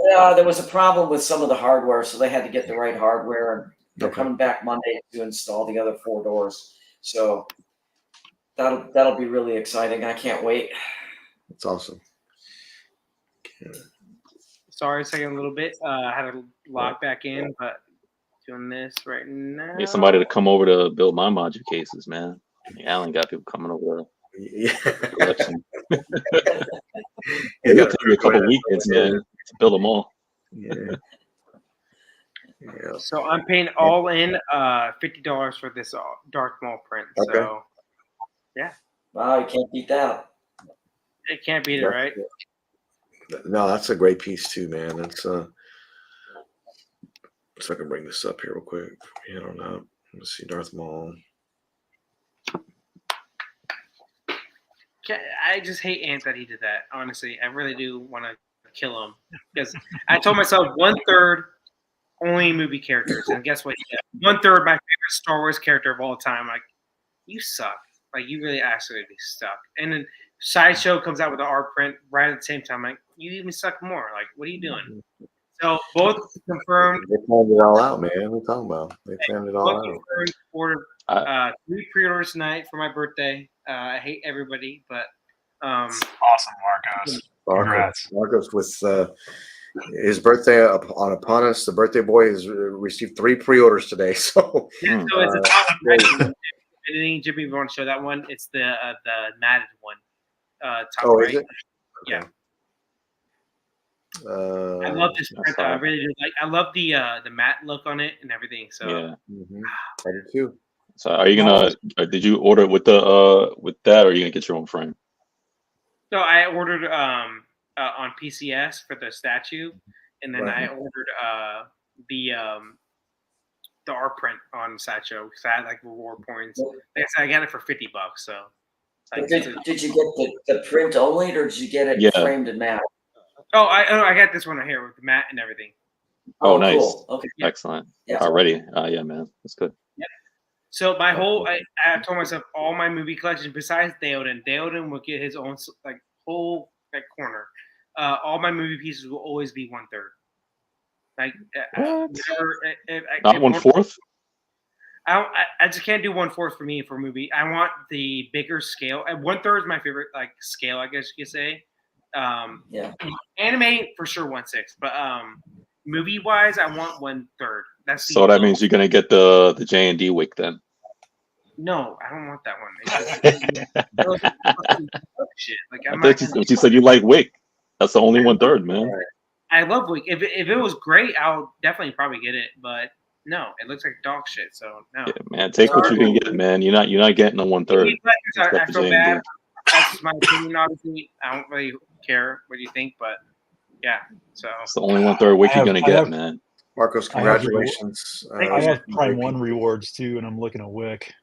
There was a problem with some of the hardware, so they had to get the right hardware, and they're coming back Monday to install the other 4 doors. So that'll be really exciting. I can't wait. That's awesome. Sorry, it's taking a little bit. I had to log back in, but doing this right now. Need somebody to come over to build my module cases, man. Alan got people coming over. Yeah. Collection. It'll take me a couple weekends, man, to build them all. Yeah. Yeah. So I'm paying all in $50 for this Darth Maul print. Okay. So yeah. Wow, you can't beat that. It can't beat it, right? No, that's a great piece too, man. That's so I can bring this up here real quick. I don't know. Let's see, Darth Maul. I just hate Ant that he did that. Honestly, I really do want to kill him because I told myself 1/3 only movie characters, and guess what? 1/3 my favorite Star Wars character of all time. Like, you suck. Like, you really absolutely suck. And then Sideshow comes out with the art print right at the same time. Like, you even suck more. Like, what are you doing? So both confirmed. They planned it all out, man. What are you talking about? They planned it all Both out. confirmed. Ordered 3 pre-orders tonight for my birthday. I hate everybody, but Awesome, Marcos. Congrats. Marcos with his birthday upon us. The birthday boy has received 3 pre-orders today. So, yeah, so it's a top anything, Jimmy, you want to show that one? It's the matted one. Top right. Is it? Yeah. Okay. I love this print. I really do. Like, I love the matte look on it and everything. So yeah, I do too. So are you gonna? Did you order with the with that, or are you gonna get your own frame? So I ordered on PCS for the statue, and then I ordered the art print on Sideshow because I had like reward points. Like I said, I got it for $50. So like, did you get the print only, or did you get it framed and matte? Oh, I got this one right here with the mat and everything. Oh, nice. Cool. Okay. Excellent. Yeah. Already. Yeah, man. That's good. Yeah. So my whole, I told myself all my movie collection besides Theoden will get his own like whole like corner. All my movie pieces will always be 1/3. Like Not 1/4. I just can't do 1/4 for me for a movie. I want the bigger scale. 1/3 is my favorite scale, I guess you could say. Yeah. Anime for sure 1/6, but movie wise, I want 1/3. That's So that means you're gonna get the J&D Wick then. No, I don't want that one. It's just, shit. Like I thought you said you like Wick. That's the only 1/3, man. I love Wick. If it was great, I'll definitely probably get it. But no, it looks like dog shit. So no. Yeah, man, take what you can get, man. You're not getting a 1/3. I feel bad. That's my opinion, obviously. I don't really care what you think, but yeah. So it's the only 1/3 Wick you're gonna get, man. Marcos, congratulations. I have Prime 1 rewards too, and I'm looking at Wick.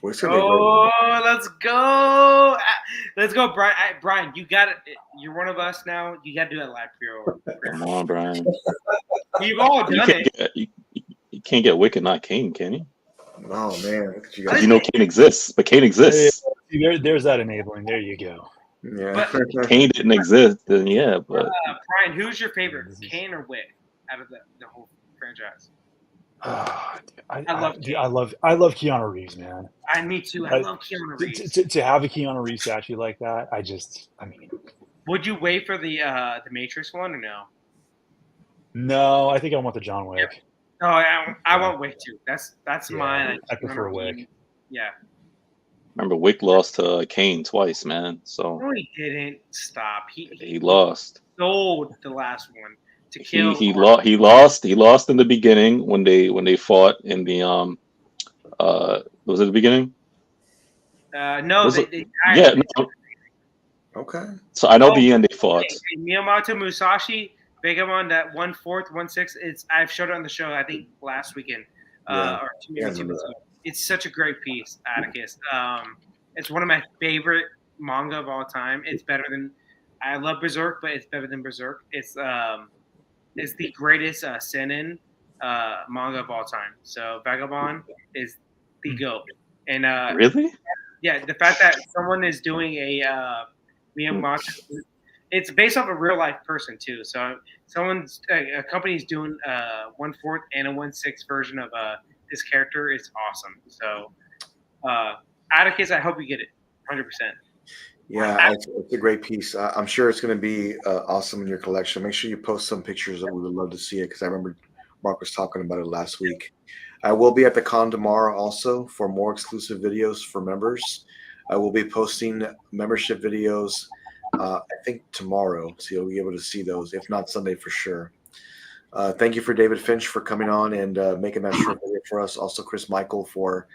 Oh, let's go. Let's go, Brian. Brian, you got it. You're one of us now. You got to do that live pre-order. Come on, Brian. We've all done it. You can't get Wick and not Kane, can you? Oh, man. Look at you guys. You know Kane exists, but Kane exists. There's that enabling. There you go. Yeah. If Kane didn't exist, then yeah, but... Brian, who's your favorite, Kane or Wick, out of the whole franchise? I love Keanu Reeves, man. Me too. I love Keanu Reeves. To have a Keanu Reeves statue like that, would you wait for the Matrix one or no? No, I think I want the John Wick. No, I want Wick too. That's mine. I prefer Wick. Yeah. Remember, Wick lost to Kane twice, man. So no, he didn't. Stop. He lost. Sold the last one. He lost in the beginning when they fought in the was it the beginning? No, no. Okay. So I know the end they fought. Miyamoto Musashi, Vegamon, that 1/4, 1/6. I've showed it on the show. I think last weekend, or 2 weeks ago. It's such a great piece, Atticus. It's one of my favorite manga of all time. It's better than I love Berserk, but it's better than Berserk. It's the greatest seinen manga of all time. So Vagabond is the GOAT. And really? Yeah, the fact that someone is doing a Miyamoto, it's based off a real life person too. So a company's doing 1/4 and a 1/6 version of this character is awesome. So Atticus, I hope you get it 100%. Yeah, it's a great piece. I'm sure it's going to be awesome in your collection. Make sure you post some pictures. We would love to see it because I remember Mark was talking about it last week. I will be at the con tomorrow also for more exclusive videos for members. I will be posting membership videos, I think tomorrow, so you'll be able to see those, if not Sunday for sure. Thank you for David Finch for coming on and making that short video for us. Also, Chris Michael for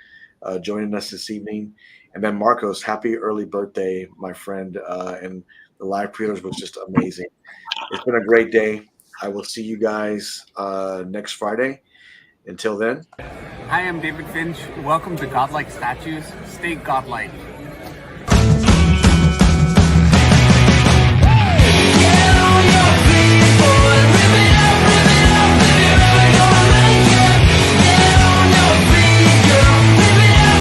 joining us this evening. And then Marcos, happy early birthday, my friend. And the live pre-orders was just amazing. It's been a great day. I will see you guys next Friday. Until then. Hi, I'm David Finch. Welcome to Godlike Statues. Stay godlike.